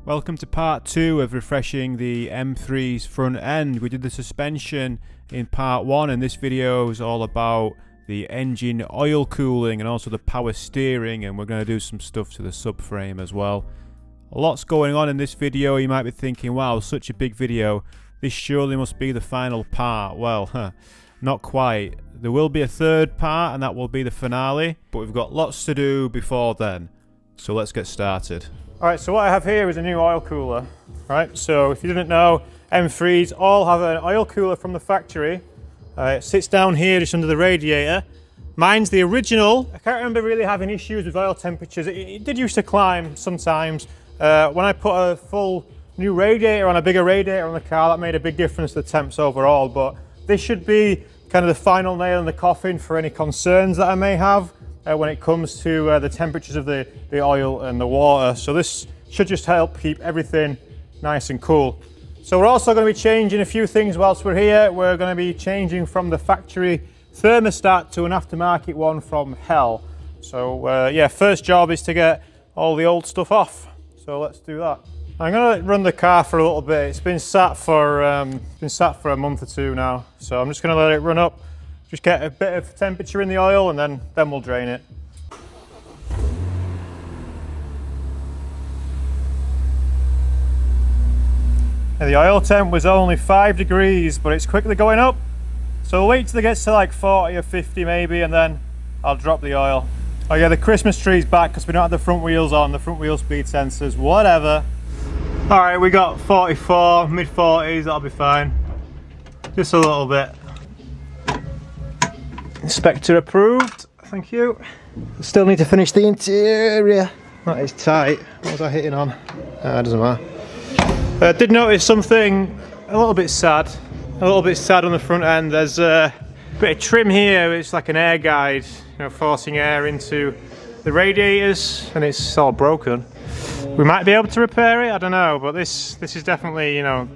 Welcome to part 2 of refreshing the M3's front end. We did the suspension in part 1 and this video is all about the engine oil cooling and also the power steering, and we're going to do some stuff to the subframe as well. Lots going on in this video. You might be thinking, wow, such a big video, this surely must be the final part. Well, not quite. There will be a third part and that will be the finale, but we've got lots to do before then. So let's get started. Alright, so what I have here is a new oil cooler. Right, so if you didn't know, M3s all have an oil cooler from the factory. It sits down here just under the radiator. Mine's the original. I can't remember really having issues with oil temperatures. It did used to climb sometimes. When I put a full new radiator on, a bigger radiator on the car, that made a big difference to the temps overall. But this should be kind of the final nail in the coffin for any concerns that I may have when it comes to the temperatures of the oil and the water. So this should just help keep everything nice and cool. So we're also going to be changing a few things whilst we're here. We're going to be changing from the factory thermostat to an aftermarket one from Hell. So yeah, first job is to get all the old stuff off. So let's do that. I'm going to run the car for a little bit. It's been sat for a month or two now. So I'm just going to let it run up. Just get a bit of temperature in the oil and then we'll drain it. And the oil temp was only 5 degrees, but it's quickly going up. So we'll wait till it gets to like 40 or 50 maybe, and then I'll drop the oil. Oh yeah, the Christmas tree's back because we don't have the front wheels on, the front wheel speed sensors, whatever. All right, we got 44, mid 40s, that'll be fine. Just a little bit. Inspector approved, thank you. Still need to finish the interior. That is tight. What was I hitting on? Doesn't matter. I did notice something a little bit sad on the front end. There's a bit of trim here. It's like an air guide, you know, forcing air into the radiators, and it's all broken. We might be able to repair it, I don't know, but this is definitely, you know,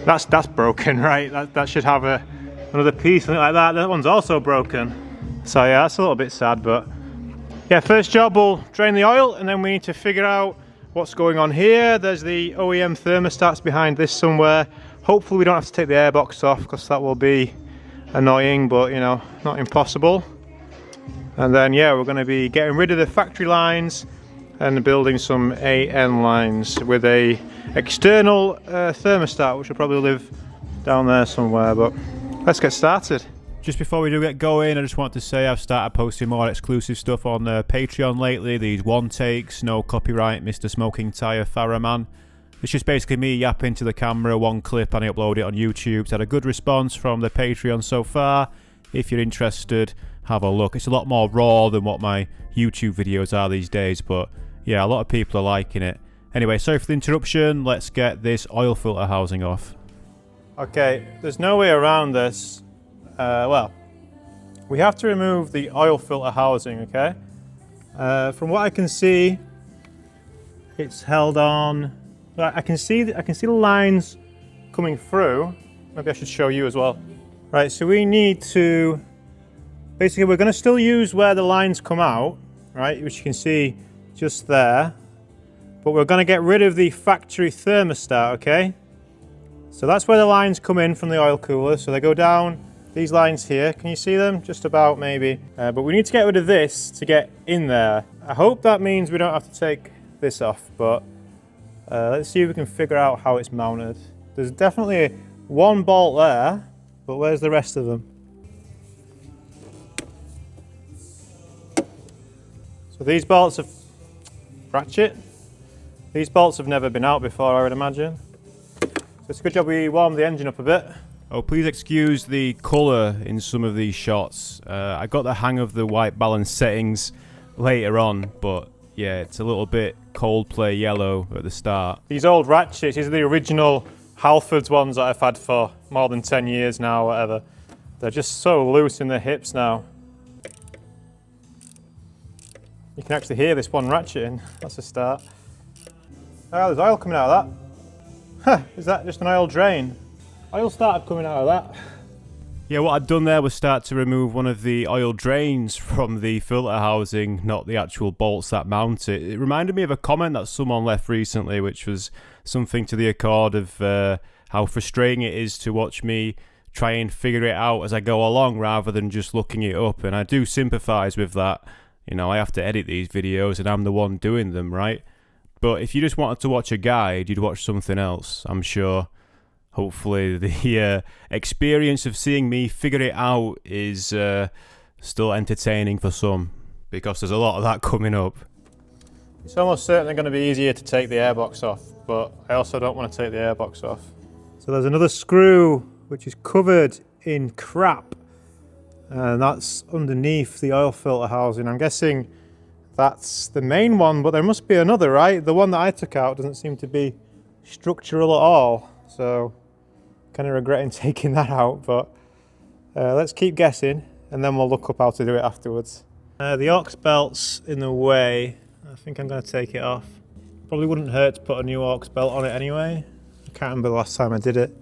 that's broken, right? That should have another piece, something like that. That one's also broken. So yeah, that's a little bit sad, but yeah, first job, we'll drain the oil and then we need to figure out what's going on here. There's the OEM thermostats behind this somewhere. Hopefully we don't have to take the airbox off because that will be annoying, but you know, not impossible. And then yeah, we're going to be getting rid of the factory lines and building some AN lines with a external thermostat, which will probably live down there somewhere, but let's get started. Just before we do get going, I just want to say I've started posting more exclusive stuff on Patreon lately. These one takes, no copyright, Mr. Smoking Tire Farraman. It's just basically me yapping to the camera, one clip, and I upload it on YouTube. It's had a good response from the Patreon so far. If you're interested, have a look. It's a lot more raw than what my YouTube videos are these days, but yeah, a lot of people are liking it. Anyway, sorry for the interruption. Let's get this oil filter housing off. Okay, there's no way around this. Well, we have to remove the oil filter housing, okay? From what I can see, it's held on. I can see the lines coming through. Maybe I should show you as well. Right, so we need to, basically we're going to still use where the lines come out, right, which you can see just there. But we're going to get rid of the factory thermostat, okay? So that's where the lines come in from the oil cooler. So they go down these lines here. Can you see them? Just about maybe. But we need to get rid of this to get in there. I hope that means we don't have to take this off, but let's see if we can figure out how it's mounted. There's definitely one bolt there, but where's the rest of them? So these bolts have ratchet. These bolts have never been out before, I would imagine. So it's a good job we warmed the engine up a bit. Oh, please excuse the colour in some of these shots. I got the hang of the white balance settings later on, but yeah, it's a little bit Coldplay yellow at the start. These old ratchets, these are the original Halfords ones that I've had for more than 10 years now, whatever. They're just so loose in the hips now. You can actually hear this one ratcheting. That's a start. Oh, there's oil coming out of that. Huh, is that just an oil drain? Oil started coming out of that. Yeah, what I'd done there was start to remove one of the oil drains from the filter housing, not the actual bolts that mount it. It reminded me of a comment that someone left recently, which was something to the accord of how frustrating it is to watch me try and figure it out as I go along rather than just looking it up. And I do sympathise with that. You know, I have to edit these videos and I'm the one doing them, right? But if you just wanted to watch a guide, you'd watch something else, I'm sure. Hopefully the experience of seeing me figure it out is still entertaining for some, because there's a lot of that coming up. It's almost certainly going to be easier to take the airbox off, but I also don't want to take the airbox off. So there's another screw which is covered in crap, and that's underneath the oil filter housing. I'm guessing that's the main one, but there must be another, right? The one that I took out doesn't seem to be structural at all, so kind of regretting taking that out, but let's keep guessing and then we'll look up how to do it afterwards. The aux belt's in the way. I think I'm going to take it off. Probably wouldn't hurt to put a new aux belt on it anyway. I can't remember the last time I did it.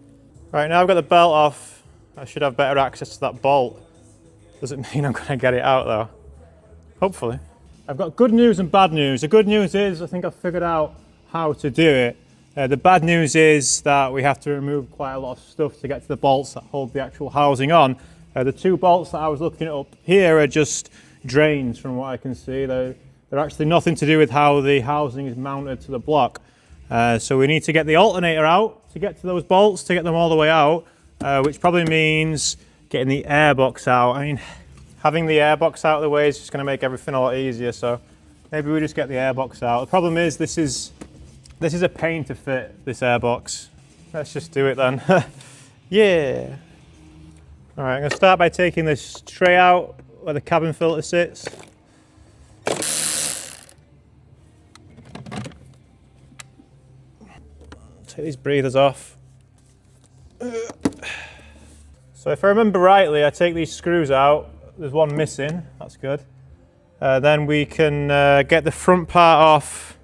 Right, now I've got the belt off, I should have better access to that bolt. Doesn't mean I'm going to get it out though. Hopefully. I've got good news and bad news. The good news is I think I've figured out how to do it. The bad news is that we have to remove quite a lot of stuff to get to the bolts that hold the actual housing on. The two bolts that I was looking up here are just drains from what I can see. They're actually nothing to do with how the housing is mounted to the block. So we need to get the alternator out to get to those bolts, to get them all the way out, which probably means getting the airbox out. I mean, having the airbox out of the way is just going to make everything a lot easier, so maybe we just get the airbox out. The problem is this is a pain to fit, this airbox. Let's just do it then. Yeah. All right, I'm going to start by taking this tray out where the cabin filter sits. Take these breathers off. So if I remember rightly, I take these screws out. There's one missing, that's good. Then we can get the front part off,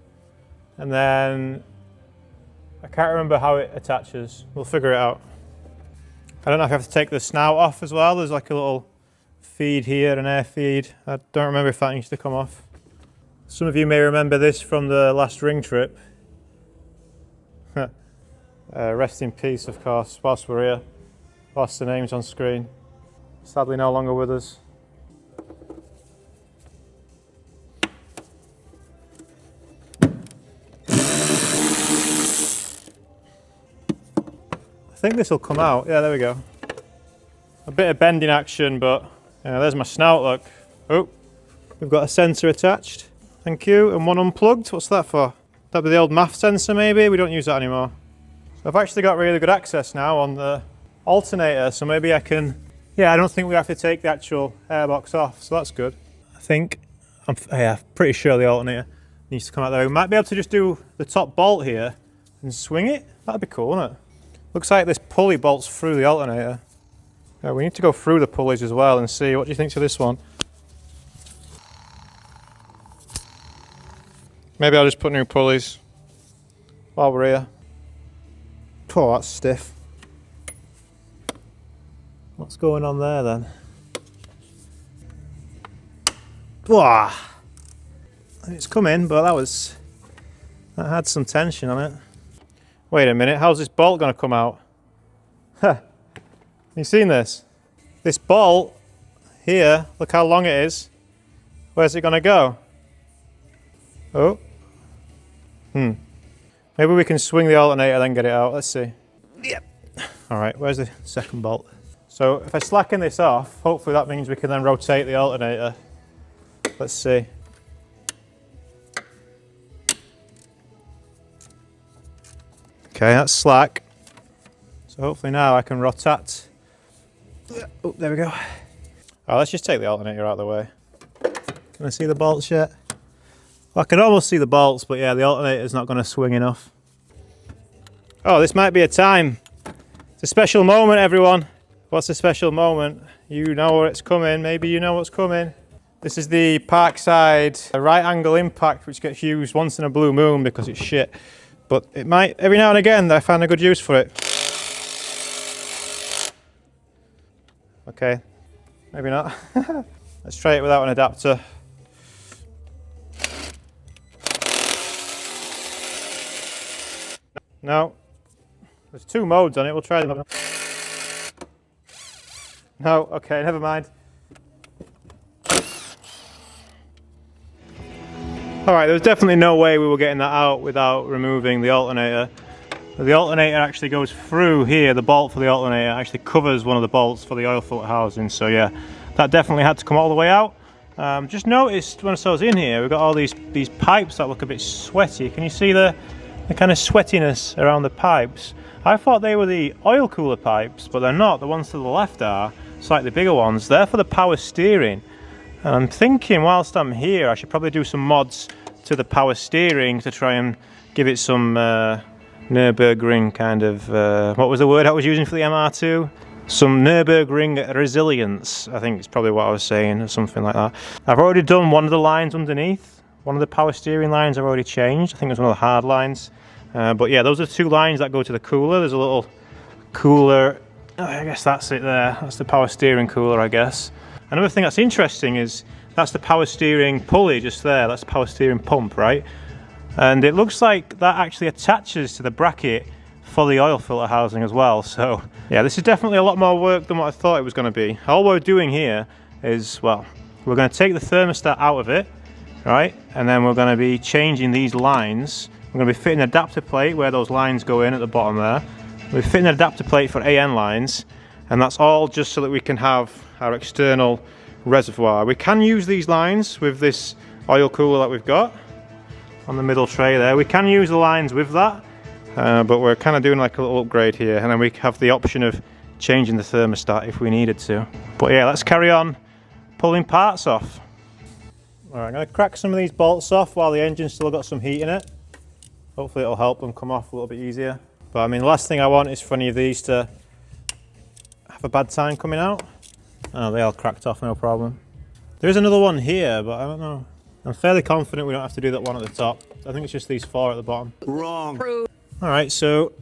and then I can't remember how it attaches. We'll figure it out. I don't know if I have to take the snout off as well. There's like a little feed here, an air feed. I don't remember if that needs to come off. Some of you may remember this from the last ring trip. Rest in peace, of course, whilst we're here. Whilst the name's on screen. Sadly no longer with us. I think this will come out. Yeah, there we go. A bit of bending action, but there's my snout, look. Oh, we've got a sensor attached. Thank you. And one unplugged. What's that for? That'd be the old MAF sensor maybe? We don't use that anymore. So I've actually got really good access now on the alternator, so maybe I can... Yeah, I don't think we have to take the actual airbox off, so that's good. I think, I'm pretty sure the alternator needs to come out there. We might be able to just do the top bolt here and swing it. That'd be cool, wouldn't it? Looks like this pulley bolts through the alternator. Yeah, we need to go through the pulleys as well and see. What do you think to this one? Maybe I'll just put new pulleys while we're here. Oh, that's stiff. What's going on there then? Wah! It's come in, but that had some tension on it. Wait a minute, how's this bolt going to come out? Huh. You seen this? This bolt here, look how long it is. Where's it going to go? Oh. Maybe we can swing the alternator then get it out. Let's see. Yep. All right, where's the second bolt? So if I slacken this off, hopefully that means we can then rotate the alternator. Let's see. Okay, that's slack. So hopefully now I can rotate. Oh, there we go. Oh, let's just take the alternator out of the way. Can I see the bolts yet? Well, I can almost see the bolts, but yeah, the alternator's not going to swing enough. Oh, this might be a time. It's a special moment, everyone. What's a special moment? You know where it's coming. Maybe you know what's coming. This is the Parkside right angle impact, which gets used once in a blue moon because it's shit. But it might, every now and again, I find a good use for it. Okay, maybe not. Let's try it without an adapter. No, there's 2 modes on it, we'll try them. No, okay, never mind. Alright, there's definitely no way we were getting that out without removing the alternator. The alternator actually goes through here, the bolt for the alternator actually covers one of the bolts for the oil filter housing, so yeah, that definitely had to come all the way out. Just noticed when I was in here, we've got all these pipes that look a bit sweaty. Can you see the kind of sweatiness around the pipes? I thought they were the oil cooler pipes, but they're not. The ones to the left are slightly bigger ones. They're for the power steering. And I'm thinking whilst I'm here, I should probably do some mods to the power steering to try and give it some Nürburgring kind of, what was the word I was using for the MR2? Some Nürburgring resilience, I think it's probably what I was saying, or something like that. I've already done one of the lines underneath. One of the power steering lines I've already changed. I think it was one of the hard lines. But yeah, those are the 2 lines that go to the cooler. There's a little cooler, I guess that's it there. That's the power steering cooler, I guess. Another thing that's interesting is that's the power steering pulley just there. That's the power steering pump, right? And it looks like that actually attaches to the bracket for the oil filter housing as well. So yeah, this is definitely a lot more work than what I thought it was going to be. All we're doing here is, well, we're going to take the thermostat out of it, right? And then we're going to be changing these lines. We're going to be fitting an adapter plate where those lines go in at the bottom there. We're fitting an adapter plate for AN lines, and that's all just so that we can have our external reservoir. We can use these lines with this oil cooler that we've got on the middle tray there. We can use the lines with that, but we're kind of doing like a little upgrade here, and then we have the option of changing the thermostat if we needed to. But yeah, let's carry on pulling parts off. Alright, I'm going to crack some of these bolts off while the engine's still got some heat in it. Hopefully it'll help them come off a little bit easier. But I mean, the last thing I want is for any of these to have a bad time coming out. Oh, they all cracked off, no problem. There is another one here, but I don't know. I'm fairly confident we don't have to do that one at the top. I think it's just these 4 at the bottom. Wrong. Alright, so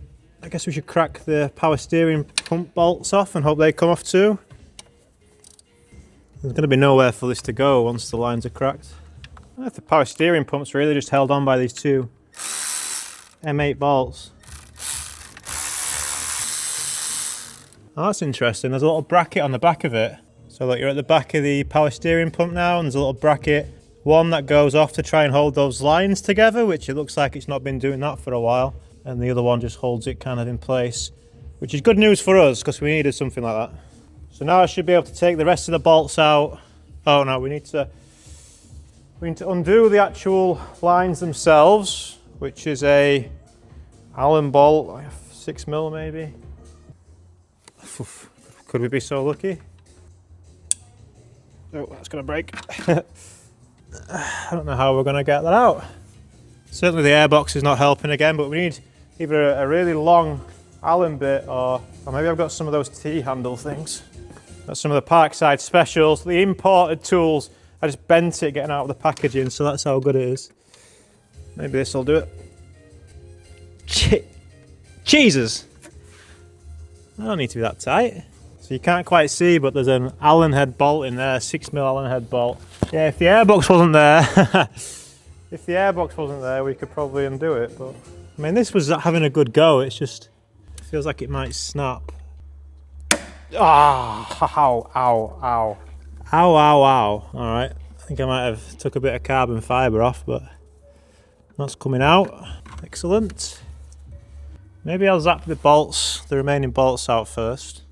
I guess we should crack the power steering pump bolts off and hope they come off too. There's going to be nowhere for this to go once the lines are cracked. If the power steering pump's really just held on by these 2 M8 bolts. Oh, that's interesting. There's a little bracket on the back of it. So look, you're at the back of the power steering pump now, and there's a little bracket, one that goes off to try and hold those lines together, which it looks like it's not been doing that for a while. And the other one just holds it kind of in place, which is good news for us because we needed something like that. So now I should be able to take the rest of the bolts out. Oh no, we need to undo the actual lines themselves, which is a Allen bolt, like 6mm maybe. Could we be so lucky? Oh, that's going to break. I don't know how we're going to get that out. Certainly the airbox is not helping again, but we need either a really long Allen bit or maybe I've got some of those T-handle things. Got some of the Parkside specials, the imported tools. I just bent it getting out of the packaging, so that's how good it is. Maybe this will do it. Jesus! I don't need to be that tight. So you can't quite see, but there's an Allen head bolt in there, 6mm Allen head bolt. Yeah, if the airbox wasn't there, we could probably undo it, but I mean, this was having a good go. It's just, it feels like it might snap. Ah, ow, ow, ow. Ow, ow, ow. All right, I think I might have took a bit of carbon fibre off, but that's coming out. Excellent. Maybe I'll zap the bolts, the remaining bolts out first,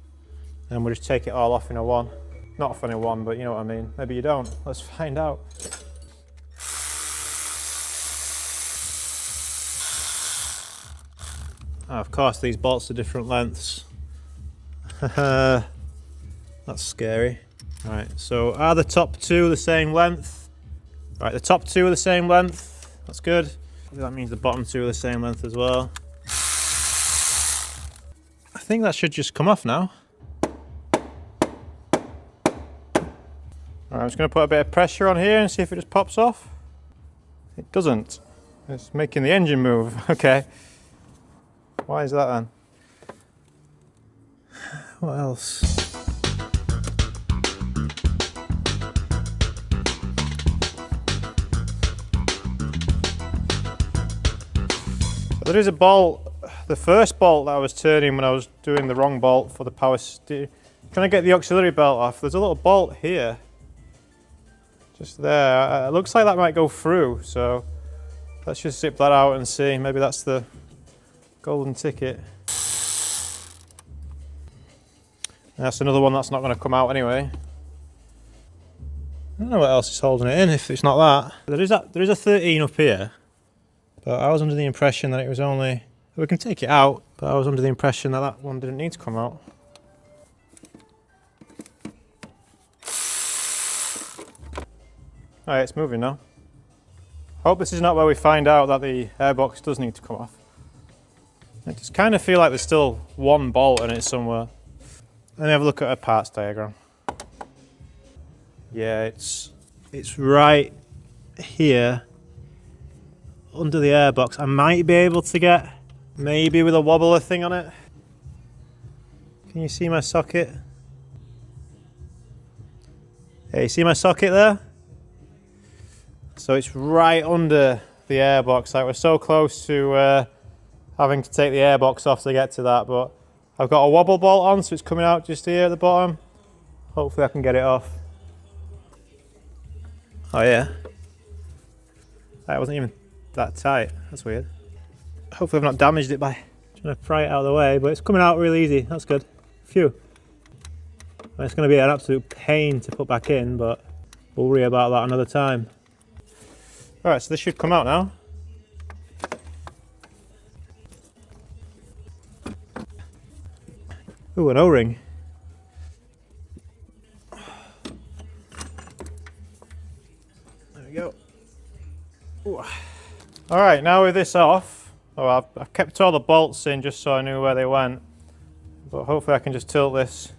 and we'll just take it all off in a one. Not off in a one, but you know what I mean. Maybe you don't. Let's find out. Oh, of course, these bolts are different lengths. That's scary. Right, so are the top 2 the same length? Right, the top 2 are the same length. That's good. That means the bottom 2 are the same length as well. I think that should just come off now. Alright, I'm just going to put a bit of pressure on here and see if it just pops off. It doesn't. It's making the engine move. Okay. Why is that then? What else? But there is a bolt, the first bolt that I was turning when I was doing the wrong bolt for the power steer. Trying to get the auxiliary belt off, there's a little bolt here. Just there. It looks like that might go through, so let's just zip that out and see. Maybe that's the golden ticket. And that's another one that's not going to come out anyway. I don't know what else is holding it in if it's not that. There is a 13 up here, but I was under the impression that it was only... We can take it out, but I was under the impression that that one didn't need to come out. Alright, it's moving now. Hope this is not where we find out that the airbox does need to come off. I just kind of feel like there's still one bolt in it somewhere. Let me have a look at a parts diagram. Yeah, it's right here under the airbox. I might be able to get, maybe with a wobbler thing on it. Can you see my socket? Hey, you see my socket there? So it's right under the airbox. Like, we're so close to having to take the airbox off to get to that, but I've got a wobble bolt on, so it's coming out just here at the bottom. Hopefully I can get it off. Oh yeah. That wasn't even that tight. That's weird. Hopefully I've not damaged it by trying to pry it out of the way, but it's coming out really easy. That's good. Phew. Well, it's going to be an absolute pain to put back in, but we'll worry about that another time. Alright, so this should come out now. Ooh, an O-ring. There we go. Alright, now with this off, I've kept all the bolts in just so I knew where they went. But hopefully I can just tilt this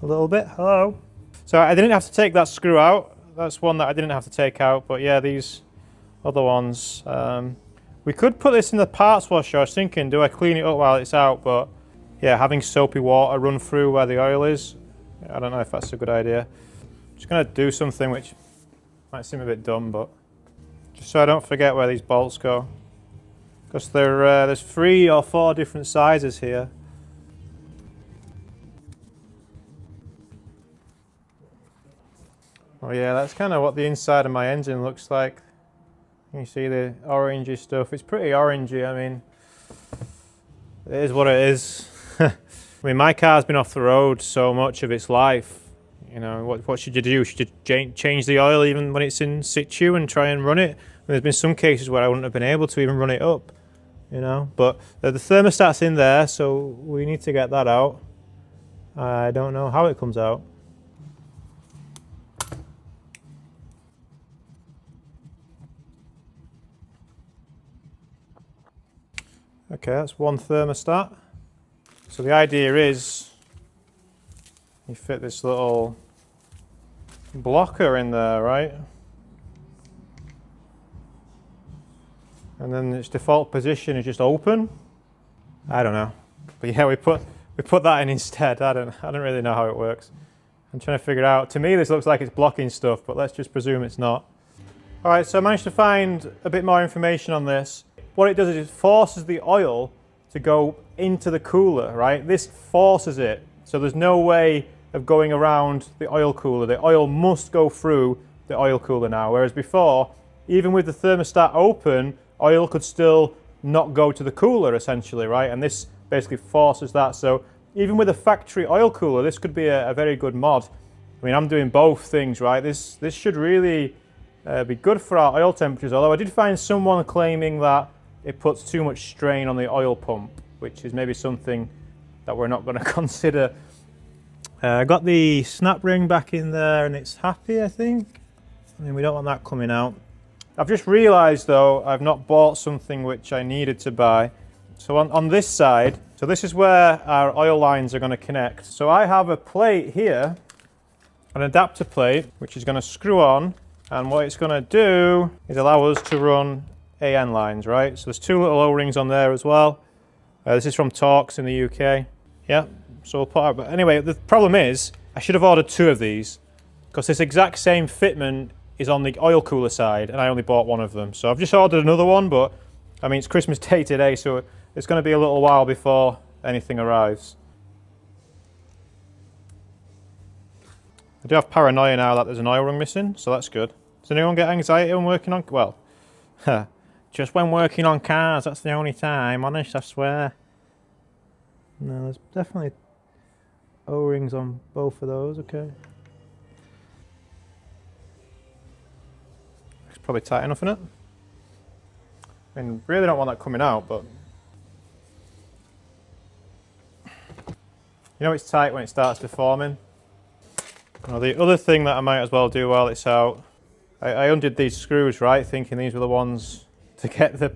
a little bit. Hello. So I didn't have to take that screw out. That's one that I didn't have to take out, but yeah, these other ones. We could put this in the parts washer. I was thinking, do I clean it up while it's out? But yeah, having soapy water run through where the oil is, I don't know if that's a good idea. I'm just going to do something which might seem a bit dumb, but just so I don't forget where these bolts go. Because there's 3 or 4 different sizes here. Oh yeah, that's kind of what the inside of my engine looks like. You see the orangey stuff. It's pretty orangey. I mean, it is what it is. I mean, my car's been off the road so much of its life. You know, what should you do? Should you change the oil even when it's in situ and try and run it? And there's been some cases where I wouldn't have been able to even run it up, you know. But the thermostat's in there, so we need to get that out. I don't know how it comes out. Okay, that's one thermostat. So the idea is you fit this little blocker in there, right? And then its default position is just open. I don't know. But yeah, we put that in instead. I don't really know how it works. I'm trying to figure it out. To me this looks like it's blocking stuff, but let's just presume it's not. Alright, so I managed to find a bit more information on this. What it does is it forces the oil to go into the cooler, right? This forces it, so there's no way of going around the oil cooler. The oil must go through the oil cooler now, whereas before, even with the thermostat open, oil could still not go to the cooler essentially, right? And this basically forces that. So even with a factory oil cooler, this could be a very good mod. I mean, I'm doing both things, right? This should really be good for our oil temperatures, although I did find someone claiming that it puts too much strain on the oil pump, which is maybe something that we're not going to consider. I got the snap ring back in there and it's happy, I think. I mean, we don't want that coming out. I've just realised though, I've not bought something which I needed to buy. So on this side, so this is where our oil lines are going to connect. So I have a plate here, an adapter plate, which is going to screw on, and what it's going to do is allow us to run AN lines, right? So there's 2 little O-rings on there as well. This is from Torx in the UK. Yeah, so we'll put out, but anyway, the problem is I should have ordered 2 of these because this exact same fitment is on the oil cooler side and I only bought one of them. So I've just ordered another one, but I mean, it's Christmas Day today, so it's going to be a little while before anything arrives. I do have paranoia now that there's an oil ring missing, so that's good. Does anyone get anxiety when working on... Well, just when working on cars, that's the only time, honest, I swear. No, there's definitely O-rings on both of those, okay. It's probably tight enough, isn't it? I mean, really don't want that coming out, but... You know it's tight when it starts deforming. Now the other thing that I might as well do while it's out, I undid these screws, right, thinking these were the ones to get the...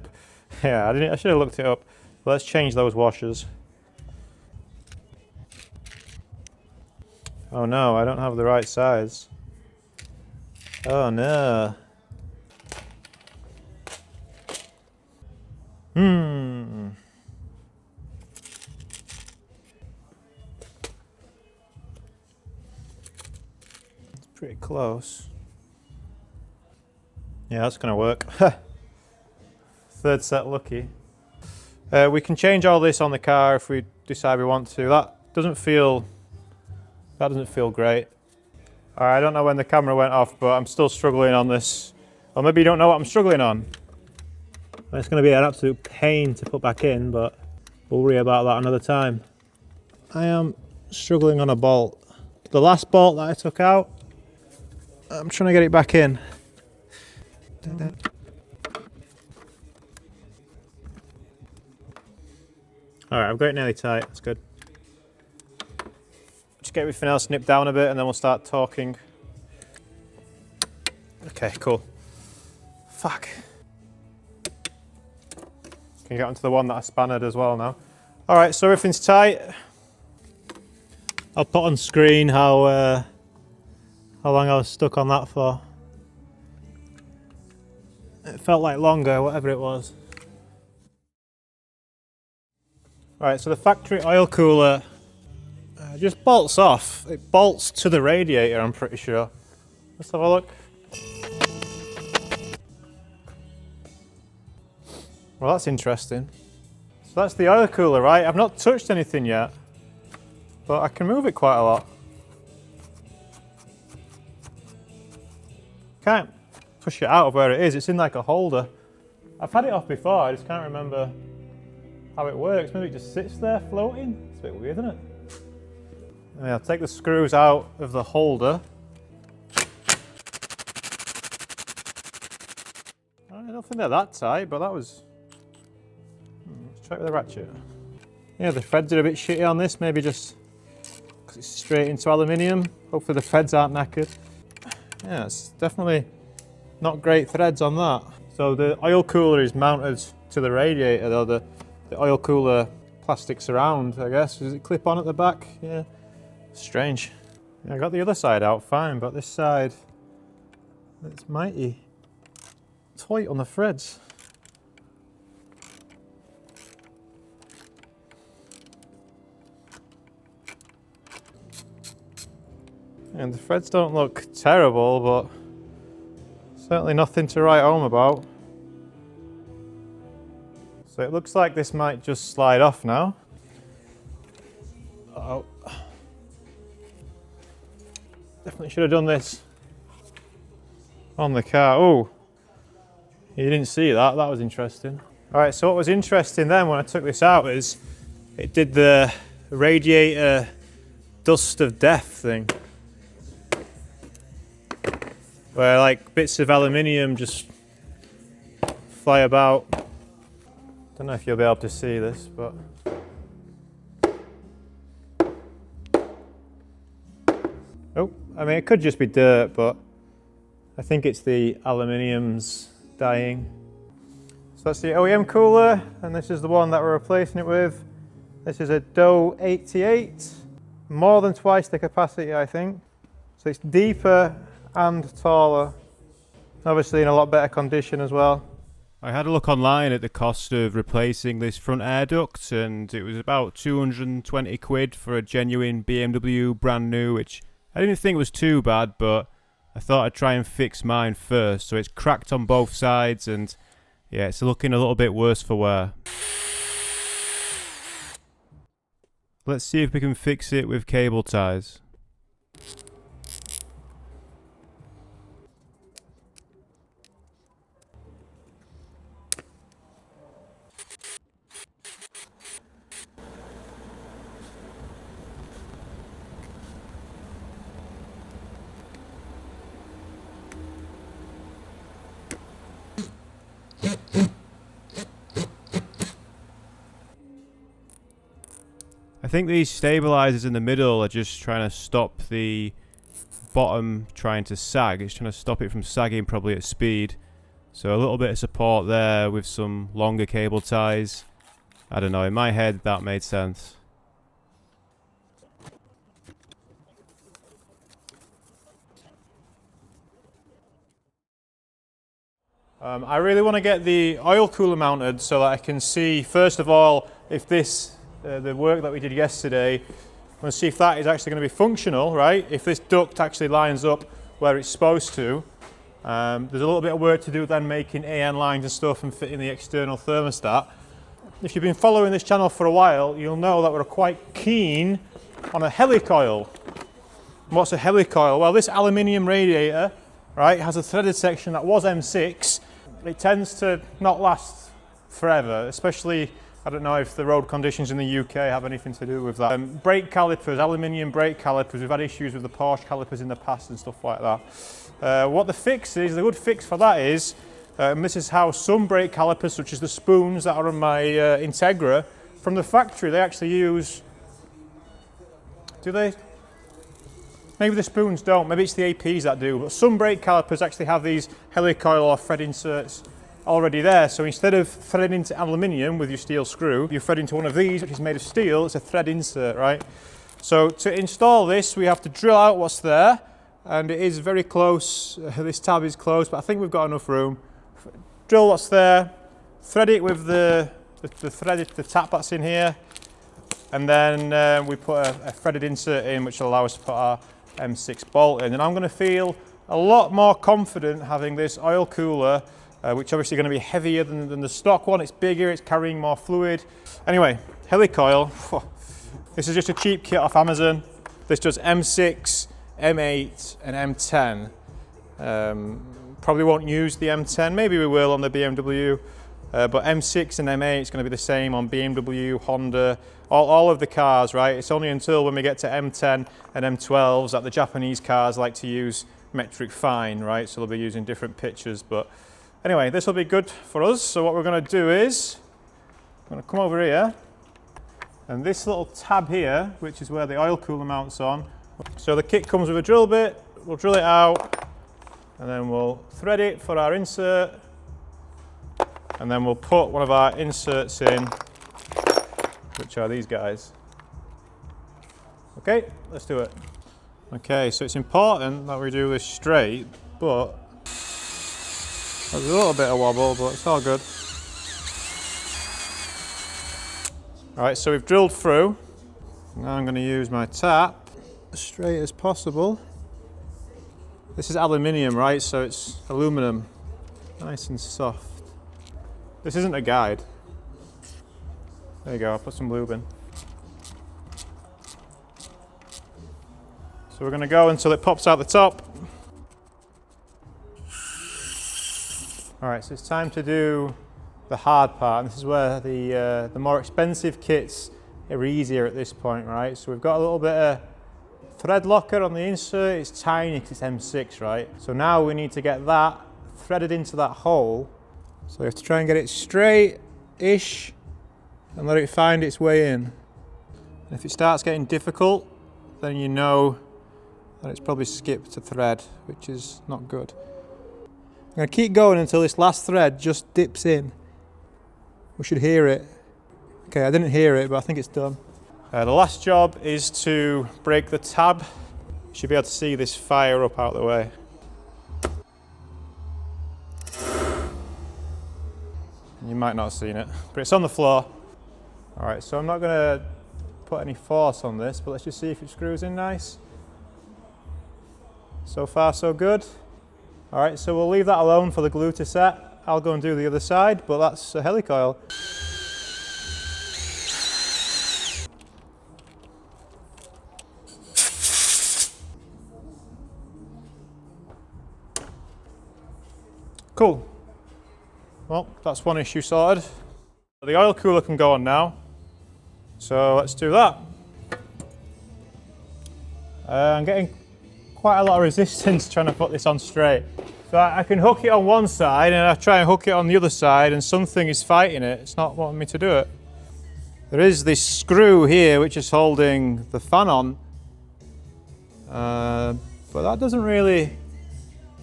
Yeah, I should have looked it up. But let's change those washers. Oh no, I don't have the right size. Oh no. It's pretty close. Yeah, that's gonna work. Third set lucky. We can change all this on the car if we decide we want to. That doesn't feel great. I don't know when the camera went off, but I'm still struggling on this. Or maybe you don't know what I'm struggling on. It's going to be an absolute pain to put back in, but we'll worry about that another time. I am struggling on a bolt. The last bolt that I took out, I'm trying to get it back in. Alright, I've got it nearly tight, that's good. Just get everything else nipped down a bit and then we'll start talking. Okay, cool. Fuck. Can you get onto the one that I spannered as well now? Alright, so everything's tight. I'll put on screen how long I was stuck on that for. It felt like longer, whatever it was. Alright, so the factory oil cooler just bolts off. It bolts to the radiator, I'm pretty sure. Let's have a look. Well, that's interesting. So that's the oil cooler, right? I've not touched anything yet, but I can move it quite a lot. Can't push it out of where it is. It's in like a holder. I've had it off before, I just can't remember how it works. Maybe it just sits there floating. It's a bit weird, isn't it? I'll take the screws out of the holder. I don't think they're that tight, but that was... Let's try it with a ratchet. Yeah, the threads are a bit shitty on this, maybe just because it's straight into aluminium. Hopefully the threads aren't knackered. Yeah, it's definitely not great threads on that. So the oil cooler is mounted to the radiator, though the oil cooler plastic surround, I guess. Does it clip on at the back? Yeah. Strange. Yeah, I got the other side out fine, but this side, it's mighty tight on the threads. And the threads don't look terrible, but certainly nothing to write home about. So it looks like this might just slide off now. Uh-oh. Definitely should have done this on the car. Oh, you didn't see that. That was interesting. All right, so what was interesting then when I took this out is it did the radiator dust of death thing, where like bits of aluminium just fly about. Don't know if you'll be able to see this, but oh, I mean it could just be dirt, but I think it's the aluminium's dying. So that's the OEM cooler, and this is the one that we're replacing it with. This is a Doe 88, more than twice the capacity, I think. So it's deeper and taller, obviously in a lot better condition as well. I had a look online at the cost of replacing this front air duct, and it was about 220 quid for a genuine BMW brand new, which I didn't think was too bad, but I thought I'd try and fix mine first. So it's cracked on both sides, and Yeah, it's looking a little bit worse for wear. Let's see if we can fix it with cable ties. I think these stabilizers in the middle are just trying to stop the bottom trying to sag. It's trying to stop it from sagging probably at speed. So a little bit of support there with some longer cable ties. I don't know, in my head that made sense. I really want to get the oil cooler mounted so that I can see, first of all, if this, the work that we did yesterday, I want to see if that is actually going to be functional, right? If this duct actually lines up where it's supposed to. There's a little bit of work to do then making AN lines and stuff and fitting the external thermostat. If you've been following this channel for a while, you'll know that we're quite keen on a helicoil. What's a helicoil? Well, this aluminium radiator, right, has a threaded section that was M6. It tends to not last forever, especially, I don't know if the road conditions in the UK have anything to do with that. Brake calipers, aluminium brake calipers, we've had issues with the Porsche calipers in the past and stuff like that. What the fix is, the good fix for that is, and this is how some brake calipers, such as the spoons that are on my Integra, from the factory, they actually use, do they? Maybe the spoons don't, maybe it's the APs that do, but some brake calipers actually have these helicoil or thread inserts already there. So instead of threading into aluminium with your steel screw, you thread into one of these, which is made of steel. It's a thread insert, right? So to install this, we have to drill out what's there, and it is very close. This tab is close, but I think we've got enough room. Drill what's there, thread it with the tap that's in here, and then we put a threaded insert in, which will allow us to put our M6 bolt in. And I'm going to feel a lot more confident having this oil cooler, which obviously going to be heavier than the stock one. It's bigger, it's carrying more fluid. Anyway, helicoil. This is just a cheap kit off Amazon. This does M6, M8 and M10. Probably won't use the M10, maybe we will on the BMW, but M6 and M8 is going to be the same on BMW, Honda, all of the cars, right? It's only until when we get to M10 and M12s that the Japanese cars like to use metric fine, right? So they'll be using different pitches, but anyway, this will be good for us. So what we're going to do is, I'm going to come over here, and this little tab here, which is where the oil cooler mounts on. So the kit comes with a drill bit, we'll drill it out, and then we'll thread it for our insert, and then we'll put one of our inserts in, which are these guys. Okay, let's do it. Okay, so it's important that we do this straight, but there's a little bit of wobble, but it's all good. All right, so we've drilled through. Now I'm going to use my tap as straight as possible. This is aluminium, right? So it's aluminum, nice and soft. This isn't a guide. There you go, I'll put some lube in. So we're going to go until it pops out the top. All right, so it's time to do the hard part, and this is where the more expensive kits are easier at this point, right? So we've got a little bit of thread locker on the insert. It's tiny because it's M6, right? So now we need to get that threaded into that hole. So we have to try and get it straight-ish and let it find its way in. And if it starts getting difficult, then you know that it's probably skipped a thread, which is not good. I'm going to keep going until this last thread just dips in. We should hear it. Okay, I didn't hear it, but I think it's done. The last job is to break the tab. You should be able to see this fire up out the way. You might not have seen it, but it's on the floor. All right, so I'm not going to put any force on this, but let's just see if it screws in nice. So far, so good. All right, so we'll leave that alone for the glue to set. I'll go and do the other side, but that's a helicoil. Cool. Well, that's one issue sorted. The oil cooler can go on now, so let's do that. I'm getting quite a lot of resistance trying to put this on straight. So I can hook it on one side and I try and hook it on the other side and something is fighting it. It's not wanting me to do it. There is this screw here which is holding the fan on, but that doesn't really...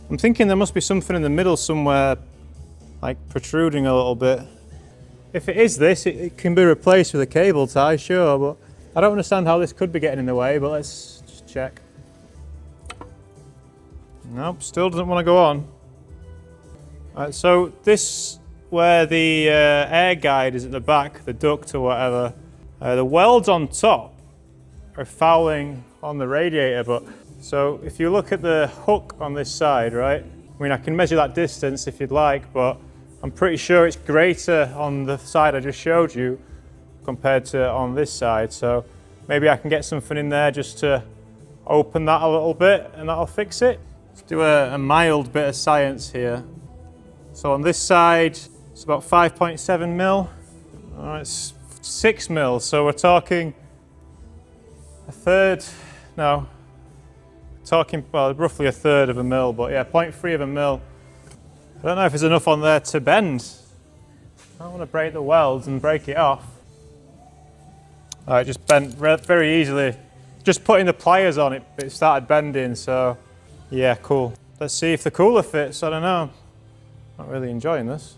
I'm thinking there must be something in the middle somewhere, like protruding a little bit. If it is this, it can be replaced with a cable tie, sure, but I don't understand how this could be getting in the way, but let's just check. Nope, still doesn't want to go on. Alright, so this, where the air guide is at the back, the duct or whatever, the welds on top are fouling on the radiator, but so if you look at the hook on this side, right, I mean I can measure that distance if you'd like, but I'm pretty sure it's greater on the side I just showed you compared to on this side, so maybe I can get something in there just to open that a little bit and that'll fix it. Let's do a mild bit of science here. So on this side it's about 5.7 mil, it's 6 mil, so we're talking a third, no, talking, well, roughly a third of a mil, but yeah, 0.3 of a mil. I don't know if there's enough on there to bend. I don't want to break the welds and break it off. It just bent very easily. Just putting the pliers on it, it started bending, so yeah, cool. Let's see if the cooler fits, I don't know. Not really enjoying this.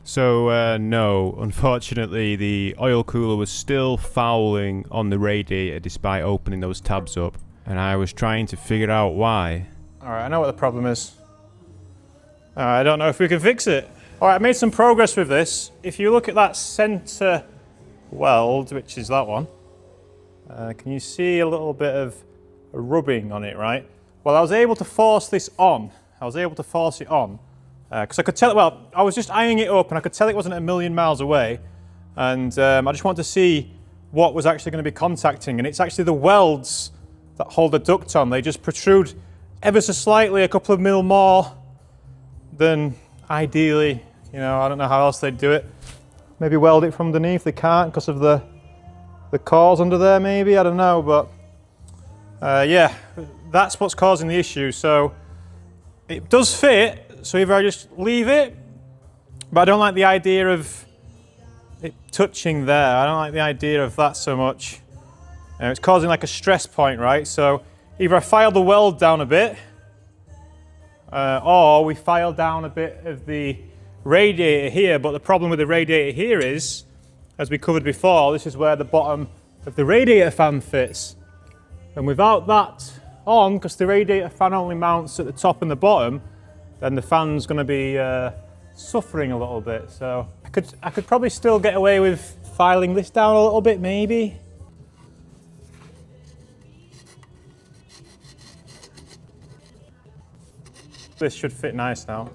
So no, unfortunately the oil cooler was still fouling on the radiator despite opening those tabs up. And I was trying to figure out why. Alright, I know what the problem is. I don't know if we can fix it. Alright, I made some progress with this. If you look at that center weld, which is that one, can you see a little bit of rubbing on it, right? Well, I was able to force this on. I was able to force it on. Because I could tell, well, I was just eyeing it up and I could tell it wasn't a million miles away. And I just wanted to see what was actually going to be contacting. And it's actually the welds that hold the duct on. They just protrude ever so slightly, a couple of mil more than ideally, you know, I don't know how else they'd do it. Maybe weld it from underneath, they can't because of the cores under there maybe, I don't know, but yeah, that's what's causing the issue. So it does fit, so either I just leave it, but I don't like the idea of it touching there. I don't like the idea of that so much. It's causing like a stress point, right? So either I file the weld down a bit, or we file down a bit of the radiator here, but the problem with the radiator here is, as we covered before, this is where the bottom of the radiator fan fits. And without that on, because the radiator fan only mounts at the top and the bottom, then the fan's going to be suffering a little bit. So I could probably still get away with filing this down a little bit, maybe. This should fit nice now.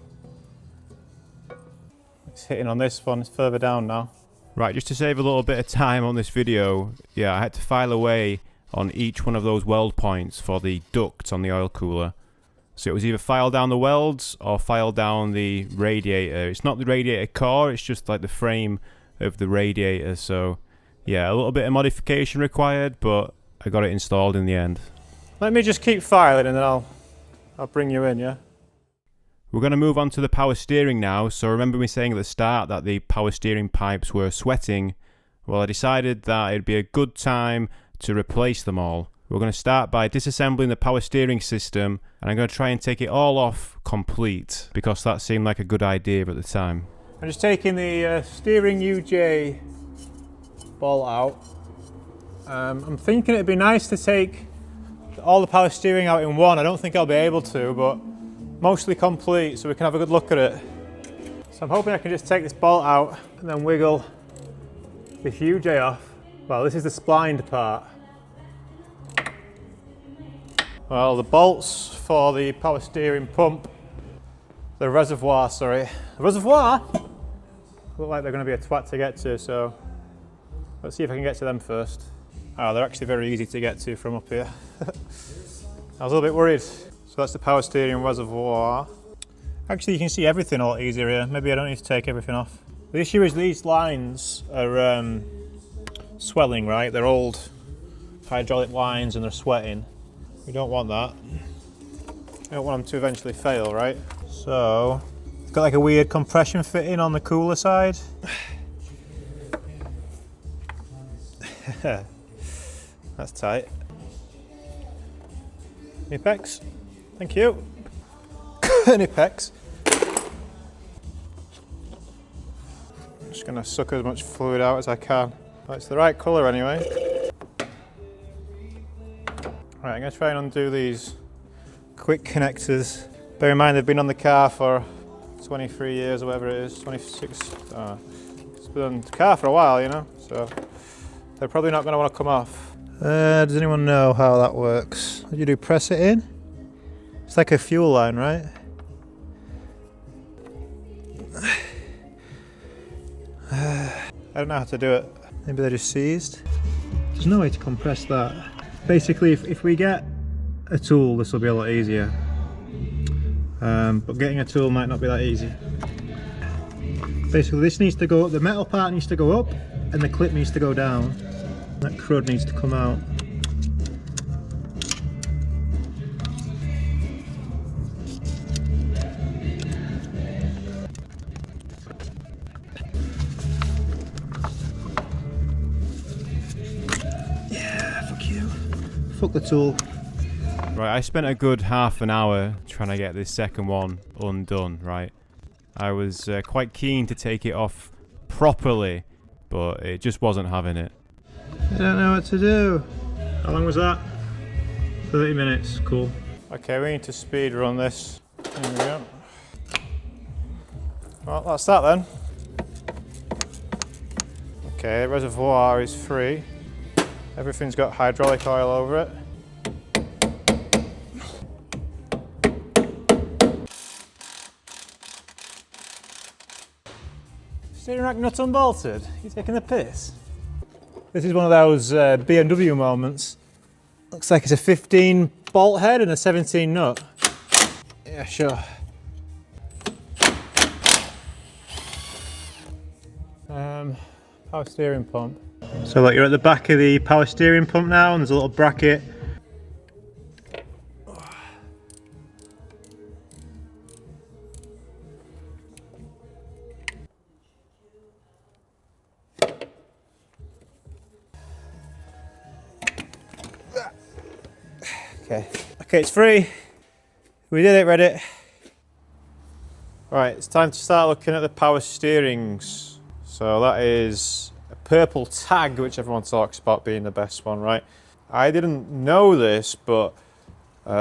It's hitting on this one, it's further down now. Right, just to save a little bit of time on this video, yeah, I had to file away on each one of those weld points for the ducts on the oil cooler. So it was either file down the welds or file down the radiator. It's not the radiator core, it's just like the frame of the radiator. So yeah, a little bit of modification required, but I got it installed in the end. Let me just keep filing and then I'll bring you in, yeah? We're going to move on to the power steering now. So remember me saying at the start that the power steering pipes were sweating? Well, I decided that it'd be a good time to replace them all. We're going to start by disassembling the power steering system, and I'm going to try and take it all off complete because that seemed like a good idea at the time. I'm just taking the steering UJ bolt out. I'm thinking it'd be nice to take all the power steering out in one. I don't think I'll be able to, but mostly complete so we can have a good look at it. So I'm hoping I can just take this bolt out and then wiggle the UJ off. Well, this is the splined part. Well, the bolts for the power steering pump The reservoir, sorry. The reservoir! Look like they're going to be a twat to get to, so let's see if I can get to them first. Oh, they're actually very easy to get to from up here. I was a little bit worried. So that's the power steering reservoir. Actually, you can see everything a lot easier here. Maybe I don't need to take everything off. The issue is these lines are swelling, right? They're old hydraulic lines and they're sweating. We don't want that. We don't want them to eventually fail, right? So, it's got like a weird compression fitting on the cooler side. That's tight. Any pecs? Thank you. Any pecs? I'm just going to suck as much fluid out as I can. Well, it's the right colour anyway. Right, I'm going to try and undo these quick connectors. Bear in mind they've been on the car for 23 years or whatever it is, 26. It's been on the car for a while, you know, so they're probably not going to want to come off. Does anyone know how that works? What do you do, press it in? It's like a fuel line, right? I don't know how to do it. Maybe they're just seized. There's no way to compress that. Basically, if we get a tool, this will be a lot easier. But getting a tool might not be that easy. Basically, this needs to go up, the metal part needs to go up, and the clip needs to go down. That crud needs to come out. Yeah, fuck you. Fuck the tool. Right, I spent a good half an hour trying to get this second one undone, right? I was quite keen to take it off properly, but it just wasn't having it. I don't know what to do. How long was that? 30 minutes, cool. Okay, we need to speed run this. There we go. Well, that's that then. Okay, the reservoir is free. Everything's got hydraulic oil over it. Steering rack nut unbolted? You taking the piss? This is one of those BMW moments. Looks like it's a 15 bolt head and a 17 nut. Yeah, sure. Power steering pump. So look, you're at the back of the power steering pump now, and there's a little bracket. Okay, it's free. We did it, Reddit. Right, it's time to start looking at the power steerings. So that is a purple tag, which everyone talks about being the best one, right? I didn't know this, but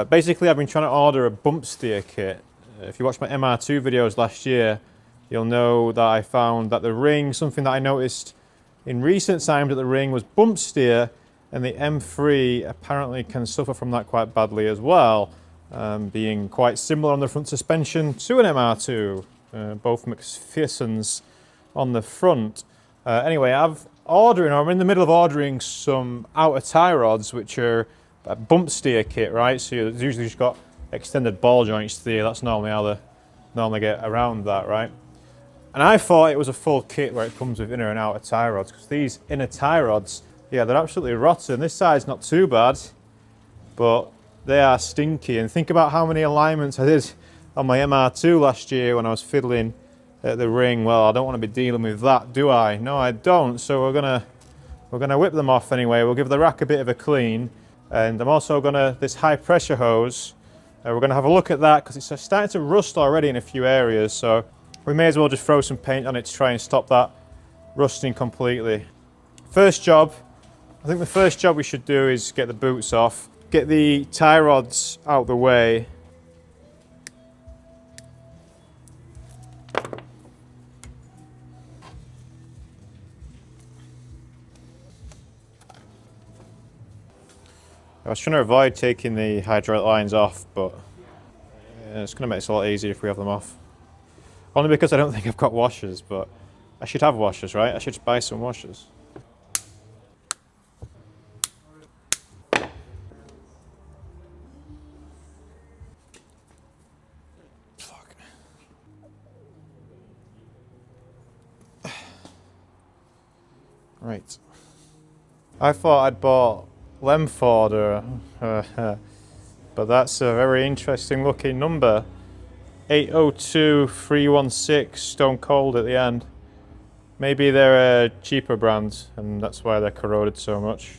basically I've been trying to order a bump steer kit. If you watched my MR2 videos last year, you'll know that I found that the ring, something that I noticed in recent times that the ring was bump steer, and the M3 apparently can suffer from that quite badly as well, being quite similar on the front suspension to an MR2, both McPherson's on the front. Anyway, I'm in the middle of ordering some outer tie rods, which are a bump steer kit, right? So you've usually just got extended ball joint steer. That's normally how they normally get around that, right? And I thought it was a full kit where it comes with inner and outer tie rods, because these inner tie rods, yeah, they're absolutely rotten. This side's not too bad, but they are stinky. And think about how many alignments I did on my MR2 last year when I was fiddling at the ring. Well, I don't want to be dealing with that, do I? No, I don't. So we're gonna whip them off anyway. We'll give the rack a bit of a clean, and I'm also gonna this high pressure hose. We're gonna have a look at that because it's starting to rust already in a few areas. So we may as well just throw some paint on it to try and stop that rusting completely. First job. I think the first job we should do is get the boots off, get the tie rods out the way. I was trying to avoid taking the hydraulic lines off, but it's going to make it a lot easier if we have them off. Only because I don't think I've got washers, but I should have washers, right? I should buy some washers. Fuck. Right. I thought I'd bought Lemford, but that's a very interesting looking number. 802316 Stone Cold at the end. Maybe they're a cheaper brand and that's why they're corroded so much.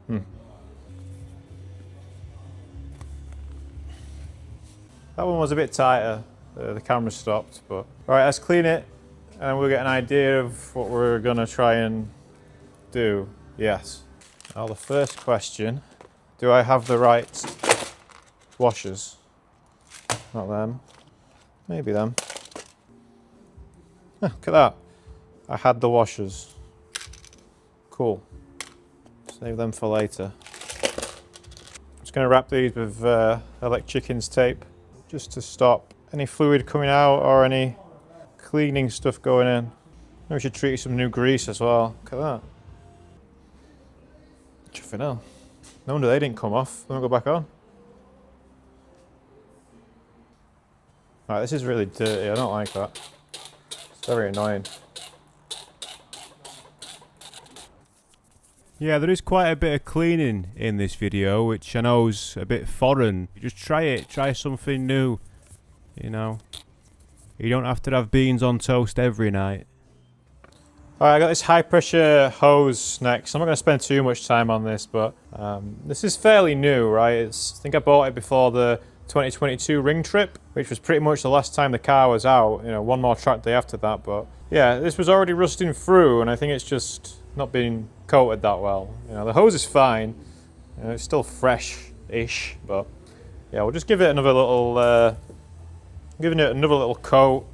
That one was a bit tighter. The camera stopped, but... Alright, let's clean it and we'll get an idea of what we're gonna try and do. Yes. Now the first question, do I have the right washers? Not them. Maybe them. Look at that. I had the washers. Cool. Save them for later. I'm just going to wrap these with electrician's tape just to stop any fluid coming out or any cleaning stuff going in. Maybe we should treat some new grease as well. Look at that. Chuffing hell. No wonder they didn't come off. They don't go back on. Right, this is really dirty. I don't like that. It's very annoying. Yeah, there is quite a bit of cleaning in this video, which I know is a bit foreign. Just try it. Try something new. You know, you don't have to have beans on toast every night. Alright, I got this high pressure hose next. I'm not going to spend too much time on this, but this is fairly new, right? I think I bought it before the 2022 ring trip, which was pretty much the last time the car was out. You know, one more track day after that, but yeah, this was already rusting through and I think it's just not been coated that well. You know, the hose is fine. You know, it's still fresh-ish, but yeah, we'll just give it another little, giving it another little coat,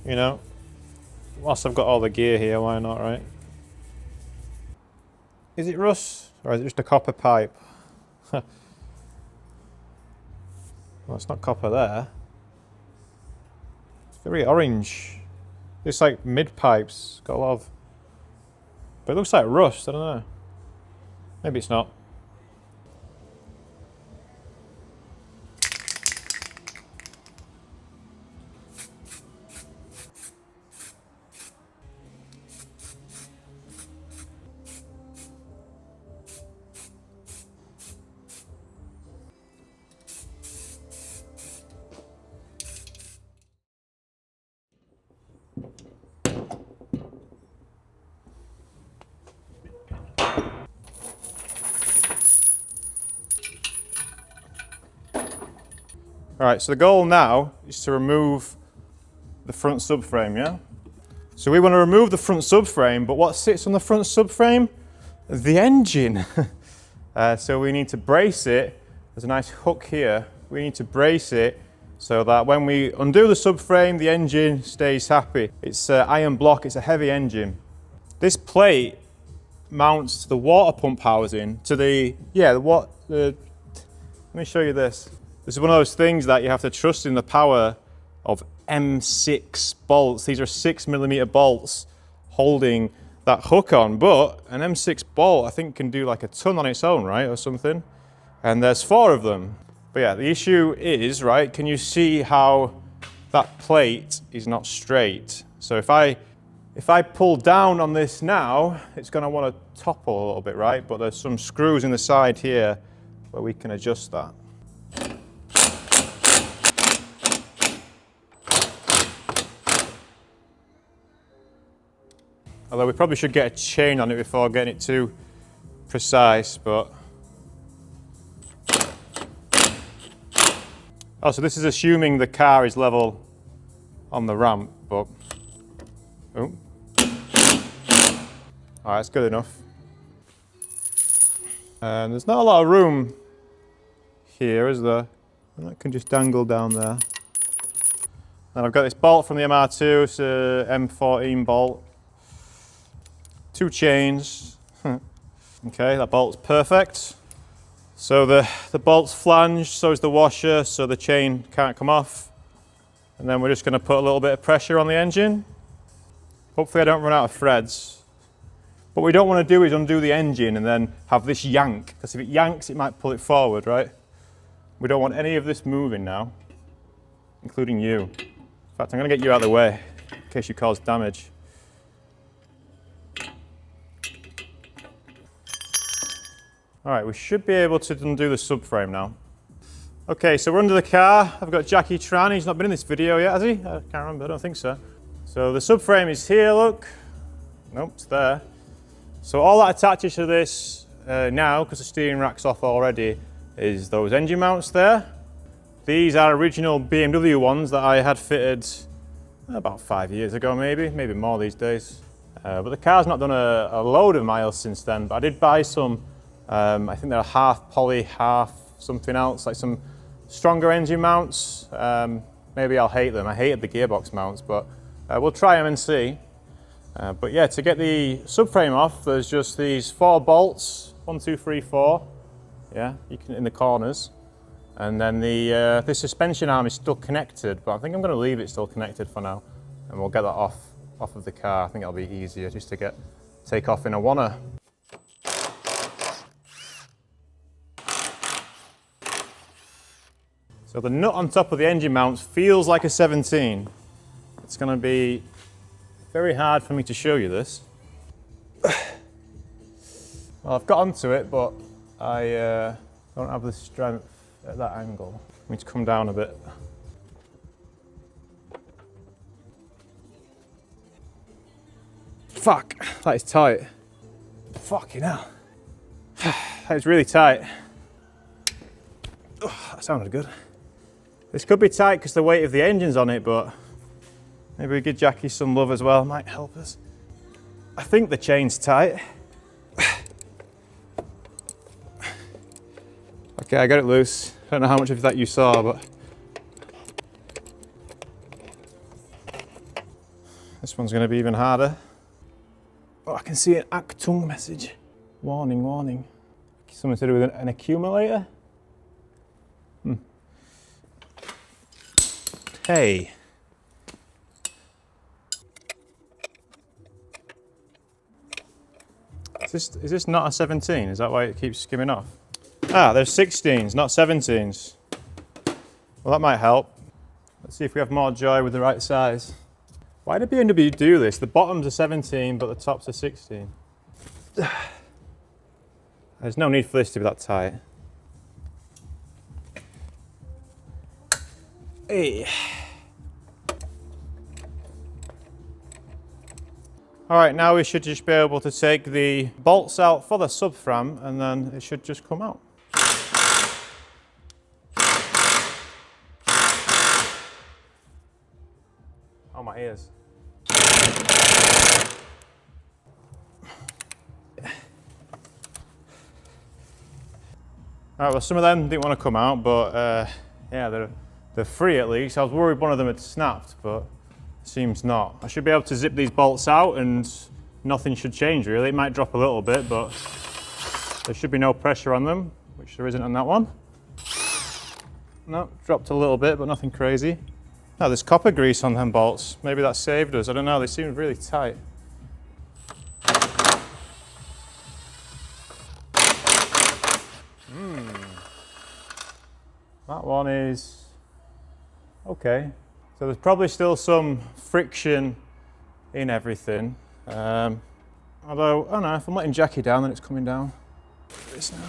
you know. Whilst I've got all the gear here, why not, right? Is it rust or is it just a copper pipe? Well, it's not copper there. It's very orange. It's like mid-pipes, got a lot of... But it looks like rust, I don't know. Maybe it's not. Alright, so the goal now is to remove the front subframe, yeah? So we want to remove the front subframe, but what sits on the front subframe? The engine. So we need to brace it. There's a nice hook here. We need to brace it so that when we undo the subframe, the engine stays happy. It's iron block, it's a heavy engine. This plate mounts to the water pump housing, to the, let me show you this. This is one of those things that you have to trust in the power of M6 bolts. These are 6mm bolts holding that hook on, but an M6 bolt I think can do like a ton on its own, right, or something. And there's 4 of them. But yeah, the issue is, right, can you see how that plate is not straight? So if I pull down on this now, it's going to want to topple a little bit, right? But there's some screws in the side here where we can adjust that. Although we probably should get a chain on it before getting it too precise, but... Oh, so this is assuming the car is level on the ramp, but... Oh. Alright, that's good enough. And there's not a lot of room here, is there? And that can just dangle down there. And I've got this bolt from the MR2, it's a M14 bolt. 2 chains. Okay, that bolt's perfect. So the bolt's flanged, so is the washer, so the chain can't come off. And then we're just going to put a little bit of pressure on the engine. Hopefully I don't run out of threads. What we don't want to do is undo the engine and then have this yank, because if it yanks it might pull it forward, right? We don't want any of this moving now, including you. In fact, I'm going to get you out of the way in case you cause damage. Alright, we should be able to undo the subframe now. Okay, so we're under the car. I've got Jackie Tran. He's not been in this video yet, has he? I can't remember, I don't think so. So the subframe is here, look. Nope, it's there. So all that attaches to this now, because the steering rack's off already, is those engine mounts there. These are original BMW ones that I had fitted about 5 years ago, maybe more these days. But the car's not done a load of miles since then, but I did buy some, I think they're half poly, half something else, like some stronger engine mounts. Maybe I'll hate them. I hated the gearbox mounts, but we'll try them and see. But yeah, to get the subframe off, there's just these 4 bolts, 1, 2, 3, 4. Yeah, you can in the corners. And then the suspension arm is still connected, but I think I'm going to leave it still connected for now. And we'll get that off of the car. I think it'll be easier just to take off in a wanna. So the nut on top of the engine mounts feels like a 17. It's going to be very hard for me to show you this. Well, I've got onto it, but I don't have the strength at that angle. I need to come down a bit. Fuck, that is tight. Fucking hell. That is really tight. Oh, that sounded good. This could be tight because the weight of the engine's on it, but maybe we give Jackie some love as well, might help us. I think the chain's tight. Okay, I got it loose. I don't know how much of that you saw, but this one's going to be even harder. Oh, I can see an Achtung message. Warning, warning. Something to do with an accumulator? Hey. Is this not a 17? Is that why it keeps skimming off? Ah, there's 16s, not 17s. Well, that might help. Let's see if we have more joy with the right size. Why did BMW do this? The bottom's a 17, but the top's a 16. There's no need for this to be that tight. Hey. Alright, now we should just be able to take the bolts out for the subframe and then it should just come out. Oh, my ears. Alright, well, some of them didn't want to come out, but yeah, they're free at least. I was worried one of them had snapped, but seems not. I should be able to zip these bolts out and nothing should change really. It might drop a little bit, but there should be no pressure on them, which there isn't on that one. No, dropped a little bit, but nothing crazy. Oh, there's copper grease on them bolts. Maybe that saved us. I don't know, they seem really tight. That one is okay. So there's probably still some friction in everything. Although, I don't know, if I'm letting Jackie down, then it's coming down. This now.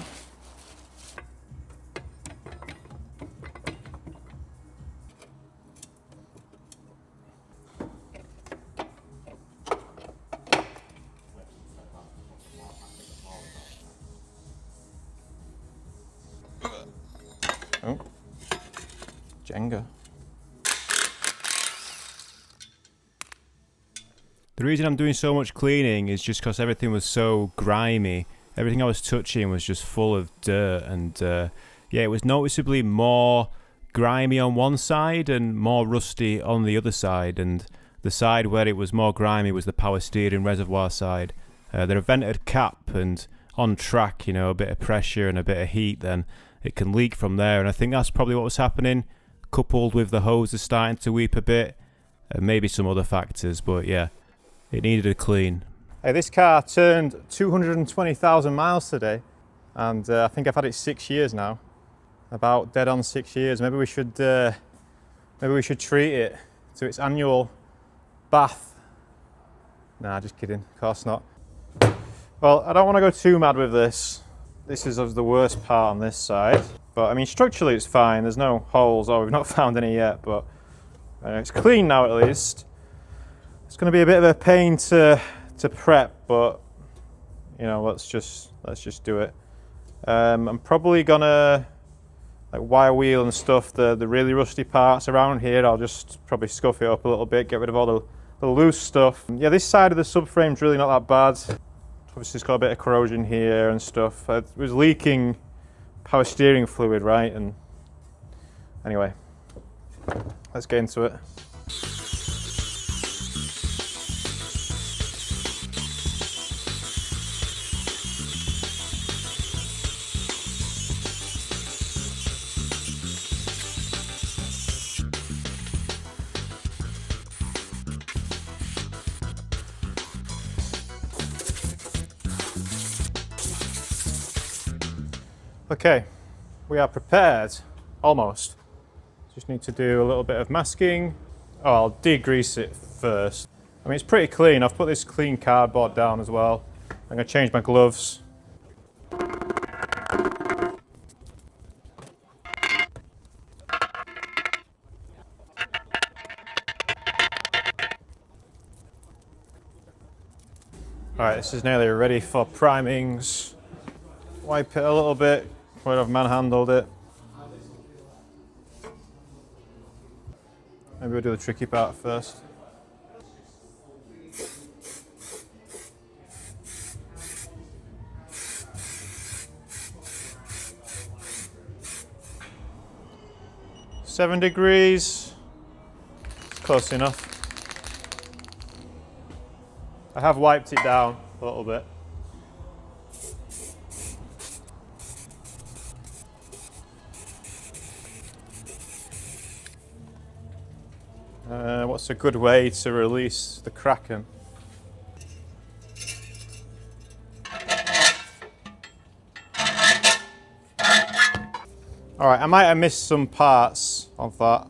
Oh, Jenga. The reason I'm doing so much cleaning is just because everything was so grimy. Everything I was touching was just full of dirt, and yeah, it was noticeably more grimy on one side and more rusty on the other side, and the side where it was more grimy was the power steering reservoir side. They're a vented cap, and on track, you know, a bit of pressure and a bit of heat, then it can leak from there, and I think that's probably what was happening. coupled with the hoses starting to weep a bit, and maybe some other factors, but yeah, it needed a clean. Hey, this car turned 220,000 miles today, and I think I've had it 6 years now. About dead on 6 years. Maybe we should treat it to its annual bath. Nah, just kidding, of course not. Well, I don't want to go too mad with this. This is the worst part on this side. But I mean, structurally it's fine. There's no holes, or we've not found any yet, but it's clean now at least. It's going to be a bit of a pain to prep, but you know, let's just do it. I'm probably gonna like wire wheel and stuff, the really rusty parts around here. I'll just probably scuff it up a little bit, get rid of all the loose stuff. Yeah, this side of the subframe's really not that bad. Obviously it's got a bit of corrosion here and stuff. It was leaking power steering fluid, right? And anyway, let's get into it. Okay, we are prepared, almost. Just need to do a little bit of masking. Oh, I'll degrease it first. I mean, it's pretty clean. I've put this clean cardboard down as well. I'm gonna change my gloves. All right, this is nearly ready for primings. Wipe it a little bit where I've manhandled it. Maybe we'll do the tricky part first. Seven degrees, close enough. I have wiped it down a little bit. What's a good way to release the Kraken? Alright, I might have missed some parts of that.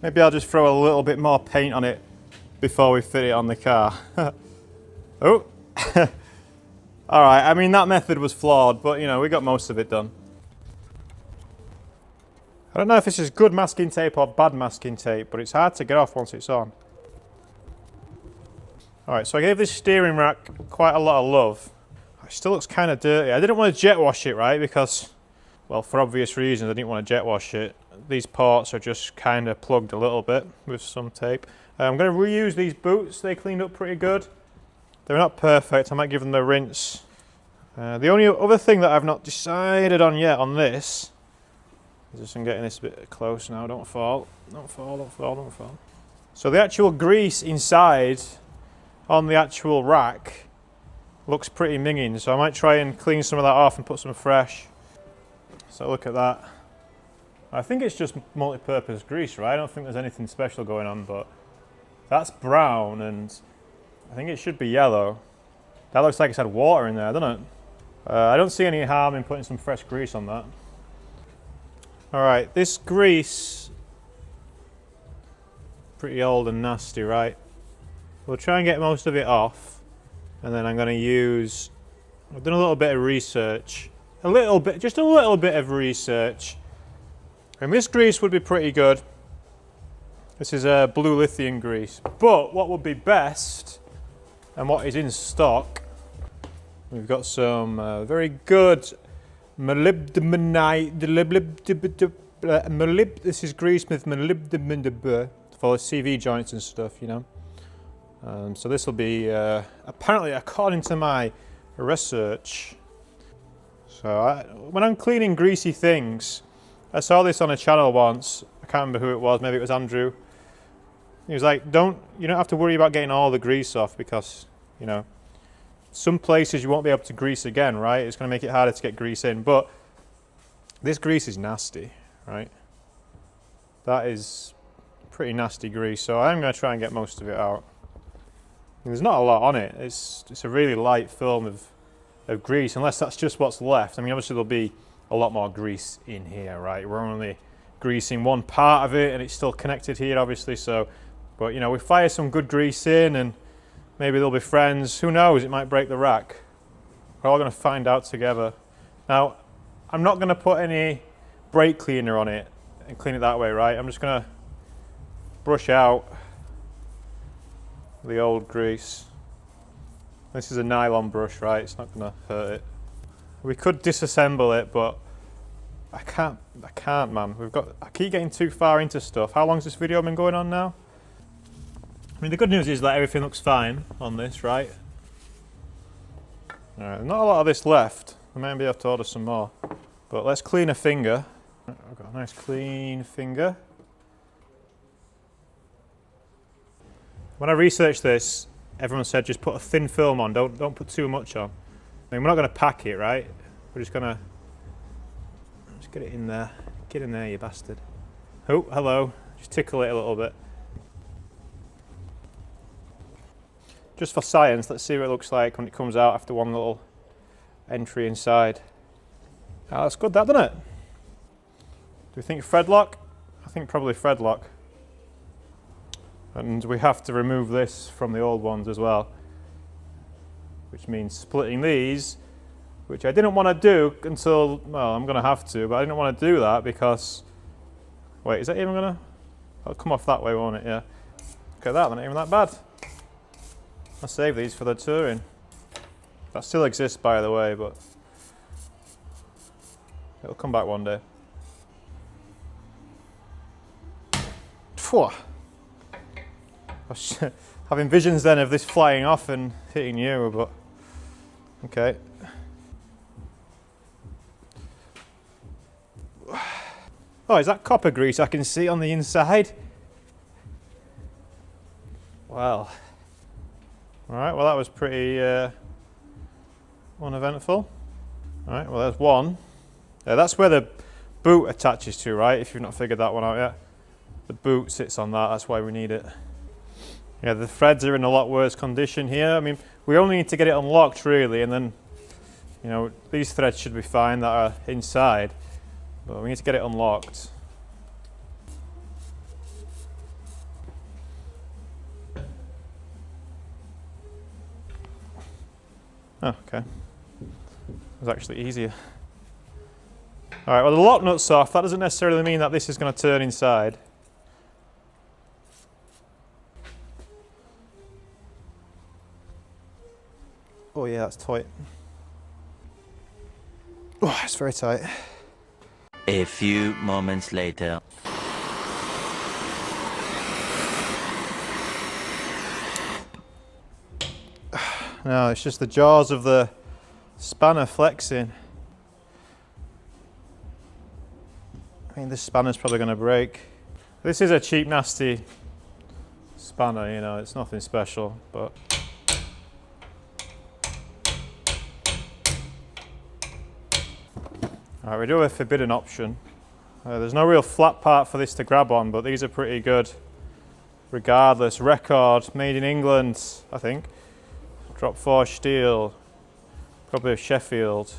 Maybe I'll just throw a little bit more paint on it before we fit it on the car. Oh! Alright, I mean that method was flawed, but you know, we got most of it done. I don't know if this is good masking tape or bad masking tape, but it's hard to get off once it's on. Alright, so I gave this steering rack quite a lot of love. It still looks kind of dirty. I didn't want to jet wash it, right? Because, well, for obvious reasons, I didn't want to jet wash it. These ports are just kind of plugged a little bit with some tape. I'm going to reuse these boots. They cleaned up pretty good. They're not perfect. I might give them a rinse. The only other thing that I've not decided on yet on this, just I'm getting this a bit close now, don't fall. Don't fall, don't fall, don't fall. So the actual grease inside on the actual rack looks pretty minging, so I might try and clean some of that off and put some fresh. So look at that. I think it's just multi-purpose grease, right? I don't think there's anything special going on, but that's brown and I think it should be yellow. That looks like it's had water in there, doesn't it? I don't see any harm in putting some fresh grease on that. Alright, this grease, pretty old and nasty, right? We'll try and get most of it off, and then I'm going to use, I've done a little bit of research, just a little bit of research, and this grease would be pretty good. This is a blue lithium grease, but what would be best, and what is in stock, we've got some very good molybdenite, this is grease with molybdenite for CV joints and stuff, you know. So this will be, apparently according to my research, so when I'm cleaning greasy things, I saw this on a channel once, I can't remember who it was, maybe it was Andrew. He was like, you don't have to worry about getting all the grease off because, you know, some places you won't be able to grease again, right? It's going to make it harder to get grease in, but this grease is nasty, right? That is pretty nasty grease, so I'm going to try and get most of it out. There's not a lot on it. It's a really light film of grease, unless that's just what's left. I mean, obviously there'll be a lot more grease in here, right? We're only greasing one part of it, and it's still connected here, obviously. So, but you know, we fire some good grease in, and maybe they'll be friends. Who knows? It might break the rack. We're all going to find out together. Now, I'm not going to put any brake cleaner on it and clean it that way, right? I'm just going to brush out the old grease. This is a nylon brush, right? It's not going to hurt it. We could disassemble it, but I can't, man. I keep getting too far into stuff. How long's this video been going on now? I mean, the good news is that everything looks fine on this, right? Alright, not a lot of this left. I might be able to order some more. But let's clean a finger. I've got a nice clean finger. When I researched this, everyone said just put a thin film on, don't put too much on. I mean, we're not going to pack it, right? We're just going to get it in there. Get in there, you bastard. Oh, hello. Just tickle it a little bit. Just for science, let's see what it looks like when it comes out after one little entry inside. Oh, that's good, that, doesn't it? Do we think thread lock? I think probably thread lock. And we have to remove this from the old ones as well, which means splitting these, which I didn't want to do until, well, I'm going to have to, but I didn't want to do that because, wait, is that even going to, it'll come off that way, won't it? Yeah. Okay, they're not even that bad. I'll save these for the touring. That still exists, by the way, but it'll come back one day. Phew. I was having visions then of this flying off and hitting you, but okay. Oh, is that copper grease I can see on the inside? Well. Alright, well that was pretty uneventful. Alright, well there's one. That's where the boot attaches to, right? If you've not figured that one out yet. The boot sits on that, that's why we need it. Yeah, the threads are in a lot worse condition here. I mean, we only need to get it unlocked really, and then, you know, these threads should be fine that are inside, but we need to get it unlocked. Oh, okay. It was actually easier. All right, well the lock nut's off. That doesn't necessarily mean that this is going to turn inside. Oh yeah, that's tight. Oh, it's very tight. A few moments later. No, it's just the jaws of the spanner flexing. I mean, this spanner's probably going to break. This is a cheap, nasty spanner, you know, it's nothing special, but... Alright, we do have a forbidden option. There's no real flat part for this to grab on, but these are pretty good. Regardless, record, made in England, I think. Drop forged steel, probably of Sheffield.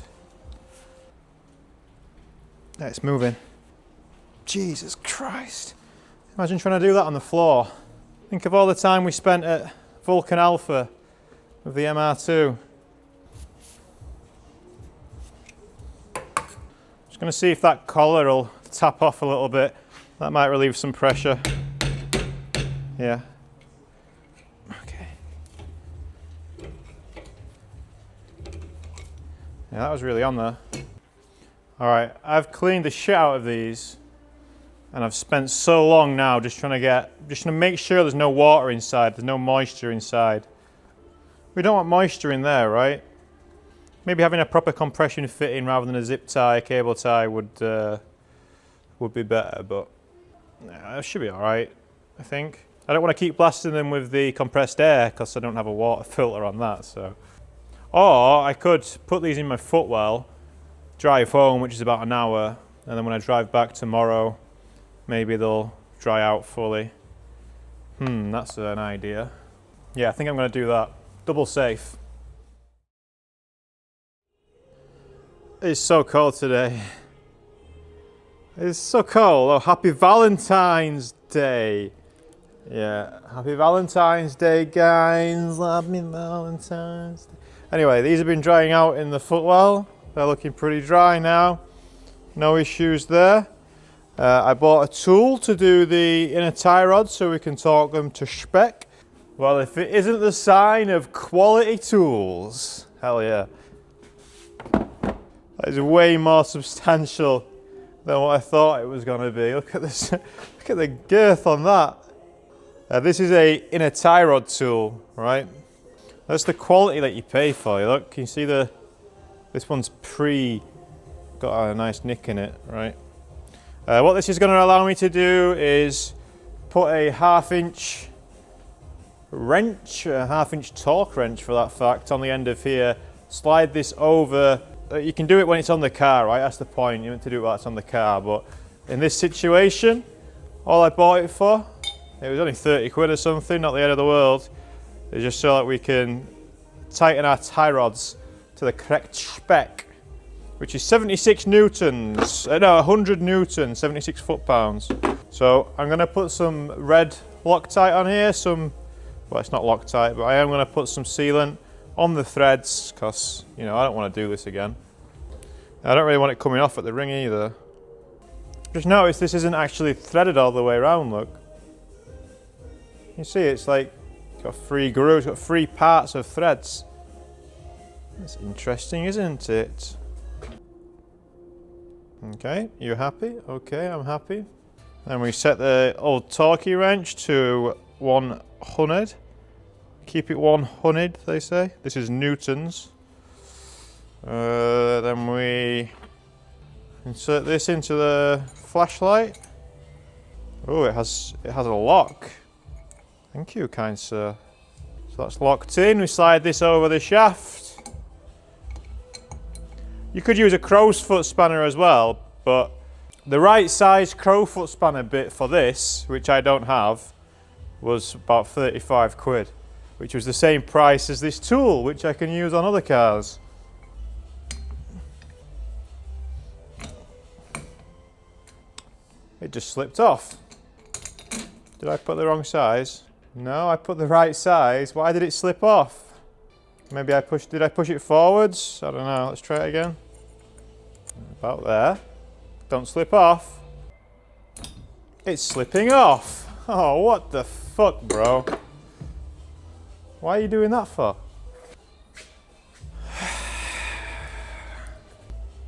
Yeah, it's moving. Jesus Christ. Imagine trying to do that on the floor. Think of all the time we spent at Vulcan Alpha with the MR2. Just going to see if that collar will tap off a little bit. That might relieve some pressure. Yeah. Okay. Yeah, that was really on there. Alright, I've cleaned the shit out of these. And I've spent so long now just trying to make sure there's no water inside, there's no moisture inside. We don't want moisture in there, right? Maybe having a proper compression fitting rather than a zip tie, cable tie would be better, but yeah, it should be all right, I think. I don't want to keep blasting them with the compressed air because I don't have a water filter on that, so. Or I could put these in my footwell, drive home, which is about an hour, and then when I drive back tomorrow, maybe they'll dry out fully. That's an idea. Yeah, I think I'm going to do that. Double safe. It's so cold today. It's so cold. Oh, happy Valentine's Day. Yeah, happy Valentine's Day, guys. Happy Valentine's Day. Anyway, these have been drying out in the footwell. They're looking pretty dry now. No issues there. I bought a tool to do the inner tie rods so we can torque them to spec. Well, if it isn't the sign of quality tools, hell yeah. That is way more substantial than what I thought it was going to be. Look at this. Look at the girth on that. This is a inner tie rod tool, right? That's the quality that you pay for. Look, can you see this one's got a nice nick in it, right? What this is going to allow me to do is put a 1/2 inch wrench, a 1/2 inch torque wrench for that fact, on the end of here, slide this over. You can do it when it's on the car, right? That's the point. You want to do it while it's on the car, but in this situation, all I bought it for, it was only 30 quid or something, not the end of the world. It's just so that we can tighten our tie rods to the correct spec, which is 76 newtons, no, 100 newtons, 76 foot-pounds. So I'm going to put some red Loctite on here, well, it's not Loctite, but I am going to put some sealant on the threads because, you know, I don't want to do this again. I don't really want it coming off at the ring either. Just notice this isn't actually threaded all the way around, look. You see, it's like got 3 grooves, got 3 parts of threads. That's interesting, isn't it? Okay, you happy? Okay, I'm happy. And we set the old torquey wrench to 100. Keep it 100, they say. This is newtons. Then we insert this into the flashlight. Oh, it has a lock. Thank you, kind sir. So that's locked in. We slide this over the shaft. You could use a crow's foot spanner as well, but the right size crow's foot spanner bit for this, which I don't have, was about 35 quid, which was the same price as this tool, which I can use on other cars. It just slipped off. Did I put the wrong size? No, I put the right size. Why did it slip off? Maybe did I push it forwards? I don't know, let's try it again. About there. Don't slip off. It's slipping off. Oh, what the fuck, bro? Why are you doing that for?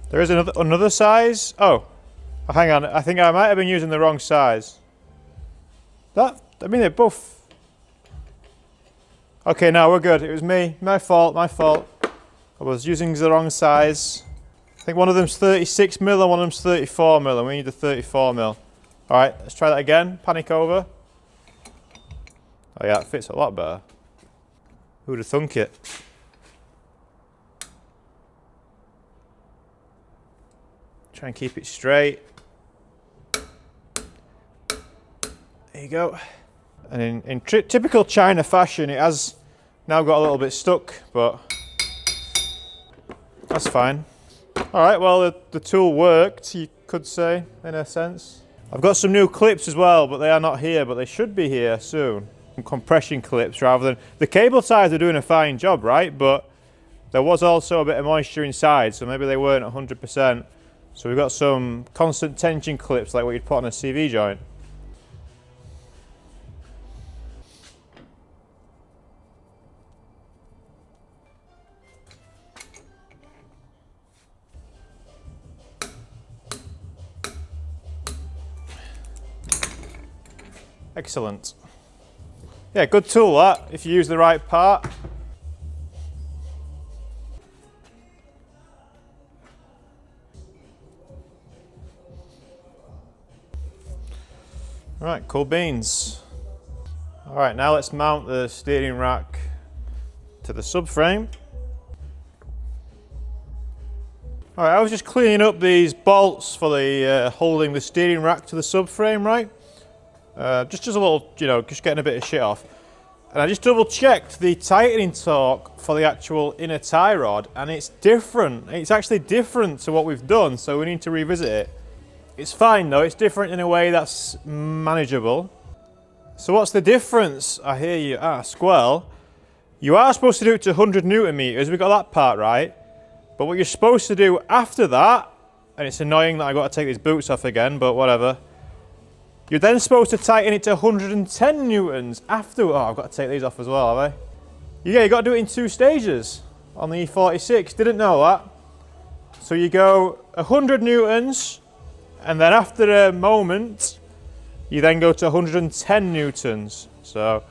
There is another size. Oh, hang on. I think I might have been using the wrong size. I mean, they're both. Okay, no, we're good. It was me. My fault. I was using the wrong size. I think one of them's 36 mil and one of them's 34 mil, and we need the 34 mil. All right, let's try that again. Panic over. Oh yeah, it fits a lot better. Who'd have thunk it? Try and keep it straight. There you go. And in typical China fashion, it has now got a little bit stuck, but that's fine. All right, well, the tool worked, you could say, in a sense. I've got some new clips as well, but they are not here, but they should be here soon. Some compression clips rather than... The cable ties are doing a fine job, right? But there was also a bit of moisture inside, so maybe they weren't 100%. So we've got some constant tension clips like what you'd put on a CV joint. Excellent. Yeah, good tool that, if you use the right part. All right, cool beans. All right, now let's mount the steering rack to the subframe. Alright, I was just cleaning up these bolts for the holding the steering rack to the subframe, right? Just a little, you know, just getting a bit of shit off. And I just double checked the tightening torque for the actual inner tie rod, and it's different. It's actually different to what we've done, so we need to revisit it. It's fine though, it's different in a way that's manageable. So what's the difference, I hear you ask? Well, you are supposed to do it to 100 Newton meters, we got that part right. But what you're supposed to do after that, and it's annoying that I got to take these boots off again, but whatever. You're then supposed to tighten it to 110 newtons after. Oh, I've got to take these off as well, have I? Yeah, you got to do it in 2 stages on the E46. Didn't know that. So you go 100 newtons, and then after a moment, you then go to 110 newtons. So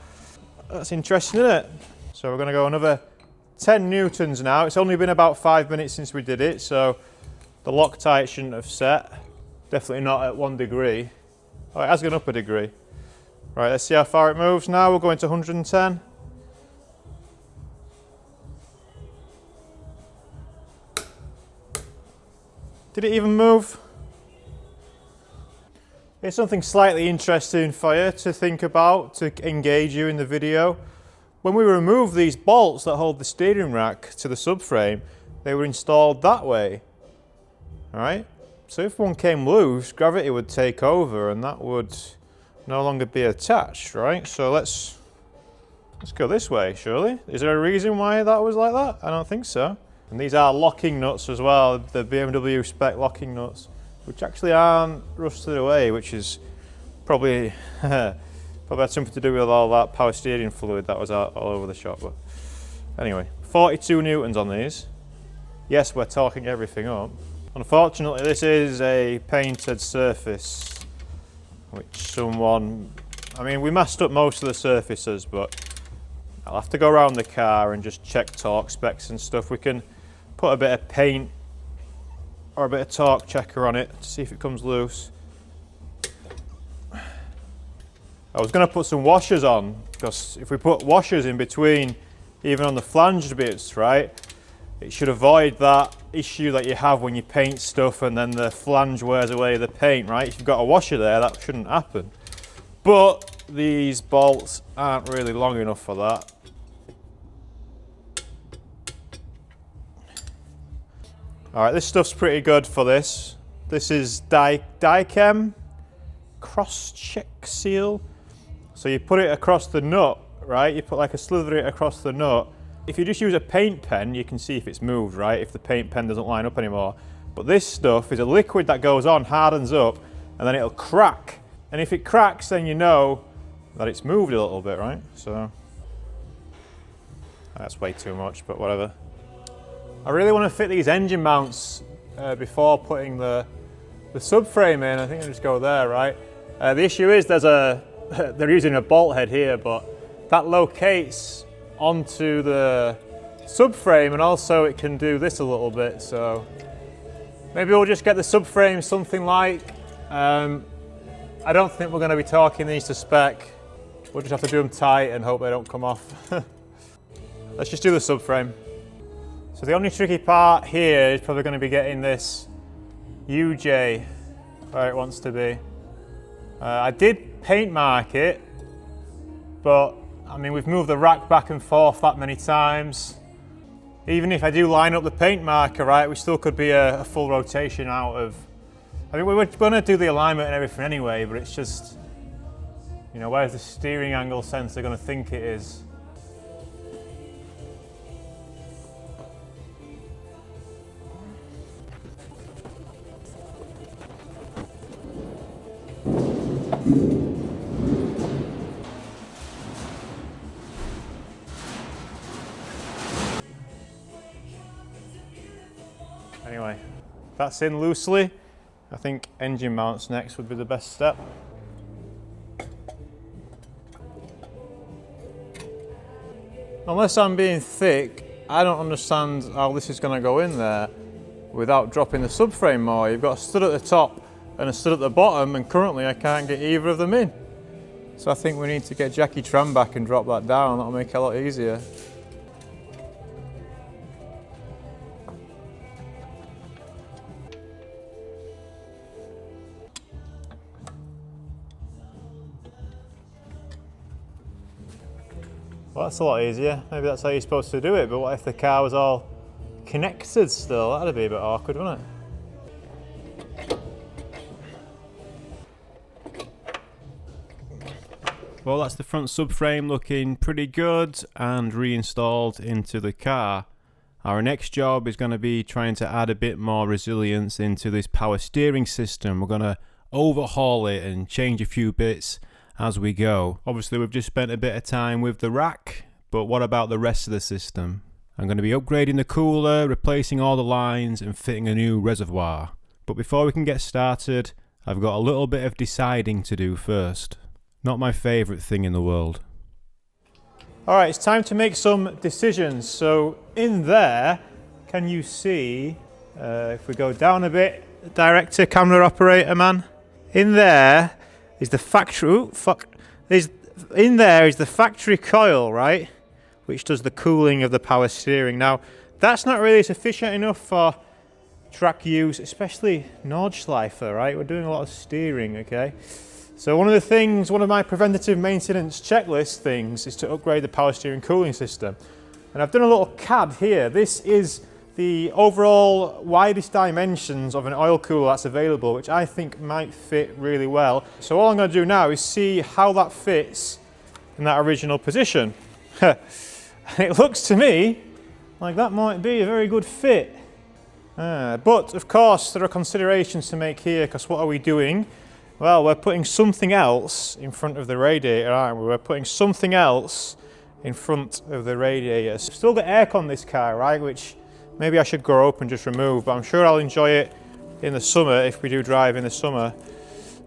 that's interesting, isn't it? So we're going to go another 10 newtons now. It's only been about 5 minutes since we did it, so the Loctite shouldn't have set. Definitely not at 1 degree. Oh, it has gone up a degree. Right, let's see how far it moves now. We're going to 110. Did it even move? Here's something slightly interesting for you to think about, to engage you in the video. When we remove these bolts that hold the steering rack to the subframe, they were installed that way. Alright? So if one came loose, gravity would take over and that would no longer be attached, right? So let's go this way, surely. Is there a reason why that was like that? I don't think so. And these are locking nuts as well, the BMW spec locking nuts, which actually aren't rusted away, which is probably probably had something to do with all that power steering fluid that was out all over the shop. But anyway, 42 newtons on these. Yes, we're torquing everything up. Unfortunately, this is a painted surface, which someone, I mean, we masked up most of the surfaces, but I'll have to go around the car and just check torque specs and stuff. We can put a bit of paint or a bit of torque checker on it to see if it comes loose. I was going to put some washers on, because if we put washers in between, even on the flanged bits, right, it should avoid that issue that you have when you paint stuff and then the flange wears away the paint, right? If you've got a washer there, that shouldn't happen. But these bolts aren't really long enough for that. Alright, this stuff's pretty good for this. This is Dichem cross-check seal. So you put it across the nut, right? You put like a slither it across the nut. If you just use a paint pen, you can see if it's moved, right? If the paint pen doesn't line up anymore. But this stuff is a liquid that goes on, hardens up, and then it'll crack. And if it cracks, then you know that it's moved a little bit, right? So that's way too much, but whatever. I really want to fit these engine mounts before putting the subframe in. I think I'll just go there, right? The issue is they're using a bolt head here, but that locates onto the subframe, and also it can do this a little bit, so maybe we'll just get the subframe something like, I don't think we're going to be torquing these to spec. We'll just have to do them tight and hope they don't come off. Let's just do the subframe. So the only tricky part here is probably going to be getting this UJ where it wants to be. I did paint mark it, but I mean, we've moved the rack back and forth that many times. Even if I do line up the paint marker right, we still could be a full rotation out of. I mean, we're going to do the alignment and everything anyway, but it's just, you know, where's the steering angle sensor going to think it is? Anyway, that's in loosely. I think engine mounts next would be the best step. Unless I'm being thick, I don't understand how this is going to go in there without dropping the subframe more. You've got a stud at the top and a stud at the bottom, and currently I can't get either of them in. So I think we need to get Jackie Tran back and drop that down. That'll make it a lot easier. Well, that's a lot easier. Maybe that's how you're supposed to do it, but what if the car was all connected still? That'd be a bit awkward, wouldn't it? Well, that's the front subframe looking pretty good and reinstalled into the car. Our next job is going to be trying to add a bit more resilience into this power steering system. We're going to overhaul it and change a few bits as we go. Obviously, we've just spent a bit of time with the rack, but what about the rest of the system? I'm going to be upgrading the cooler, replacing all the lines and fitting a new reservoir. But before we can get started, I've got a little bit of deciding to do first. Not my favourite thing in the world. Alright, it's time to make some decisions. So in there, can you see, if we go down a bit, director, camera operator man, in there is the factory, in there is the factory coil, right, which does the cooling of the power steering. Now, that's not really sufficient enough for track use, especially Nordschleifer, right? We're doing a lot of steering, okay? So one of my preventative maintenance checklist things is to upgrade the power steering cooling system. And I've done a little CAD here. This is the overall widest dimensions of an oil cooler that's available, which I think might fit really well. So all I'm going to do now is see how that fits in that original position. And it looks to me like that might be a very good fit. But of course there are considerations to make here, because what are we doing? Well, we're putting something else in front of the radiator, aren't we? We're putting something else in front of the radiator. Still got aircon on this car, right? Which maybe I should grow up and just remove, but I'm sure I'll enjoy it in the summer if we do drive in the summer.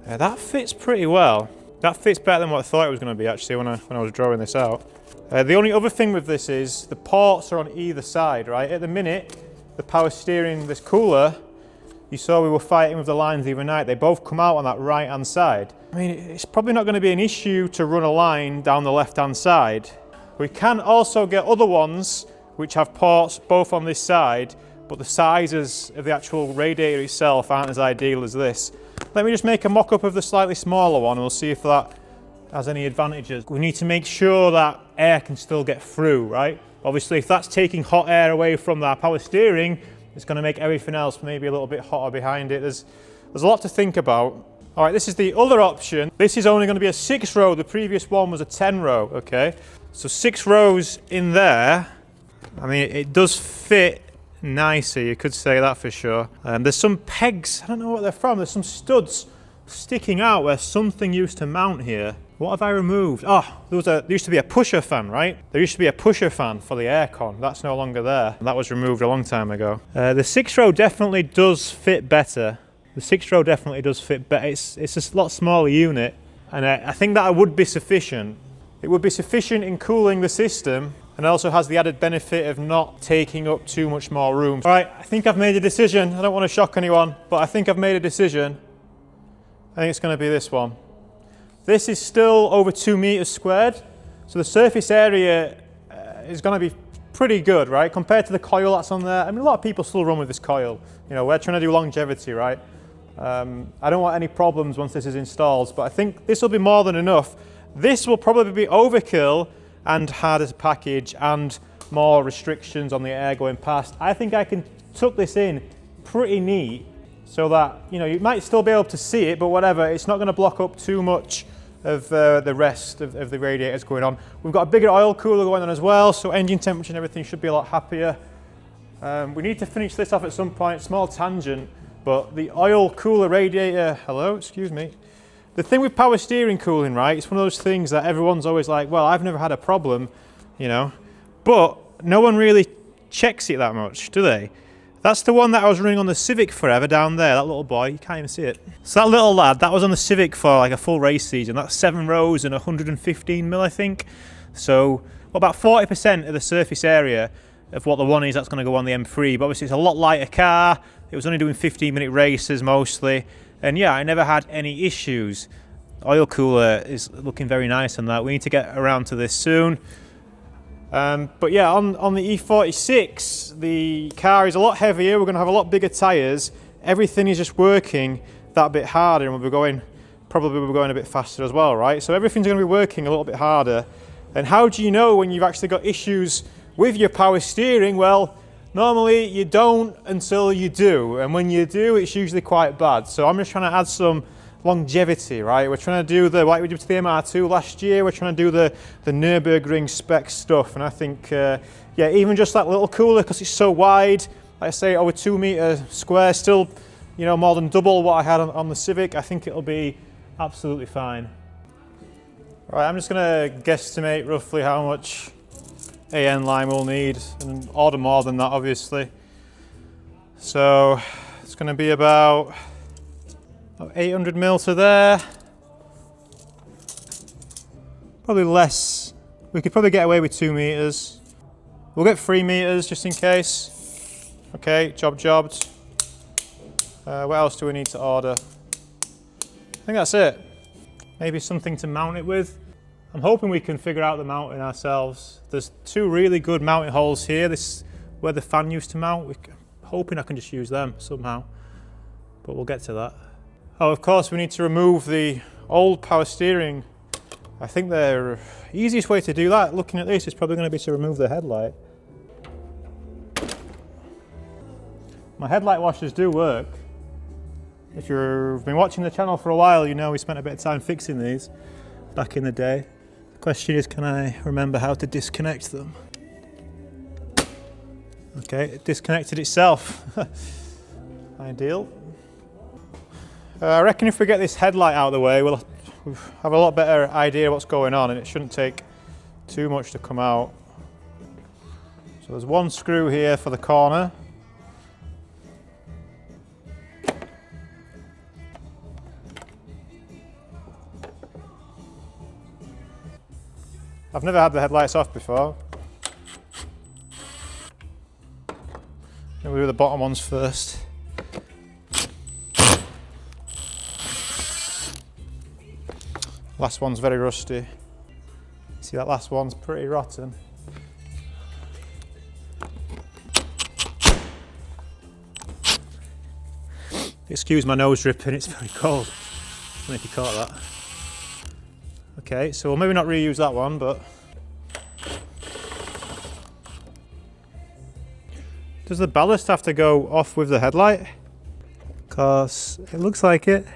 That fits pretty well. That fits better than what I thought it was going to be actually when I was drawing this out. The only other thing with this is the ports are on either side, right? At the minute, the power steering, this cooler, you saw we were fighting with the lines the other night. They both come out on that right-hand side. I mean, it's probably not going to be an issue to run a line down the left-hand side. We can also get other ones which have ports both on this side, but the sizes of the actual radiator itself aren't as ideal as this. Let me just make a mock-up of the slightly smaller one and we'll see if that has any advantages. We need to make sure that air can still get through, right? Obviously, if that's taking hot air away from our power steering, it's going to make everything else maybe a little bit hotter behind it. There's a lot to think about. All right, this is the other option. This is only going to be a 6-row. The previous one was a 10-row, okay? So 6 rows in there. I mean, it does fit nicer, you could say that for sure. There's some pegs, I don't know what they're from. There's some studs sticking out where something used to mount here. What have I removed? Oh, there used to be a pusher fan, right? There used to be a pusher fan for the aircon. That's no longer there. That was removed a long time ago. The 6-row definitely does fit better. The 6-row definitely does fit better. It's a lot smaller unit, and I think that would be sufficient. It would be sufficient in cooling the system, and also has the added benefit of not taking up too much more room. All right, I think I've made a decision. I don't want to shock anyone, but I think I've made a decision. I think it's going to be this one. This is still over 2 meters squared, so the surface area is going to be pretty good, right? Compared to the coil that's on there. I mean, a lot of people still run with this coil. You know, we're trying to do longevity, right? I don't want any problems once this is installed, but I think this will be more than enough. This will probably be overkill and harder to package and more restrictions on the air going past. I think I can tuck this in pretty neat so that, you know, you might still be able to see it, but whatever, it's not going to block up too much of the rest of the radiators going on. We've got a bigger oil cooler going on as well, so engine temperature and everything should be a lot happier. We need to finish this off at some point, small tangent, but the oil cooler radiator, hello, excuse me. The thing with power steering cooling, right, it's one of those things that everyone's always like, well, I've never had a problem, you know, but no one really checks it that much, do they? That's the one that I was running on the Civic forever down there, that little boy, you can't even see it. So that little lad, that was on the Civic for like a full race season. That's 7 rows and 115 mil, I think. So about 40% of the surface area of what the one is that's going to go on the M3. But obviously it's a lot lighter car. It was only doing 15-minute races mostly. And yeah, I never had any issues. Oil cooler is looking very nice on that. We need to get around to this soon. But yeah, on the E46, the car is a lot heavier. We're going to have a lot bigger tyres. Everything is just working that bit harder, and probably we'll be going a bit faster as well, right? So everything's going to be working a little bit harder. And how do you know when you've actually got issues with your power steering? Well, normally you don't until you do, and when you do, it's usually quite bad. So I'm just trying to add some longevity, right? We're trying to do like we did to the MR2 last year, we're trying to do the Nürburgring spec stuff, and I think, yeah, even just that little cooler, because it's so wide, like I say, over 2 meter square, still, you know, more than double what I had on the Civic. I think it'll be absolutely fine. Right, I'm just gonna guesstimate roughly how much AN line we'll need, and order more than that, obviously. So it's gonna be about 800 mil to there. Probably less. We could probably get away with 2 meters. We'll get 3 meters just in case. Okay, jobbed. What else do we need to order? I think that's it. Maybe something to mount it with. I'm hoping we can figure out the mounting ourselves. There's 2 really good mounting holes here. This is where the fan used to mount. I'm hoping I can just use them somehow, but we'll get to that. Oh, of course, we need to remove the old power steering. I think the easiest way to do that, looking at this, is probably going to be to remove the headlight. My headlight washers do work. If you've been watching the channel for a while, you know we spent a bit of time fixing these back in the day. The question is, can I remember how to disconnect them? Okay, it disconnected itself. Ideal. I reckon if we get this headlight out of the way, we'll have a lot better idea what's going on, and it shouldn't take too much to come out. So there's 1 screw here for the corner. I've never had the headlights off before. We'll do the bottom ones first. Last one's very rusty. See, that last one's pretty rotten. Excuse my nose dripping, it's very cold. I don't know if you caught that. Okay, so we'll maybe not reuse that one, but... Does the ballast have to go off with the headlight? Because it looks like it.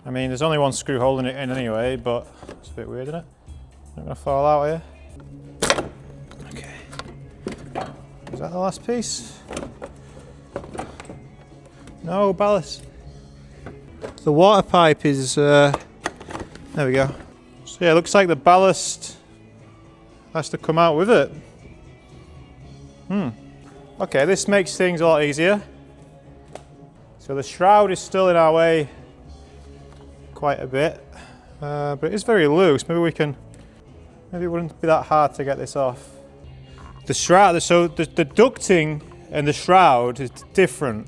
I mean, there's only 1 screw holding it in anyway, but it's a bit weird, isn't it? Not gonna fall out here. Okay. Is that the last piece? No ballast. The water pipe is, there we go. So yeah, it looks like the ballast has to come out with it. Okay, this makes things a lot easier. So the shroud is still in our way quite a bit, but it is very loose. Maybe it wouldn't be that hard to get this off. The shroud, so the ducting and the shroud is different.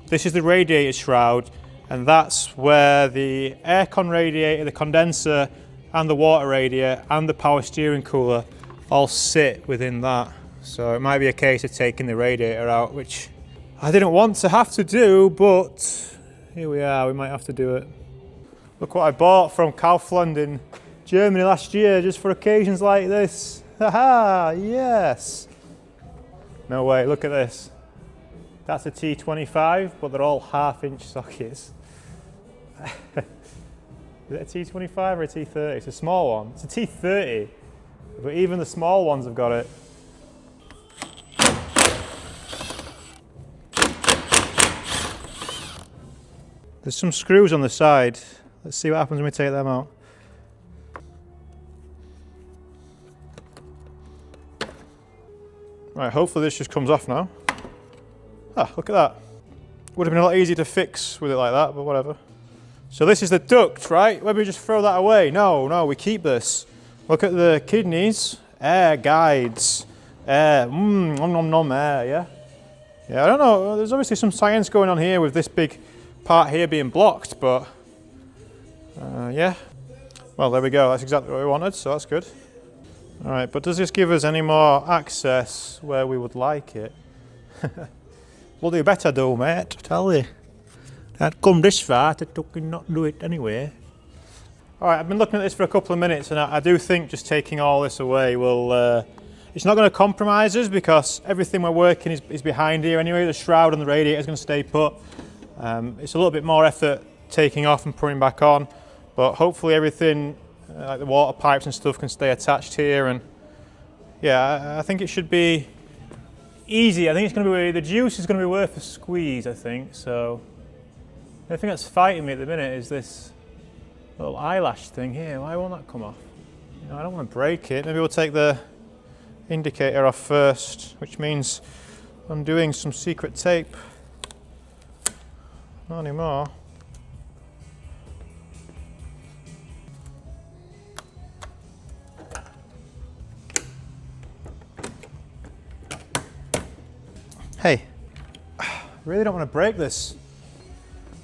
This is the radiator shroud, and that's where the aircon radiator, the condenser, and the water radiator, and the power steering cooler all sit within that. So it might be a case of taking the radiator out, which I didn't want to have to do, but here we are, we might have to do it. Look what I bought from Kaufland in Germany last year, just for occasions like this. Haha, yes. No way, look at this. That's a T25, but they're all 1/2-inch sockets. Is it a T25 or a T30? It's a small one. It's a T30, but even the small ones have got it. There's some screws on the side. Let's see what happens when we take them out. Right, hopefully this just comes off now. Ah, look at that. Would have been a lot easier to fix with it like that, but whatever. So this is the duct, right? Maybe we just throw that away. No, we keep this. Look at the kidneys. Air guides. Air, air, yeah? Yeah, I don't know. There's obviously some science going on here with this big part here being blocked, but yeah. Well, there we go. That's exactly what we wanted, so that's good. All right, but does this give us any more access where we would like it? We'll do better though, mate, I tell you. I'd come this far to not do it anyway. Alright, I've been looking at this for a couple of minutes, and I do think just taking all this away will... it's not going to compromise us because everything we're working is behind here anyway. The shroud and the radiator is going to stay put. It's a little bit more effort taking off and putting back on, but hopefully everything, like the water pipes and stuff, can stay attached here. And yeah, I think it should be easy. I think it's going to be, the juice is going to be worth a squeeze, I think. So the only thing that's fighting me at the minute is this little eyelash thing here. Why won't that come off? You know, I don't want to break it. Maybe we'll take the indicator off first, which means I'm doing some secret tape. Not anymore. Hey, I really don't want to break this.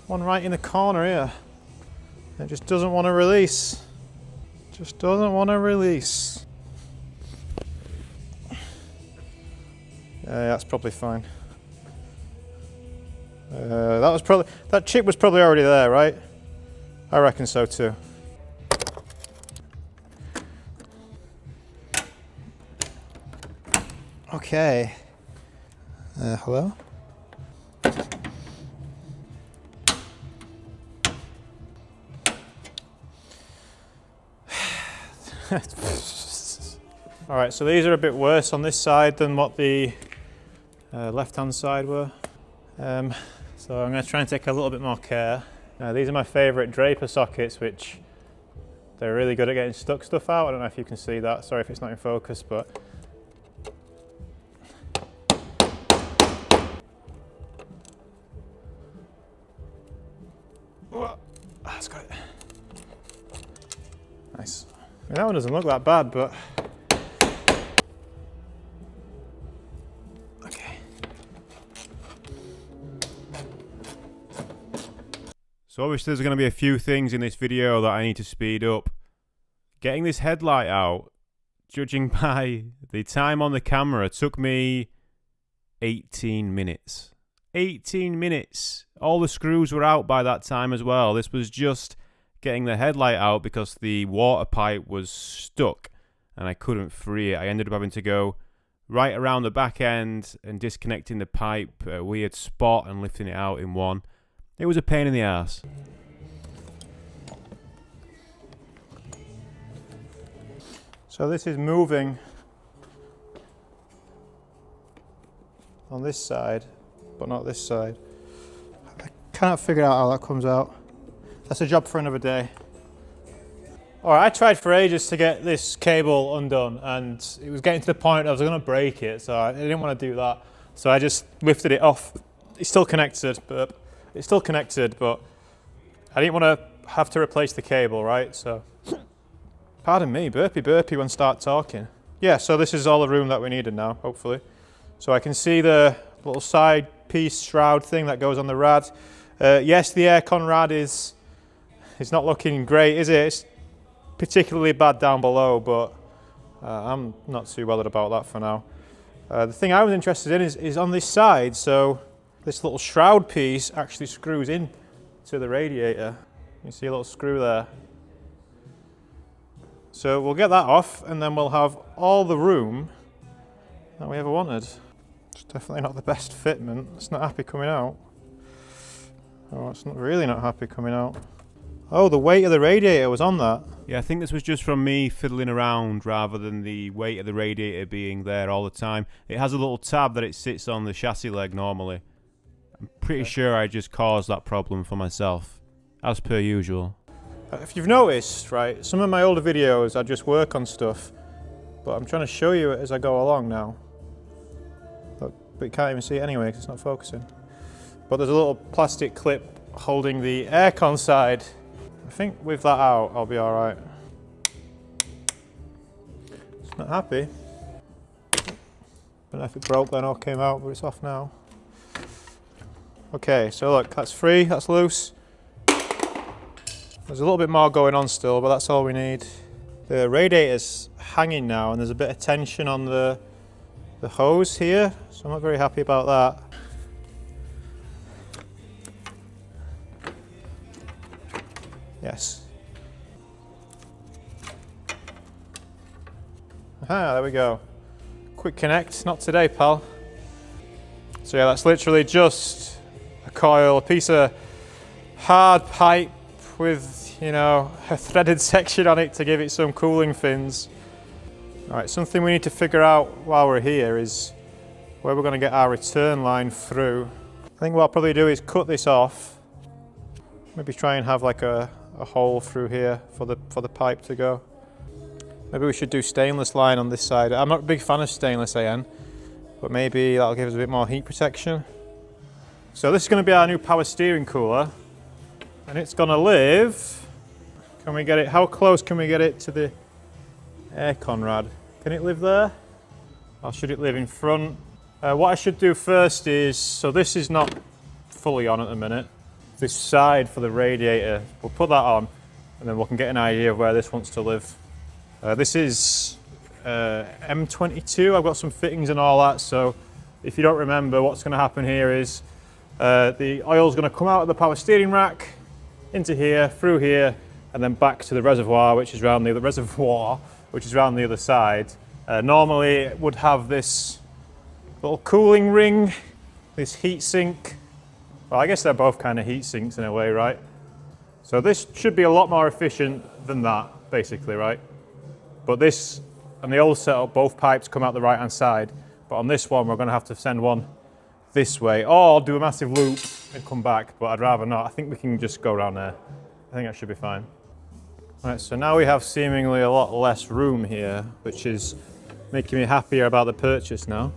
One right in the corner here. It just doesn't want to release. Just doesn't want to release. Yeah, that's probably fine. That chip was probably already there, right? I reckon so too. Okay. Hello? Alright, so these are a bit worse on this side than what the left-hand side were. So I'm going to try and take a little bit more care. These are my favourite Draper sockets, which they're really good at getting stuck stuff out. I don't know if you can see that. Sorry if it's not in focus, but that's got it. Nice. I mean, that one doesn't look that bad, but okay. So obviously there's going to be a few things in this video that I need to speed up. Getting this headlight out, judging by the time on the camera, took me 18 minutes. 18 minutes. All the screws were out by that time as well. This was just getting the headlight out because the water pipe was stuck and I couldn't free it. I ended up having to go right around the back end and disconnecting the pipe at a weird spot and lifting it out in one. It was a pain in the ass. So this is moving on this side, but not this side. I cannot figure out how that comes out. That's a job for another day. Alright, I tried for ages to get this cable undone, and it was getting to the point I was going to break it, so I didn't want to do that. So I just lifted it off. It's still connected, but I didn't want to have to replace the cable, right? So, pardon me, burpy when start talking. Yeah, so this is all the room that we needed now, hopefully. So I can see the little side piece shroud thing that goes on the rad. Yes, the aircon rad is not looking great, is it? It's particularly bad down below, but I'm not too bothered about that for now. The thing I was interested in is on this side. So this little shroud piece actually screws in to the radiator. You see a little screw there. So we'll get that off and then we'll have all the room that we ever wanted. It's definitely not the best fitment. It's not happy coming out. Oh, it's not really not happy coming out. Oh, the weight of the radiator was on that. Yeah, I think this was just from me fiddling around rather than the weight of the radiator being there all the time. It has a little tab that it sits on the chassis leg normally. I'm pretty sure I just caused that problem for myself, as per usual. If you've noticed, right, some of my older videos I just work on stuff, but I'm trying to show you it as I go along now. Look, but you can't even see it anyway because it's not focusing. But there's a little plastic clip holding the aircon side. I think with that out, I'll be all right. It's not happy. Don't know if it broke then or came out, but it's off now. Okay, so look, that's free, that's loose. There's a little bit more going on still, but that's all we need. The radiator's hanging now, and there's a bit of tension on the hose here, so I'm not very happy about that. Yes. Aha, there we go. Quick connect, not today, pal. So yeah, that's literally just a coil, a piece of hard pipe with, you know, a threaded section on it to give it some cooling fins. All right, something we need to figure out while we're here is where we're going to get our return line through. I think what I'll probably do is cut this off. Maybe try and have like a hole through here for the pipe to go. Maybe we should do stainless line on this side. I'm not a big fan of stainless AN, but maybe that'll give us a bit more heat protection. So this is going to be our new power steering cooler, and it's going to live. Can we get it? How close can we get it to the aircon rad? Can it live there? Or should it live in front? What I should do first is, so this is not fully on at the minute. This side for the radiator, we'll put that on, and then we can get an idea of where this wants to live. This is M22. I've got some fittings and all that, so if you don't remember, what's going to happen here is the oil's going to come out of the power steering rack into here, through here, and then back to the reservoir, which is around the other side. Normally, it would have this little cooling ring, this heat sink. Well, I guess they're both kind of heat sinks in a way, right? So this should be a lot more efficient than that, basically, right? But this, on the old setup, both pipes come out the right-hand side. But on this one, we're going to have to send one this way, or do a massive loop and come back, but I'd rather not. I think we can just go around there. I think that should be fine. All right, so now we have seemingly a lot less room here, which is making me happier about the purchase now.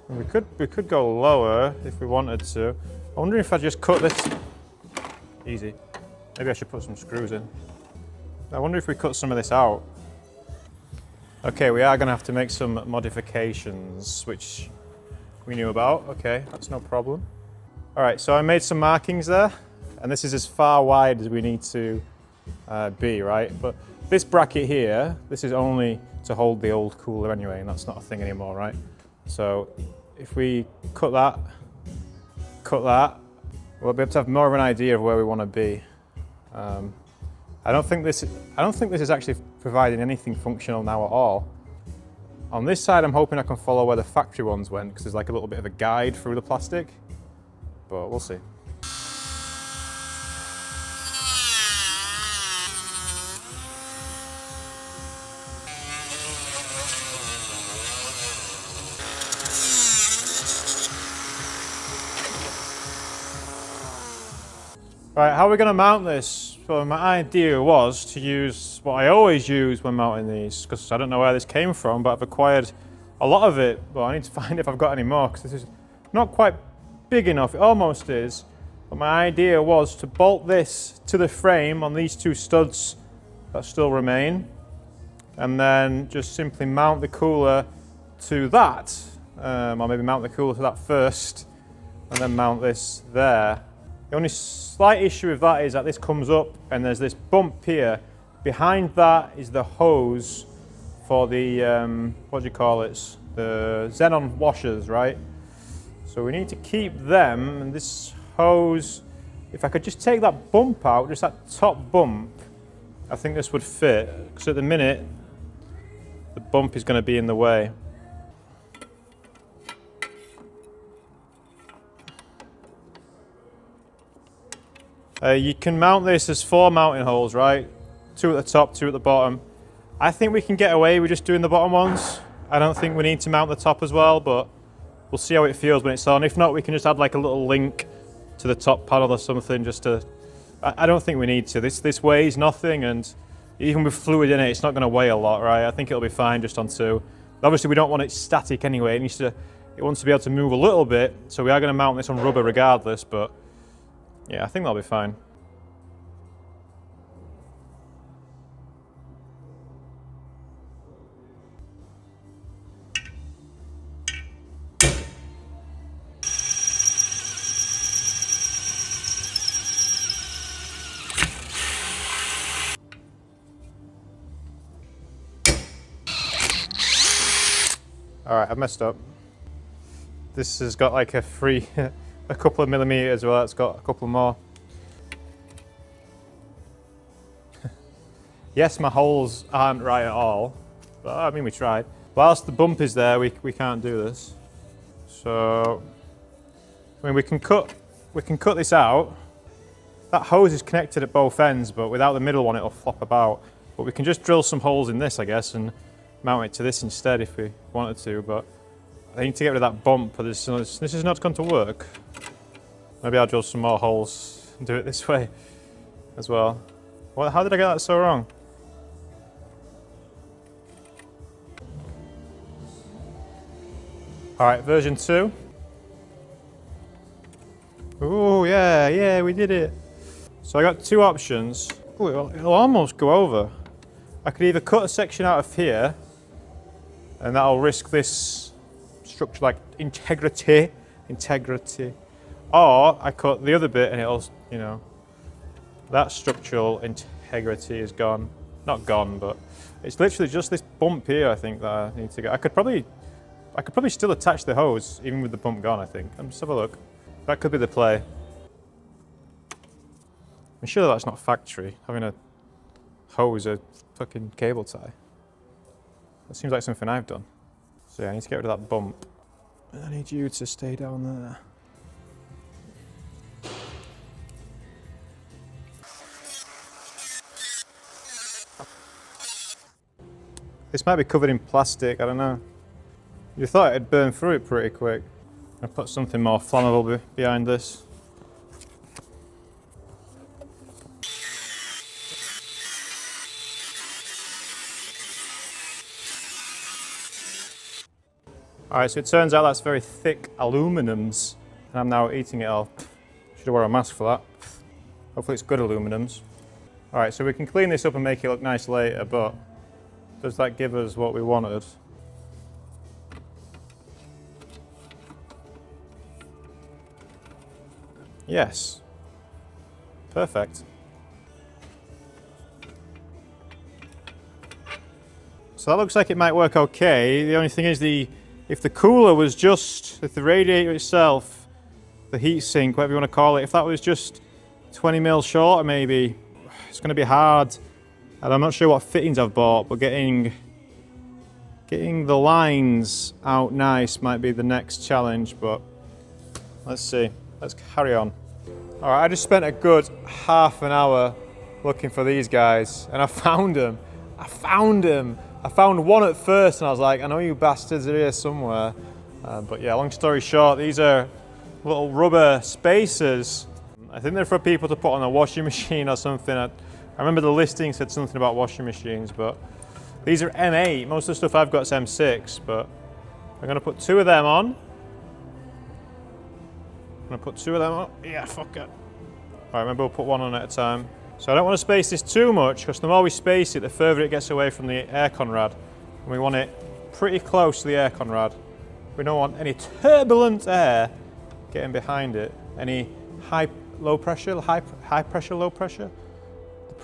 And we could go lower if we wanted to. I wonder if I just cut this. Easy. Maybe I should put some screws in. I wonder if we cut some of this out. Okay, we are going to have to make some modifications, which we knew about. Okay, that's no problem. All right, so I made some markings there, and this is as far wide as we need to be, right? But this bracket here, this is only to hold the old cooler anyway, and that's not a thing anymore, right? So if we cut that, we'll be able to have more of an idea of where we want to be. I don't think this is actually providing anything functional now at all. On this side, I'm hoping I can follow where the factory ones went, because there's like a little bit of a guide through the plastic, but we'll see. Right, how are we going to mount this? So my idea was to use what I always use when mounting these, because I don't know where this came from, but I've acquired a lot of it, but I need to find if I've got any more, because this is not quite big enough. It almost is, but my idea was to bolt this to the frame on these two studs that still remain, and then just simply mount the cooler to that, or maybe mount the cooler to that first, and then mount this there. The only slight issue with that is that this comes up and there's this bump here. Behind that is the hose for the, what do you call it? The xenon washers, right? So we need to keep them, and this hose, if I could just take that bump out, just that top bump, I think this would fit. Because at the minute, the bump is going to be in the way. You can mount this as 4 mounting holes, right? 2 at the top, 2 at the bottom. I think we can get away with just doing the bottom ones. I don't think we need to mount the top as well, but we'll see how it feels when it's on. If not, we can just add like a little link to the top panel or something just to... I don't think we need to. This weighs nothing, and even with fluid in it, it's not going to weigh a lot, right? I think it'll be fine just on 2. Obviously, we don't want it static anyway. It wants to be able to move a little bit, so we are going to mount this on rubber regardless, but yeah, I think that'll be fine. All right, I've messed up. This has got like a couple of millimeters, well, it's got a couple more. Yes, my holes aren't right at all, But I mean, we tried. Whilst the bump is there, we can't do this. So, I mean, we can cut this out. That hose is connected at both ends, but without the middle one, it'll flop about. But we can just drill some holes in this, I guess, and mount it to this instead if we wanted to. But I need to get rid of that bump. But this is not going to work. Maybe I'll drill some more holes and do it this way as well. Well, how did I get that so wrong? All right, version 2. Oh yeah, we did it. So I got two options. Ooh, it'll almost go over. I could either cut a section out of here, and that'll risk this structure like integrity, or I cut the other bit and it'll, you know, that structural integrity is gone. Not gone, but it's literally just this bump here, I think, that I need to get. I could probably still attach the hose even with the bump gone, I think. Let's have a look. That could be the play. I'm sure that's not factory, having a hose a fucking cable tie. That seems like something I've done. So yeah, I need to get rid of that bump. I need you to stay down there. This might be covered in plastic, I don't know. You thought it'd burn through it pretty quick. I'll put something more flammable behind this. Alright, so it turns out that's very thick aluminums, and I'm now eating it all. Should have worn a mask for that. Hopefully it's good aluminums. Alright, so we can clean this up and make it look nice later, but does that give us what we wanted? Yes. Perfect. So that looks like it might work okay. The only thing is if the cooler was just, if the radiator itself, the heat sink, whatever you want to call it, if that was just 20 mil shorter maybe, it's going to be hard. And I'm not sure what fittings I've bought, but getting the lines out nice might be the next challenge, but let's see. Let's carry on. All right, I just spent a good half an hour looking for these guys, and I found them. I found one at first, and I was like, I know you bastards are here somewhere. But yeah, long story short, these are little rubber spacers. I think they're for people to put on a washing machine or something. I remember the listing said something about washing machines, but these are M8. Most of the stuff I've got is M6, but I'm gonna put two of them on. Yeah, fuck it. All right, remember we'll put one on at a time. So I don't want to space this too much, because the more we space it, the further it gets away from the aircon rad. And we want it pretty close to the aircon rad. We don't want any turbulent air getting behind it. Any high pressure, low pressure.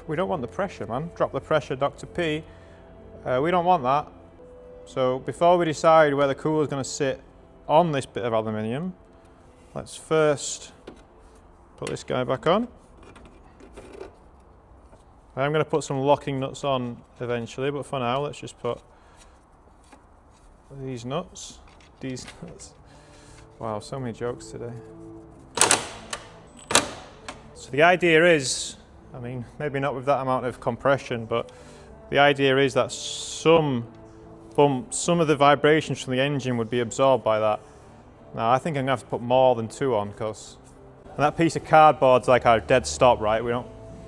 We don't want the pressure, man. Drop the pressure, Dr. P. We don't want that. So before we decide where the cooler is going to sit on this bit of aluminium, let's first put this guy back on. I'm going to put some locking nuts on eventually, but for now let's just put these nuts. Wow, so many jokes today. So the idea is, I mean, maybe not with that amount of compression, but the idea is that some of the vibrations from the engine would be absorbed by that. Now I think I'm going to have to put more than two on, because that piece of cardboard's like our dead stop, right? We don't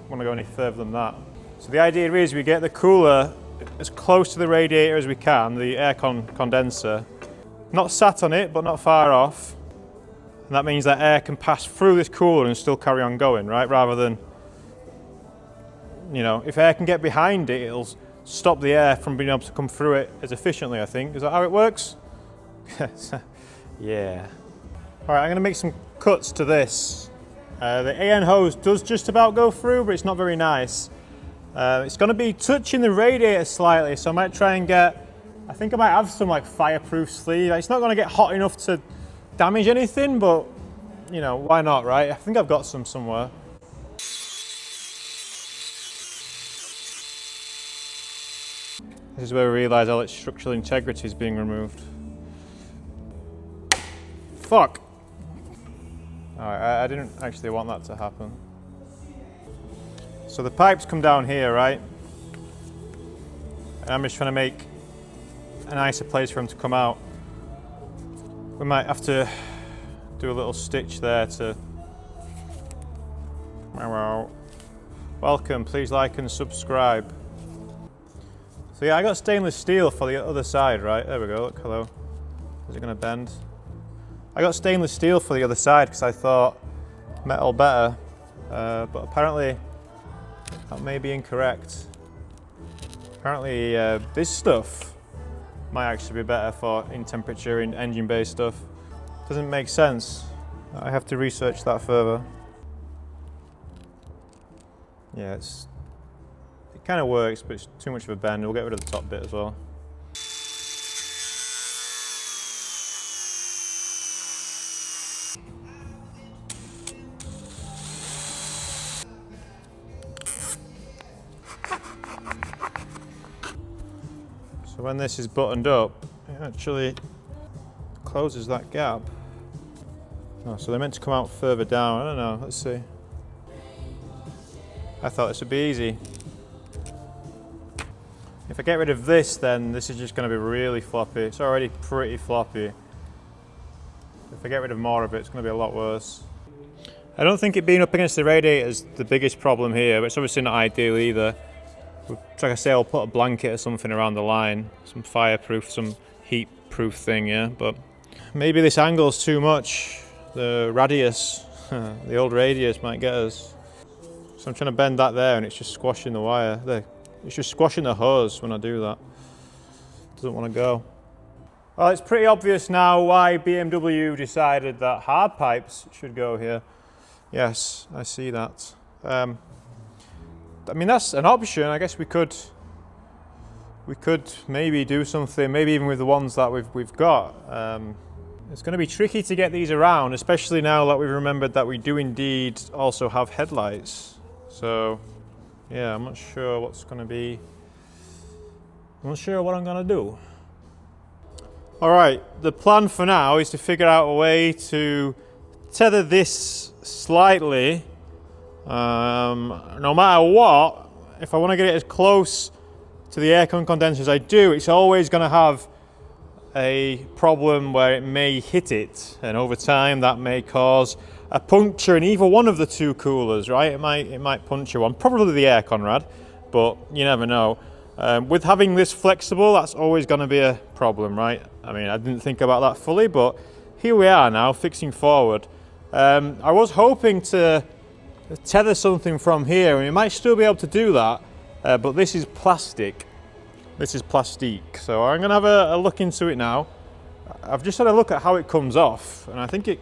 want to go any further than that. So the idea is we get the cooler as close to the radiator as we can, the air condenser. Not sat on it, but not far off. And that means that air can pass through this cooler and still carry on going, right? Rather than, you know, if air can get behind it, it'll stop the air from being able to come through it as efficiently, I think. Is that how it works? Yeah. All right, I'm gonna make some cuts to this. The AN hose does just about go through, but it's not very nice. It's going to be touching the radiator slightly, so I might try and I think I might have some like fireproof sleeve. It's not going to get hot enough to damage anything, but you know, why not, right? I think I've got some somewhere. This is where we realise all its structural integrity is being removed. Fuck! Alright, I didn't actually want that to happen. So the pipes come down here, right? And I'm just trying to make a nicer place for them to come out. We might have to do a little stitch there to... Welcome, please like and subscribe. So yeah, I got stainless steel for the other side, right? There we go, look, hello. Is it gonna bend? I got stainless steel for the other side because I thought metal better, but apparently that may be incorrect. Apparently this stuff might actually be better for in temperature and engine bay stuff. Doesn't make sense. I have to research that further. Yeah, it kind of works, but it's too much of a bend. We'll get rid of the top bit as well. So when this is buttoned up, it actually closes that gap. Oh, so they're meant to come out further down. I don't know, let's see. I thought this would be easy. If I get rid of this, then this is just going to be really floppy. It's already pretty floppy. If I get rid of more of it, it's going to be a lot worse. I don't think it being up against the radiator is the biggest problem here, but it's obviously not ideal either. Like I say, I'll put a blanket or something around the line, some fireproof, some heat-proof thing, yeah. But maybe this angle's too much. The radius, the old radius might get us. So I'm trying to bend that there, and it's just squashing the wire. There, it's just squashing the hose when I do that. Doesn't want to go. Well, it's pretty obvious now why BMW decided that hard pipes should go here. Yes, I see that. I mean, that's an option. I guess we could maybe do something, maybe even with the ones that we've got. It's going to be tricky to get these around, especially now that we've remembered that we do indeed also have headlights. So, yeah, I'm not sure what's going to be. I'm not sure what I'm going to do. All right, the plan for now is to figure out a way to tether this slightly. No matter what, if I want to get it as close to the aircon condenser as I do, it's always going to have a problem where it may hit it, and over time that may cause a puncture in either one of the two coolers, right? It might puncture one, probably the aircon rad, but you never know. With having this flexible, that's always going to be a problem, right? I mean, I didn't think about that fully, but here we are now, fixing forward. I was hoping to tether something from here, and we might still be able to do that, but this is plastic. This is plastique, so I'm going to have a look into it now. I've just had a look at how it comes off, and I think it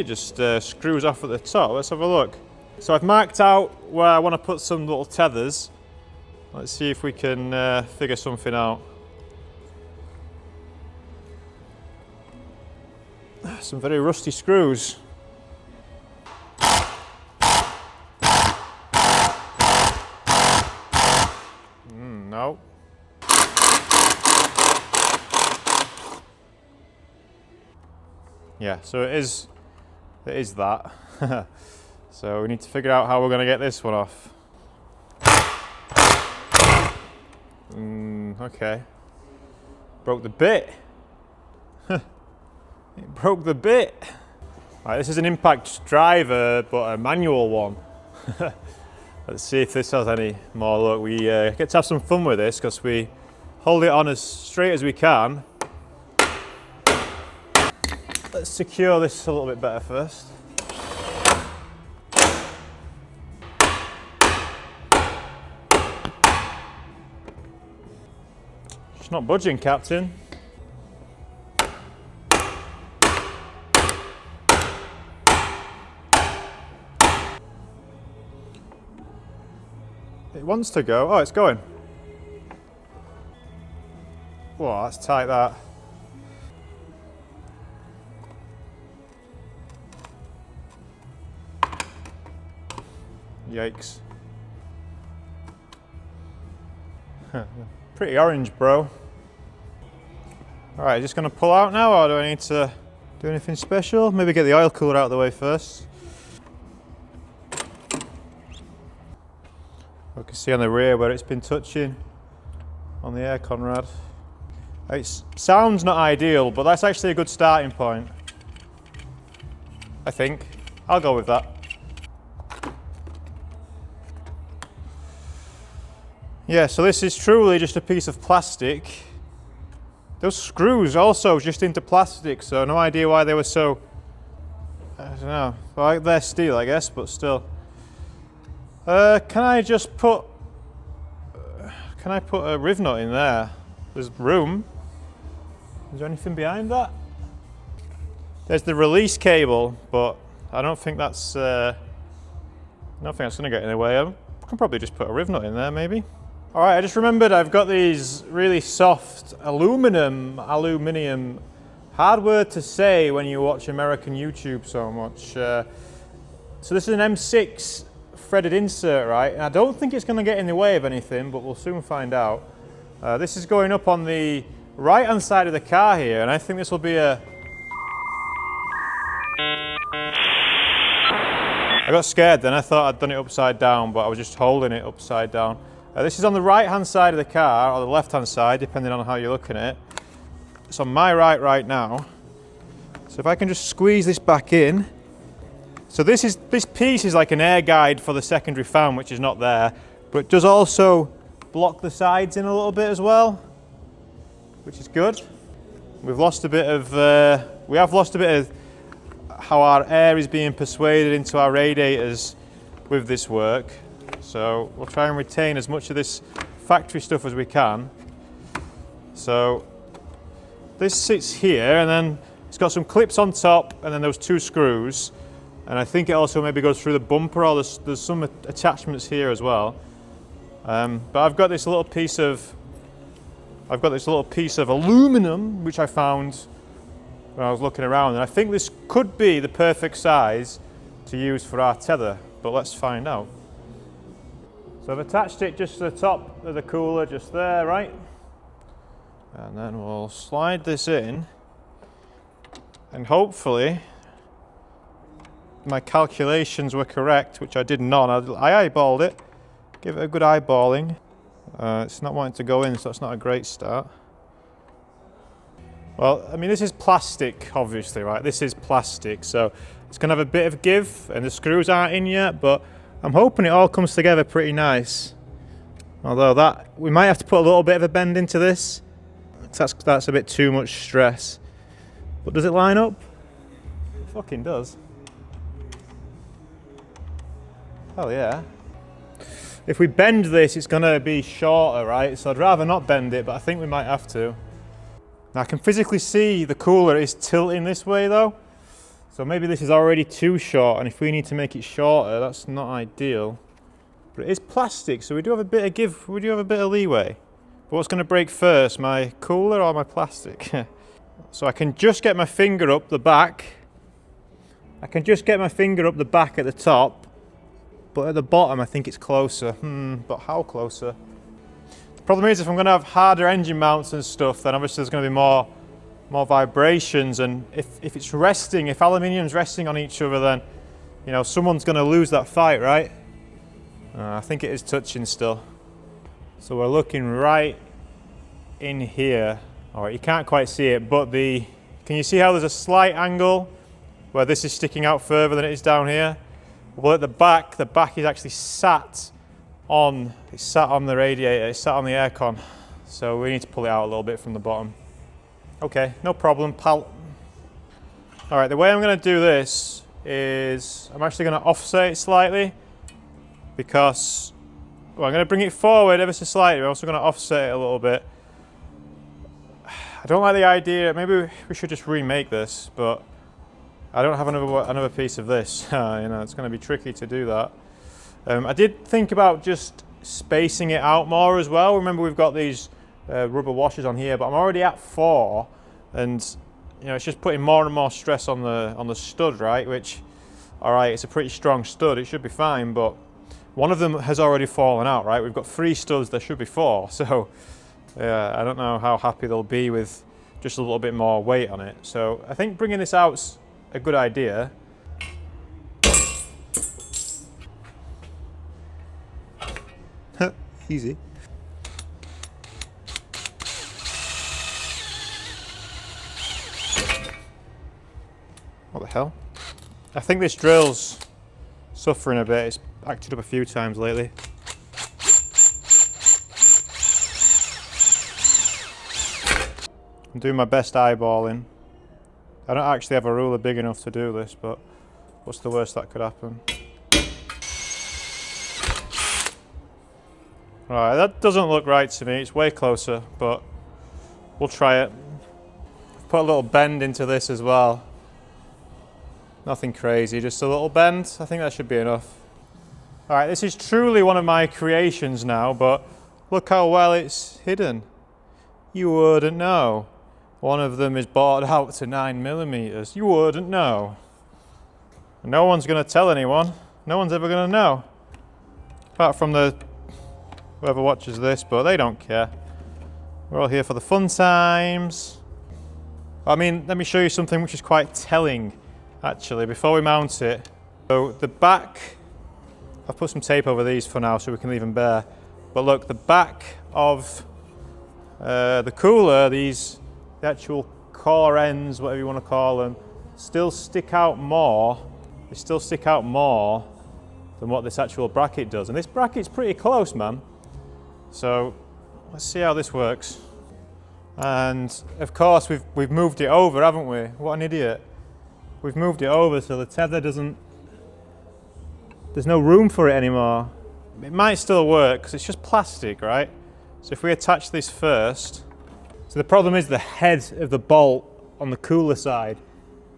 just screws off at the top. Let's have a look. So I've marked out where I want to put some little tethers. Let's see if we can figure something out. Some very rusty screws. No. Yeah, so it is that. So we need to figure out how we're going to get this one off. Okay. Broke the bit. It broke the bit. Right, this is an impact driver, but a manual one. Let's see if this has any more luck. We get to have some fun with this because we hold it on as straight as we can. Let's secure this a little bit better first. It's not budging, Captain. It wants to go. Oh, it's going. Whoa, that's tight, that. Yikes. Pretty orange, bro. Alright, just gonna pull out now, or do I need to do anything special? Maybe get the oil cooler out of the way first. I can see on the rear where it's been touching on the aircon rad. It sounds not ideal, but that's actually a good starting point. I think. I'll go with that. Yeah, so this is truly just a piece of plastic. Those screws also just into plastic, so no idea why they were so, I don't know, well, they're steel I guess, but still. Can I put a riv nut in there? There's room. Is there anything behind that? There's the release cable, but I don't think that's going to get in the way. I can probably just put a riv nut in there, maybe. All right, I just remembered I've got these really soft aluminium, hard word to say when you watch American YouTube so much. So this is an M6 threaded insert, right? And I don't think it's going to get in the way of anything, but we'll soon find out. This is going up on the right-hand side of the car here, and I think this will be a... I got scared then, I thought I'd done it upside down, but I was just holding it upside down. This is on the right-hand side of the car, or the left-hand side, depending on how you're looking at it. It's on my right now. So if I can just squeeze this back in. So this piece is like an air guide for the secondary fan, which is not there, but it does also block the sides in a little bit as well, which is good. We have lost a bit of how our air is being persuaded into our radiators with this work. So we'll try and retain as much of this factory stuff as we can. So this sits here, and then it's got some clips on top, and then those two screws. And I think it also maybe goes through the bumper, or there's some attachments here as well. But I've got this little piece of aluminum which I found when I was looking around, and I think this could be the perfect size to use for our tether. But let's find out. So I've attached it just to the top of the cooler, just there, right? And then we'll slide this in, and hopefully my calculations were correct, which I did not. I eyeballed it, give it a good eyeballing. It's not wanting to go in, so it's not a great start. Well, I mean, this is plastic, obviously, right? This is plastic, so it's going to have a bit of give, and the screws aren't in yet, but I'm hoping it all comes together pretty nice. Although we might have to put a little bit of a bend into this. That's a bit too much stress. But does it line up? It fucking does. Hell yeah. If we bend this, it's gonna be shorter, right? So I'd rather not bend it, but I think we might have to. Now I can physically see the cooler is tilting this way though. So maybe this is already too short, and if we need to make it shorter, that's not ideal. But it is plastic, so we do have a bit of give, we do have a bit of leeway. But what's going to break first, my cooler or my plastic? So I can just get my finger up the back. I can just get my finger up the back at the top, but at the bottom I think it's closer. But how closer? The problem is if I'm going to have harder engine mounts and stuff, then obviously there's going to be more vibrations, and if it's resting, if aluminium's resting on each other, then you know someone's going to lose that fight, right? I think it is touching still. So we're looking right in here. Alright, you can't quite see it, but can you see how there's a slight angle where this is sticking out further than it is down here? Well, at the back is actually sat on the radiator, it's sat on the aircon. So we need to pull it out a little bit from the bottom. Okay, no problem, pal. All right, the way I'm going to do this is I'm actually going to offset it slightly because, well, I'm going to bring it forward ever so slightly. I'm also going to offset it a little bit. I don't like the idea, maybe we should just remake this, but I don't have another piece of this. You know, it's going to be tricky to do that. I did think about just spacing it out more as well. Remember, we've got these rubber washers on here, but I'm already at 4, and you know it's just putting more and more stress on the stud, right? Which, all right, it's a pretty strong stud, it should be fine, but one of them has already fallen out, right? We've got 3 studs, there should be 4, so Yeah, I don't know how happy they'll be with just a little bit more weight on it. So I think bringing this out's a good idea. Easy. What the hell? I think this drill's suffering a bit. It's acted up a few times lately. I'm doing my best eyeballing. I don't actually have a ruler big enough to do this, but what's the worst that could happen? Right, that doesn't look right to me. It's way closer, but we'll try it. Put a little bend into this as well. Nothing crazy, just a little bend. I think that should be enough. All right, this is truly one of my creations now, but look how well it's hidden. You wouldn't know. One of them is bored out to 9mm. You wouldn't know. No one's gonna tell anyone. No one's ever gonna know. Apart from whoever watches this, but they don't care. We're all here for the fun times. I mean, let me show you something which is quite telling, actually, before we mount it. So the back, I've put some tape over these for now so we can leave them bare. But look, the back of the cooler, the actual core ends, whatever you want to call them, still stick out more. They still stick out more than what this actual bracket does. And this bracket's pretty close, man. So let's see how this works. And of course we've moved it over, haven't we? What an idiot. We've moved it over so the tether doesn't, there's no room for it anymore. It might still work because it's just plastic, right? So if we attach this first, so the problem is the head of the bolt on the cooler side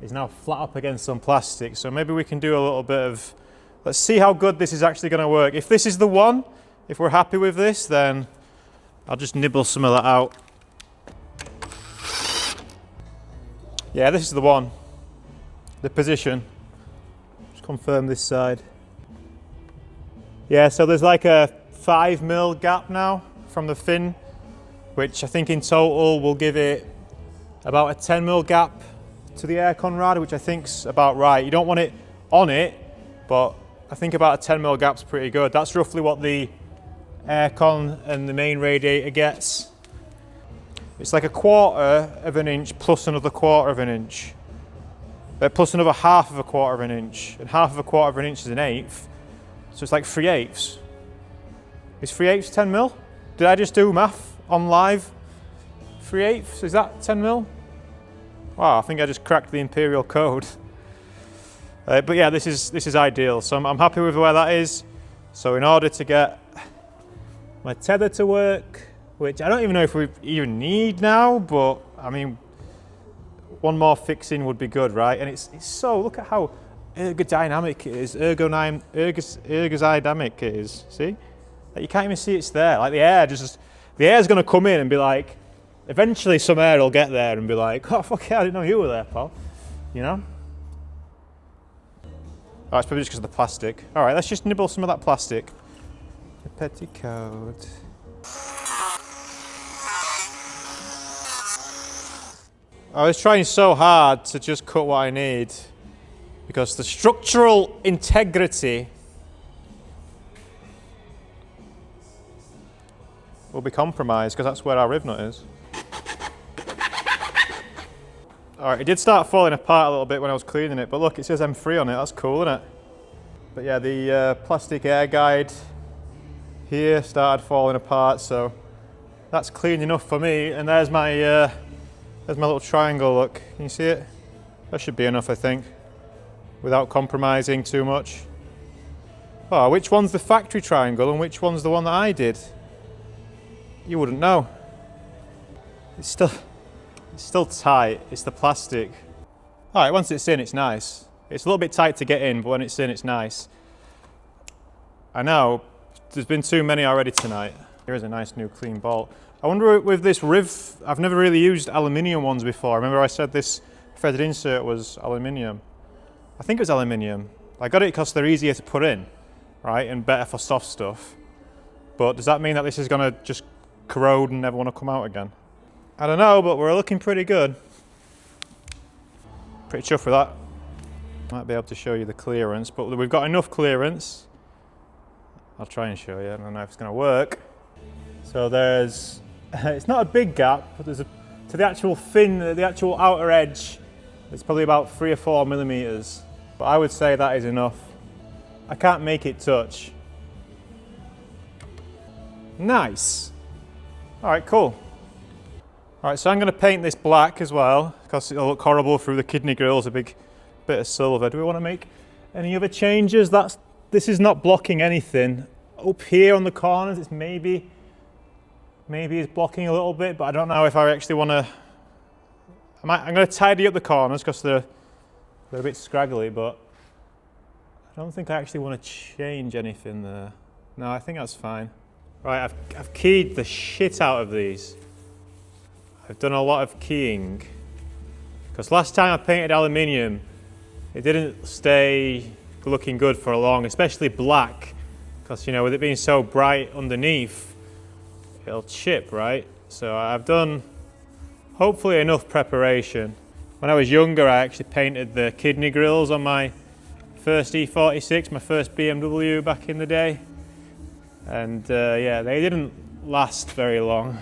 is now flat up against some plastic. So maybe we can do a little bit of, let's see how good this is actually going to work. If this is the one, if we're happy with this, then I'll just nibble some of that out. Yeah, this is the one. The position. Just confirm this side. Yeah, so there's like a 5mm gap now from the fin, which I think in total will give it about a 10mm gap to the aircon rad, which I think's about right. You don't want it on it, but I think about a 10mm gap's pretty good. That's roughly what the aircon and the main radiator gets. It's like 1/4 of an inch plus another 1/4 of an inch. Plus another 1/2 of a 1/4 of an inch. And 1/2 of a 1/4 of an inch is 1/8. So it's like 3/8. Is 3/8 10mm? Did I just do math on live? 3/8? Is that 10mm? Wow, I think I just cracked the imperial code. But yeah, this is ideal. So I'm happy with where that is. So in order to get my tether to work, which I don't even know if we even need now, but I mean, one more fixing would be good, right? And it's so, look at how ergodynamic it is, ergodynamic it is, see? Like you can't even see it's there, like the air's gonna come in and be like, eventually some air will get there and be like, oh fuck yeah, I didn't know you were there, pal, you know? Oh, it's probably just because of the plastic. All right, let's just nibble some of that plastic. The petticoat. I was trying so hard to just cut what I need because the structural integrity will be compromised because that's where our riv nut is. Alright, it did start falling apart a little bit when I was cleaning it, but look, it says M3 on it, that's cool, isn't it? But yeah, the plastic air guide here started falling apart, so that's clean enough for me. And there's my little triangle, look, can you see it? That should be enough, I think, without compromising too much. Oh, which one's the factory triangle and which one's the one that I did? You wouldn't know. It's still tight, it's the plastic. All right, once it's in, it's nice. It's a little bit tight to get in, but when it's in, it's nice. I know, there's been too many already tonight. Here is a nice new clean bolt. I wonder with this riv, I've never really used aluminium ones before. Remember I said this threaded insert was aluminium. I think it was aluminium. I got it because they're easier to put in, right, and better for soft stuff. But does that mean that this is gonna just corrode and never want to come out again. I don't know, but we're looking pretty good. Pretty chuffed with that. Might be able to show you the clearance, but we've got enough clearance. I'll try and show you. I don't know if it's going to work. So there's, it's not a big gap, but there's to the actual fin, the actual outer edge, it's probably about 3 or 4 millimeters. But I would say that is enough. I can't make it touch. Nice. All right, cool. All right, so I'm going to paint this black as well, because it'll look horrible through the kidney grills, a big bit of silver. Do we want to make any other changes? This is not blocking anything. Up here on the corners, it's maybe it's blocking a little bit, but I don't know if I actually want to. I'm going to tidy up the corners because they're a bit scraggly, but I don't think I actually want to change anything there. No, I think that's fine. Right, I've keyed the shit out of these. I've done a lot of keying because last time I painted aluminium, it didn't stay looking good for long, especially black, because you know, with it being so bright underneath, it'll chip, right? So I've done hopefully enough preparation. When I was younger, I actually painted the kidney grills on my first E46, my first BMW back in the day, and yeah, they didn't last very long.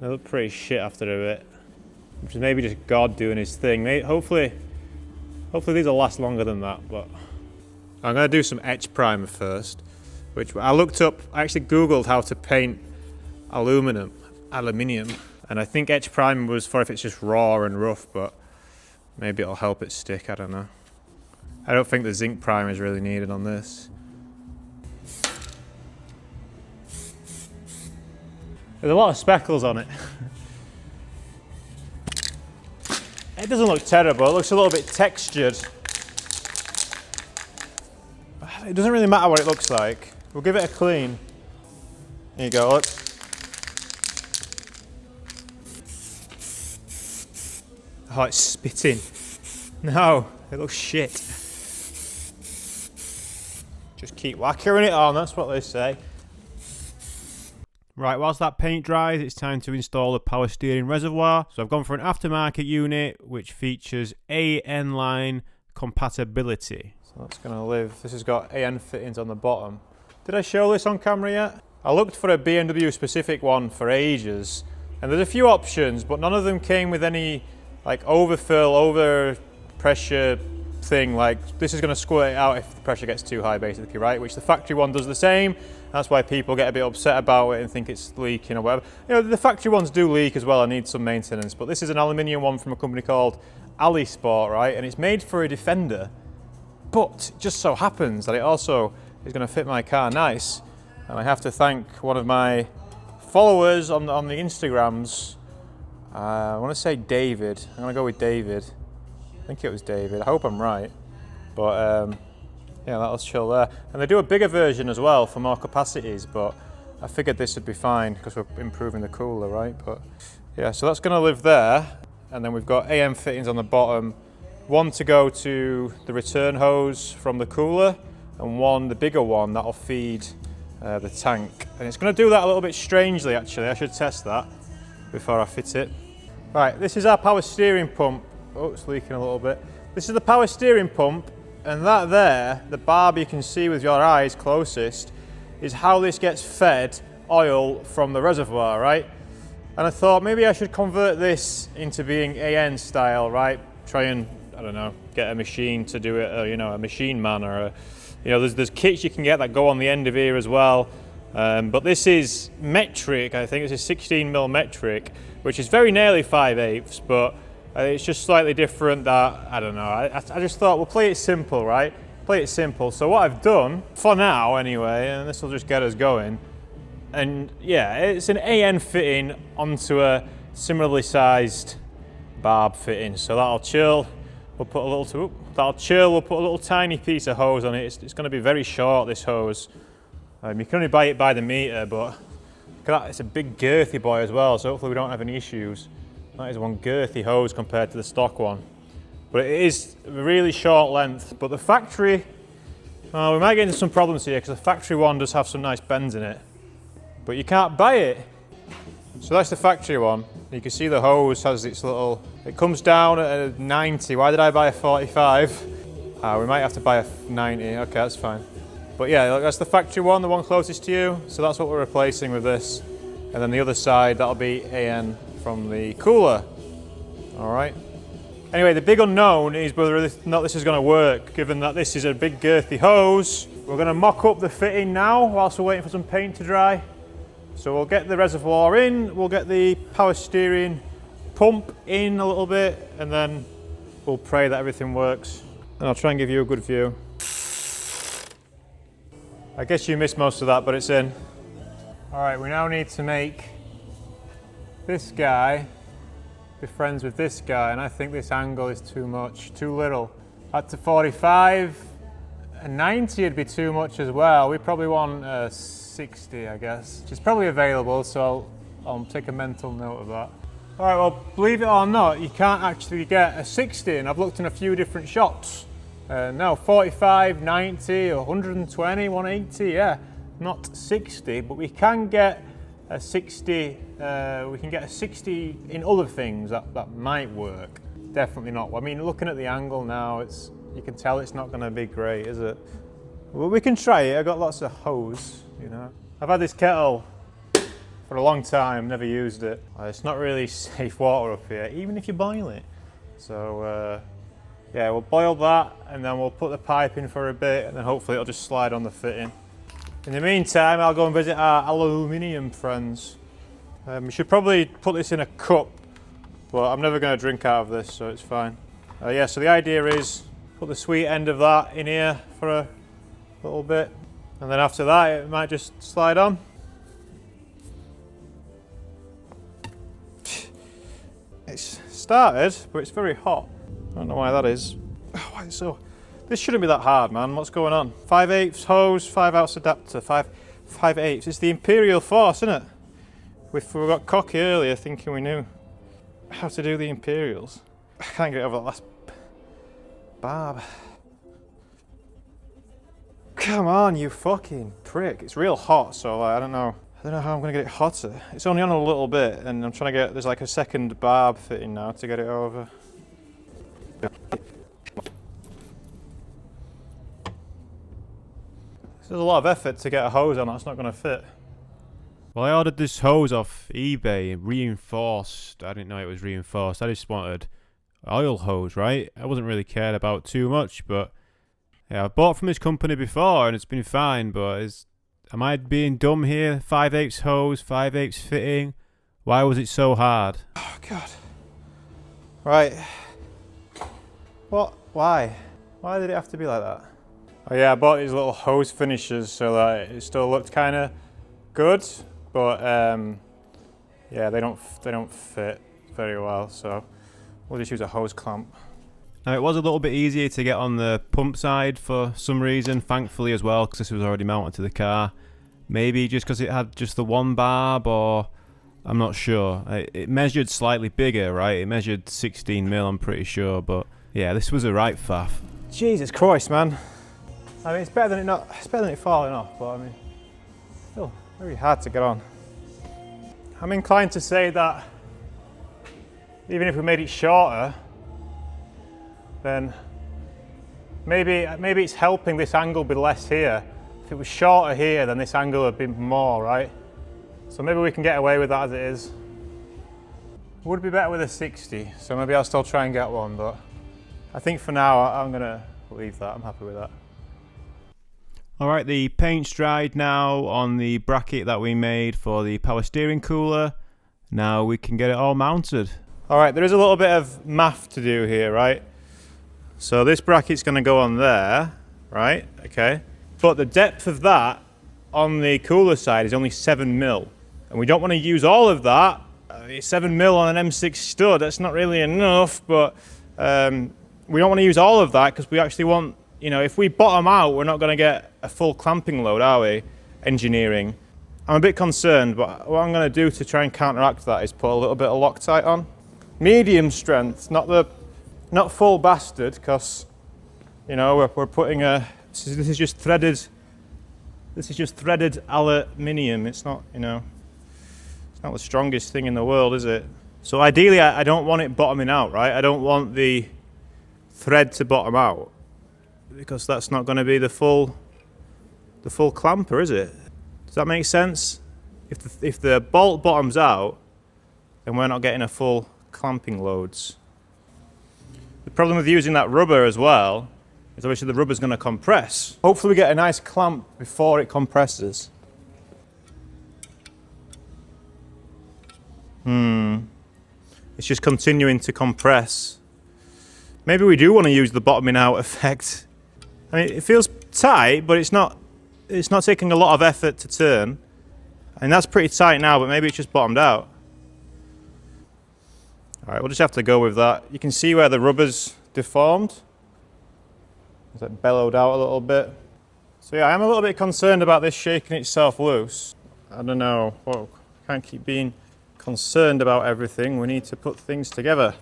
They look pretty shit after a bit, which is maybe just God doing his thing. Hopefully these will last longer than that, but I'm going to do some etch primer first, which I looked up. I actually Googled how to paint aluminium, and I think etch primer was for if it's just raw and rough, but maybe it'll help it stick, I don't know. I don't think the zinc primer is really needed on this. There's a lot of speckles on it. It doesn't look terrible, it looks a little bit textured. It doesn't really matter what it looks like. We'll give it a clean. There you go, look. Oh, it's spitting. No, it looks shit. Just keep lacquering it on, that's what they say. Right, whilst that paint dries, it's time to install the power steering reservoir. So I've gone for an aftermarket unit which features AN line compatibility. So that's going to live. This has got AN fittings on the bottom. Did I show this on camera yet? I looked for a BMW specific one for ages, and there's a few options, but none of them came with any like overfill, over pressure thing. Like this is going to squirt it out if the pressure gets too high, basically, right? Which the factory one does the same. That's why people get a bit upset about it and think it's leaking or whatever. You know, the factory ones do leak as well and need some maintenance, but this is an aluminium one from a company called Alisport, right? And it's made for a Defender, but it just so happens that it also is going to fit my car nice. And I have to thank one of my followers on the Instagrams. I want to say David. I'm going to go with David. I think it was David. I hope I'm right. But yeah, that'll chill there. And they do a bigger version as well for more capacities, but I figured this would be fine because we're improving the cooler, right? But yeah, so that's going to live there. And then we've got AM fittings on the bottom. One to go to the return hose from the cooler, and one, the bigger one, that'll feed the tank. And it's going to do that a little bit strangely, actually. I should test that before I fit it. Right, this is our power steering pump. Oh, it's leaking a little bit. This is the power steering pump. And that there, the barb you can see with your eyes closest, is how this gets fed oil from the reservoir, right? And I thought maybe I should convert this into being AN style, right? Try and, I don't know, get a machine to do it, or, you know, a machine man, or a, you know, there's kits you can get that go on the end of here as well. But this is metric, I think this is 16mm metric, which is very nearly 5/8, but it's just slightly different. That I don't know. I just thought we'll play it simple, right? Play it simple. So what I've done for now, anyway, and this will just get us going. And yeah, it's an AN fitting onto a similarly sized barb fitting. So that'll chill. We'll put a little. That'll chill. We'll put a little tiny piece of hose on it. It's going to be very short, this hose. You can only buy it by the meter, but look at that. It's a big girthy boy as well. So hopefully we don't have any issues. That is one girthy hose compared to the stock one. But it is really short length. But the factory, we might get into some problems here because the factory one does have some nice bends in it. but you can't buy it. So that's the factory one. You can see the hose has its little, it comes down at a 90. Why did I buy a 45? We might have to buy a 90, okay, that's fine. But yeah, that's the factory one, the one closest to you. So that's what we're replacing with this. And then the other side, that'll be AN from the cooler. All right. Anyway, the big unknown is whether or not this is going to work, given that this is a big girthy hose. We're going to mock up the fitting now whilst we're waiting for some paint to dry. So we'll get the reservoir in, we'll get the power steering pump in a little bit, and then we'll pray that everything works. And I'll try and give you a good view. I guess you missed most of that, but it's in. All right, we now need to make this guy be friends with this guy, and I think this angle is too much, too little. At to 45, a 90 would be too much as well. We probably want a 60, I guess, which is probably available, so I'll take a mental note of that. All right, well, believe it or not, you can't actually get a 60, and I've looked in a few different shops. No, 45, 90, 120, 180, yeah, not 60, but we can get a 60, we can get a 60 in other things that might work. Definitely not. I mean, looking at the angle now, you can tell it's not going to be great, is it? Well, we can try it. I've got lots of hose, you know. I've had this kettle for a long time, never used it. It's not really safe water up here, even if you boil it. So, yeah, we'll boil that, and then we'll put the pipe in for a bit, and then hopefully it'll just slide on the fitting. In the meantime, I'll go and visit our aluminium friends. We should probably put this in a cup, but I'm never going to drink out of this, so it's fine. Yeah, so the idea is put the sweet end of that in here for a little bit, and then after that it might just slide on. It's started, but it's very hot. I don't know why that is. Oh, why is it so? This shouldn't be that hard, man. What's going on? 5/8 hose, 5/8 adapter, 5/8. It's the Imperial Force, isn't it? We got cocky earlier thinking we knew how to do the Imperials. I can't get over that last barb. Come on, you fucking prick. It's real hot, so I don't know how I'm gonna get it hotter. It's only on a little bit, and I'm trying to get, there's like a second barb fitting now to get it over. There's a lot of effort to get a hose on that's not going to fit. Well, I ordered this hose off eBay, reinforced. I didn't know it was reinforced. I just wanted oil hose, right? I wasn't really cared about too much, but yeah, I've bought from this company before and it's been fine, but am I being dumb here? 5/8 hose, 5/8 fitting. Why was it so hard? Oh, God. Right. What? Why? Why did it have to be like that? Oh yeah, I bought these little hose finishers so that it still looked kind of good, but yeah, they don't fit very well, so we'll just use a hose clamp. Now it was a little bit easier to get on the pump side for some reason, thankfully as well, because this was already mounted to the car. Maybe just because it had just the one barb, or I'm not sure. It measured slightly bigger, right? It measured 16 mil, I'm pretty sure, but yeah, this was a right faff. Jesus Christ, man. I mean, it's better than it falling off, but I mean, still very hard to get on. I'm inclined to say that even if we made it shorter, then maybe it's helping this angle be less here. If it was shorter here, then this angle would be more, right? So maybe we can get away with that as it is. Would be better with a 60, so maybe I'll still try and get one, but I think for now I'm gonna leave that. I'm happy with that. Alright, the paint's dried now on the bracket that we made for the power steering cooler. Now we can get it all mounted. Alright, there is a little bit of math to do here, right? So this bracket's going to go on there, right? Okay. But the depth of that on the cooler side is only 7 mil. And we don't want to use all of that. 7 mil on an M6 stud, that's not really enough, but we don't want to use all of that because we actually want, you know, if we bottom out, we're not going to get a full clamping load, are we? Engineering. I'm a bit concerned, but what I'm going to do to try and counteract that is put a little bit of Loctite on. Medium strength, not full bastard, because, you know, we're putting this is just threaded This is just threaded aluminium. It's not, you know, it's not the strongest thing in the world, is it? So ideally, I don't want it bottoming out, right? I don't want the thread to bottom out because that's not going to be the full clamper, is it? Does that make sense? If the bolt bottoms out, then we're not getting a full clamping loads. The problem with using that rubber as well is obviously the rubber's going to compress. Hopefully we get a nice clamp before it compresses. It's just continuing to compress. Maybe we do want to use the bottoming out effect. I mean, it feels tight, but it's not taking a lot of effort to turn. And that's pretty tight now, but maybe it's just bottomed out. All right, we'll just have to go with that. You can see where the rubber's deformed. It's like bellowed out a little bit. So yeah, I'm a little bit concerned about this shaking itself loose. I don't know, well, can't keep being concerned about everything. We need to put things together.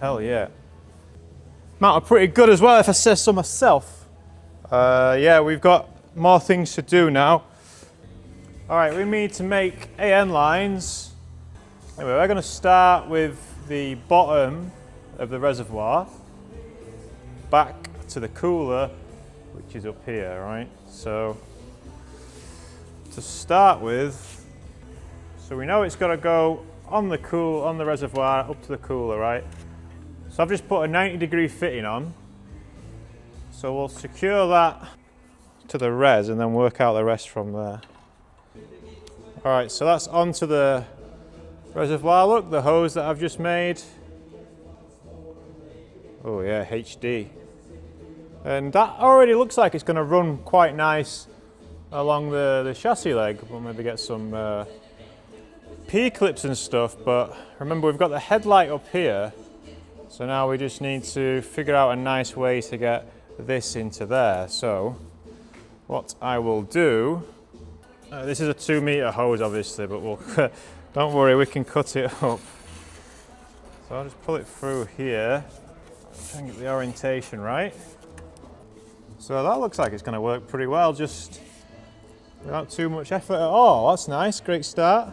Hell yeah. Mounted pretty good as well, if I say so myself. Yeah, we've got more things to do now. All right, we need to make AN lines. Anyway, we're going to start with the bottom of the reservoir back to the cooler, which is up here, right? So to start with, so we know it's got to go on the reservoir up to the cooler, right? So I've just put a 90-degree fitting on. So we'll secure that to the res and then work out the rest from there. All right, so that's onto the reservoir. Look, the hose that I've just made. Oh yeah, HD. And that already looks like it's going to run quite nice along the chassis leg. We'll maybe get some P-clips and stuff, but remember we've got the headlight up here. So now we just need to figure out a nice way to get this into there. So what I will do, this is a 2-meter hose obviously, but we'll don't worry, we can cut it up. So I'll just pull it through here, try and get the orientation right. So that looks like it's going to work pretty well, just without too much effort at all. That's nice, great start.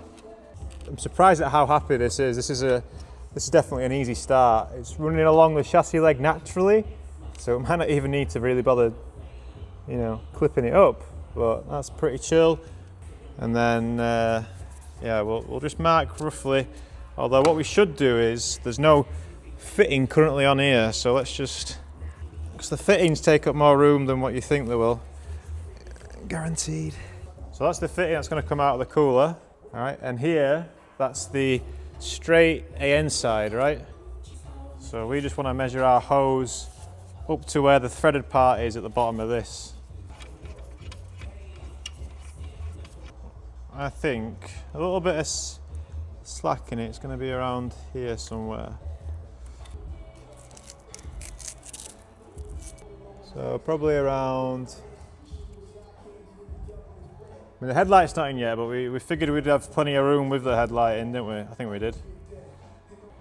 I'm surprised at how happy this is. This is definitely an easy start. It's running along the chassis leg naturally, so it might not even need to really bother, you know, clipping it up, but that's pretty chill. And then, yeah, we'll just mark roughly, although what we should do is, there's no fitting currently on here, so let's just, because the fittings take up more room than what you think they will. Guaranteed. So that's the fitting that's going to come out of the cooler, all right, and here, that's the straight AN side, right? So we just want to measure our hose up to where the threaded part is at the bottom of this. I think a little bit of slack in it's going to be around here somewhere. So probably around, I mean, the headlight's not in yet, but we figured we'd have plenty of room with the headlight in, didn't we? I think we did.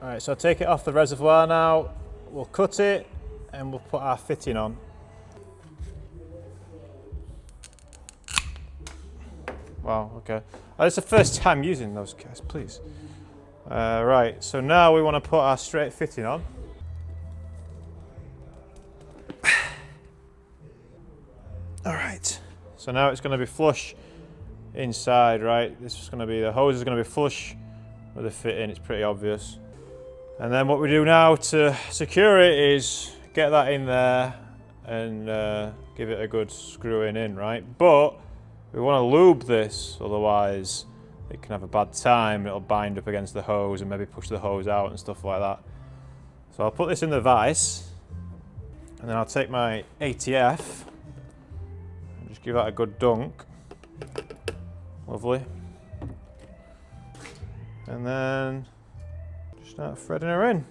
All right, so I'll take it off the reservoir now. We'll cut it and we'll put our fitting on. Wow, okay. It's the first time using those guys, please. Right, so now we want to put our straight fitting on. All right, so now it's going to be flush inside, right? This is going to be, the hose is going to be flush with the fitting, it's pretty obvious. And then what we do now to secure it is get that in there and give it a good screwing in, right? But we want to lube this, otherwise it can have a bad time. It'll bind up against the hose and maybe push the hose out and stuff like that. So I'll put this in the vise and then I'll take my ATF and just give that a good dunk. Lovely. And then just start threading her in.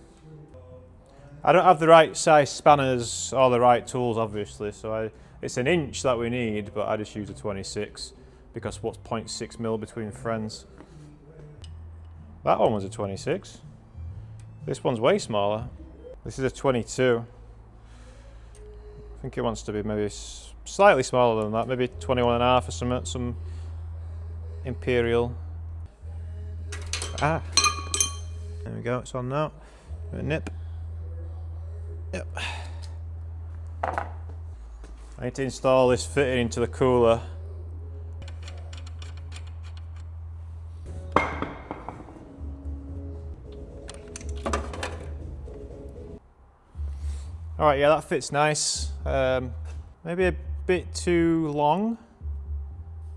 I don't have the right size spanners or the right tools, obviously, so it's an inch that we need, but I just use a 26 because what's 0.6 mil between friends? That one was a 26. This one's way smaller. This is a 22. I think it wants to be maybe slightly smaller than that, maybe 21 and a half or some imperial. Ah, there we go, it's on now. A nip. Yep. I need to install this fitting into the cooler. Alright, yeah, that fits nice. Maybe a bit too long.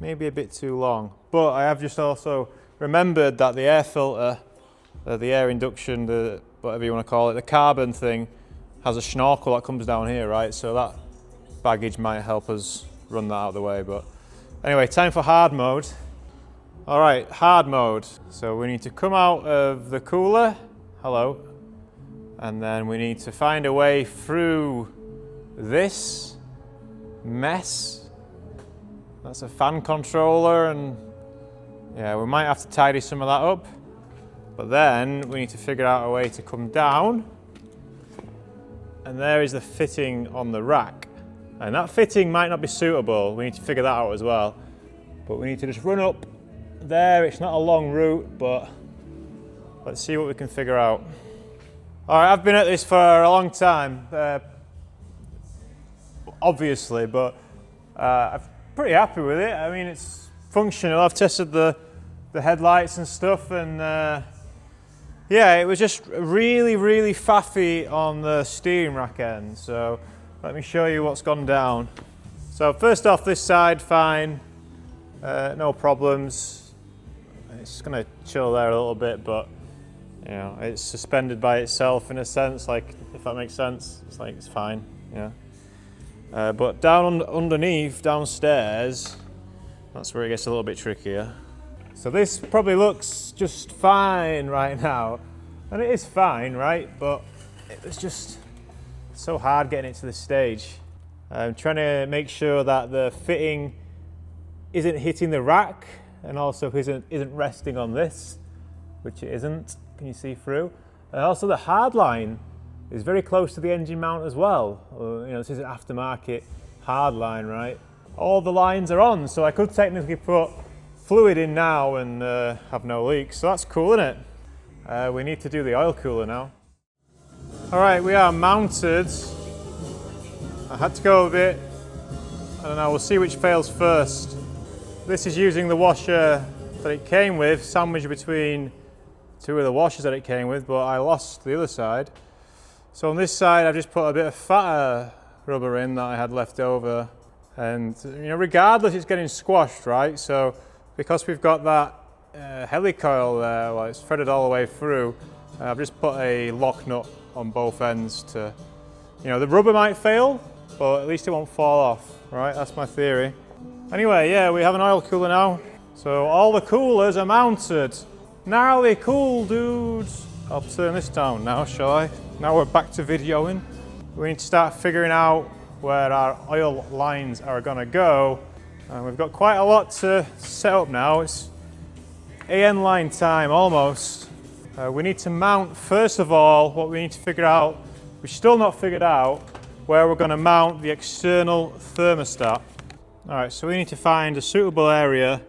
Maybe a bit too long. But I have just also remembered that the air filter, the air induction, the whatever you want to call it, the carbon thing, has a snorkel that comes down here, right? So that baggage might help us run that out of the way. But anyway, time for hard mode. All right, hard mode. So we need to come out of the cooler. Hello. And then we need to find a way through this mess. That's a fan controller, and yeah, we might have to tidy some of that up. But then we need to figure out a way to come down. And there is the fitting on the rack. And that fitting might not be suitable. We need to figure that out as well. But we need to just run up there. It's not a long route, but let's see what we can figure out. All right, I've been at this for a long time, obviously, but I'm pretty happy with it. I mean, it's functional. I've tested the headlights and stuff, and yeah, it was just really, really faffy on the steering rack end. So let me show you what's gone down. So first off, this side, fine, no problems. It's gonna chill there a little bit, but you know, it's suspended by itself in a sense, like, if that makes sense. It's like, it's fine, yeah. But down underneath, downstairs, that's where it gets a little bit trickier. So this probably looks just fine right now. And it is fine, right? But it was just so hard getting it to this stage. I'm trying to make sure that the fitting isn't hitting the rack and also isn't resting on this, which it isn't. Can you see through? And also the hard line is very close to the engine mount as well. You know, this is an aftermarket hard line, right? All the lines are on, so I could technically put fluid in now and have no leaks. So that's cool, isn't it? We need to do the oil cooler now. All right, we are mounted. I had to go a bit. I don't know, we'll see which fails first. This is using the washer that it came with, sandwiched between two of the washers that it came with, but I lost the other side. So on this side, I've just put a bit of fatter rubber in that I had left over. And you know, regardless, it's getting squashed, right? So because we've got that helicoil there, well, it's threaded all the way through, I've just put a lock nut on both ends to, you know, the rubber might fail, but at least it won't fall off, right? That's my theory. Anyway, yeah, we have an oil cooler now. So all the coolers are mounted. Gnarly cool, dudes. I'll turn this down now, shall I? Now we're back to videoing. We need to start figuring out where our oil lines are gonna go. We've got quite a lot to set up now. It's AN line time, almost. We need to mount, first of all, what we need to figure out, we've still not figured out where we're gonna mount the external thermostat. All right, so we need to find a suitable area.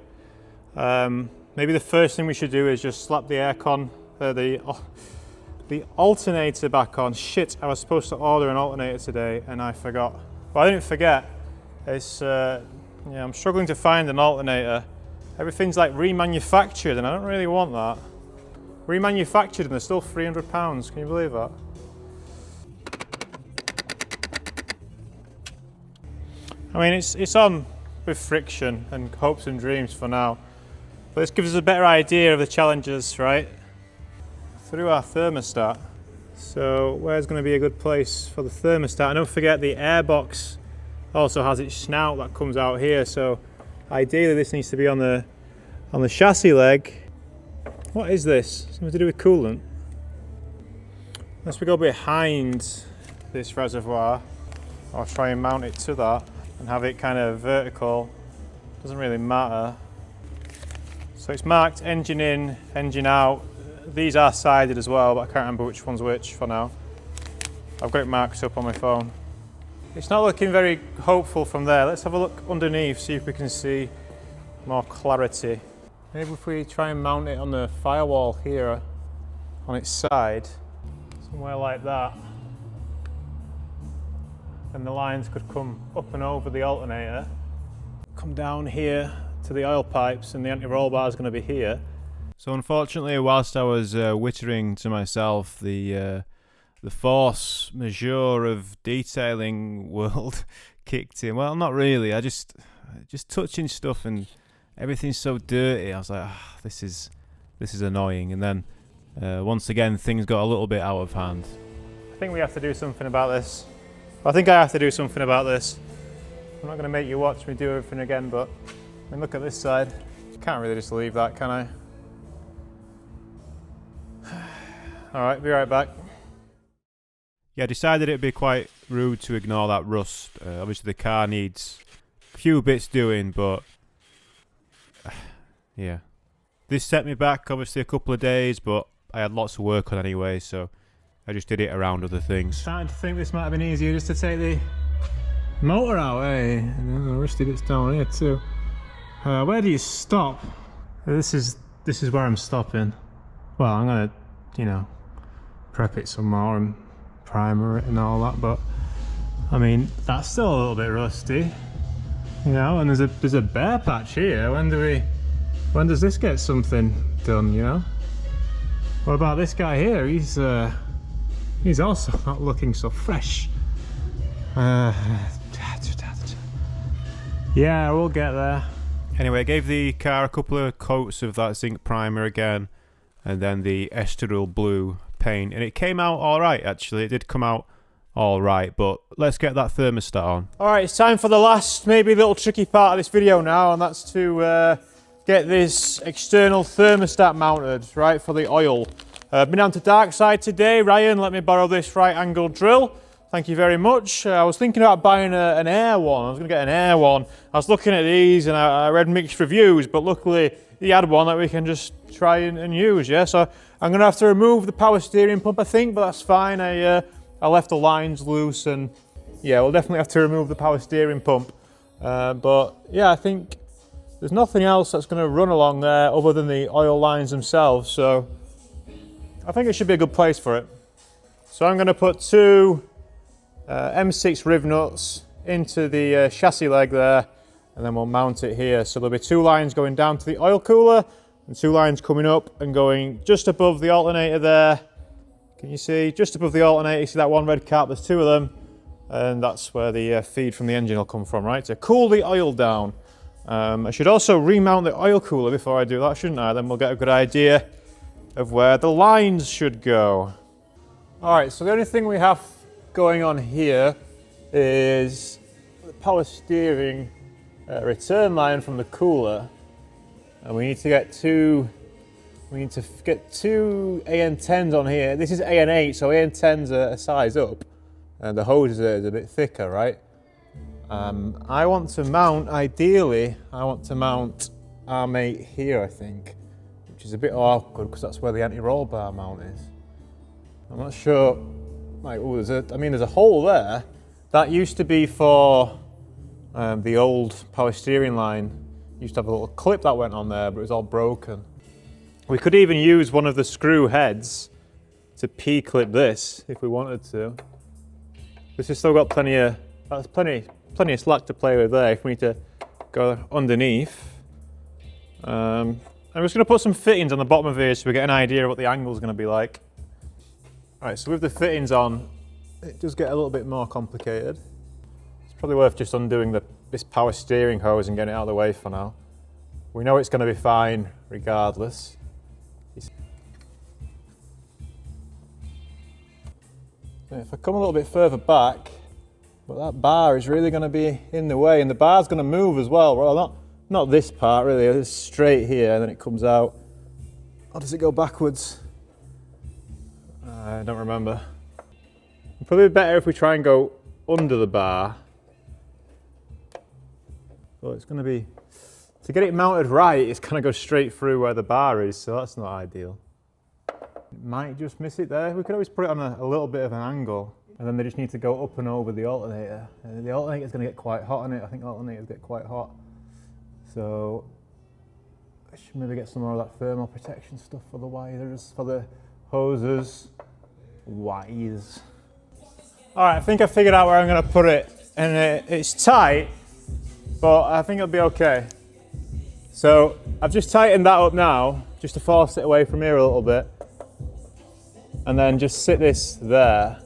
Maybe the first thing we should do is just slap the aircon, the alternator back on. Shit, I was supposed to order an alternator today and I forgot. Well, I didn't forget. It's, yeah, I'm struggling to find an alternator. Everything's like remanufactured and I don't really want that. Remanufactured and they're still £300. Can you believe that? I mean, it's on with friction and hopes and dreams for now. But this gives us a better idea of the challenges, right? Through our thermostat. So where's going to be a good place for the thermostat? And don't forget the airbox also has its snout that comes out here. So ideally this needs to be on the chassis leg. What is this? Something to do with coolant. Unless we go behind this reservoir, I'll try and mount it to that and have it kind of vertical. Doesn't really matter. So it's marked engine in, engine out. These are sided as well, but I can't remember which one's which for now. I've got it marked up on my phone. It's not looking very hopeful from there. Let's have a look underneath, see if we can see more clarity. Maybe if we try and mount it on the firewall here, on its side, somewhere like that, then the lines could come up and over the alternator, come down here to the oil pipes, and the anti-roll bar is going to be here. So unfortunately, whilst I was wittering to myself, the force majeure of detailing world kicked in. Well, not really. I just touching stuff and everything's so dirty. I was like, this is annoying. And then once again, things got a little bit out of hand. I think we have to do something about this. I think I have to do something about this. I'm not going to make you watch me do everything again, but I mean, look at this side. Can't really just leave that, can I? All right, be right back. Yeah, I decided it'd be quite rude to ignore that rust. Obviously the car needs a few bits doing, but yeah. This set me back obviously a couple of days, but I had lots of work on anyway, so I just did it around other things. Starting to think this might have been easier just to take the motor out, eh? And the rusty bits down here too. Where do you stop? This is where I'm stopping. Well, I'm gonna, you know, prep it some more and primer it and all that, but I mean that's still a little bit rusty, you know. And there's a bare patch here. When does this get something done, you know? What about this guy here? He's also not looking so fresh. Yeah, we'll get there. Anyway, I gave the car a couple of coats of that zinc primer again, and then the Estoril blue paint, and it came out alright actually. It did come out alright, but let's get that thermostat on. Alright, it's time for the last, maybe little tricky part of this video now, and that's to get this external thermostat mounted, right, for the oil. I've been down to Darkside today. Ryan let me borrow this right angle drill. Thank you very much. I was thinking about buying an air one. I was going to get an air one. I was looking at these and I read mixed reviews, but luckily he had one that we can just try and use, yeah? So I'm going to have to remove the power steering pump, I think, but that's fine. I left the lines loose, and yeah, we'll definitely have to remove the power steering pump. But yeah, I think there's nothing else that's going to run along there other than the oil lines themselves, so I think it should be a good place for it. So I'm going to put two M6 riv nuts into the chassis leg there, and then we'll mount it here. So there'll be two lines going down to the oil cooler and two lines coming up and going just above the alternator there. Can you see? Just above the alternator, you see that one red cap? There's two of them, and that's where the feed from the engine will come from, right? To cool the oil down. I should also remount the oil cooler before I do that, shouldn't I? Then we'll get a good idea of where the lines should go. All right, so the only thing we have going on here is the power steering return line from the cooler, and we need to get two AN10s on here. This is AN8, so AN10s are a size up, and the hose is a bit thicker, right? Ideally, I want to mount arm 8 here, I think, which is a bit awkward because that's where the anti-roll bar mount is. I'm not sure. Like, oh, there's a hole there. That used to be for the old power steering line. Used to have a little clip that went on there, but it was all broken. We could even use one of the screw heads to P-clip this if we wanted to. This has still got plenty of slack to play with there if we need to go underneath. I'm just going to put some fittings on the bottom of here so we get an idea of what the angle is going to be like. Alright, so with the fittings on, it does get a little bit more complicated. It's probably worth just undoing this power steering hose and getting it out of the way for now. We know it's going to be fine regardless. If I come a little bit further back, but that bar is really going to be in the way, and the bar's going to move as well. Well, not this part really, it's straight here and then it comes out. Or does it go backwards? I don't remember. Probably better if we try and go under the bar. But it's going to be, to get it mounted right, it's going to go straight through where the bar is, so that's not ideal. Might just miss it there. We could always put it on a little bit of an angle, and then they just need to go up and over the alternator. The alternator's going to get quite hot on it. I think alternators get quite hot. So I should maybe get some more of that thermal protection stuff for the wires, for the hoses. Wires. Alright, I think I figured out where I'm going to put it, and it's tight, but I think it'll be okay. So I've just tightened that up now, just to force it away from here a little bit. And then just sit this there.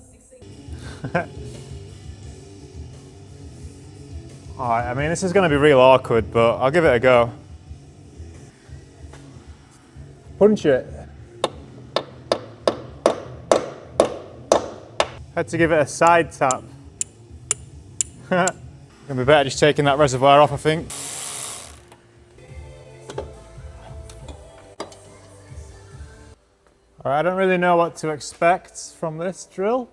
Alright, I mean this is going to be real awkward, but I'll give it a go. Punch it. Had to give it a side tap. Gonna be better just taking that reservoir off, I think. Alright, I don't really know what to expect from this drill.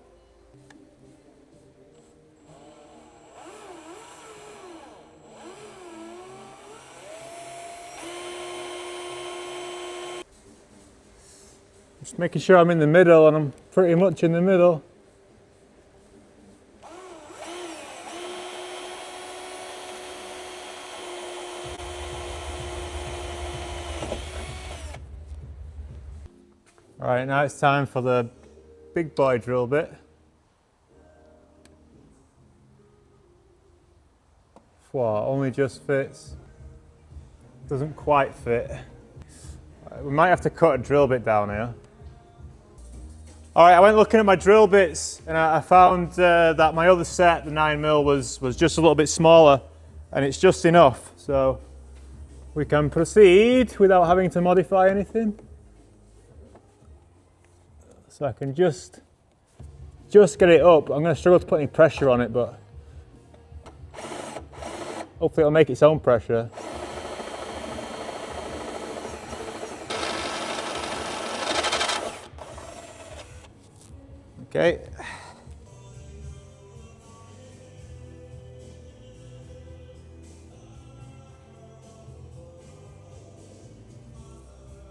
Just making sure I'm in the middle, and I'm pretty much in the middle. Alright, now it's time for the big boy drill bit. Wow, only just fits. Doesn't quite fit. We might have to cut a drill bit down here. Alright, I went looking at my drill bits, and I found that my other set, the 9mm, was just a little bit smaller, and it's just enough. So we can proceed without having to modify anything. So I can just get it up. I'm going to struggle to put any pressure on it, but hopefully it'll make its own pressure. Okay.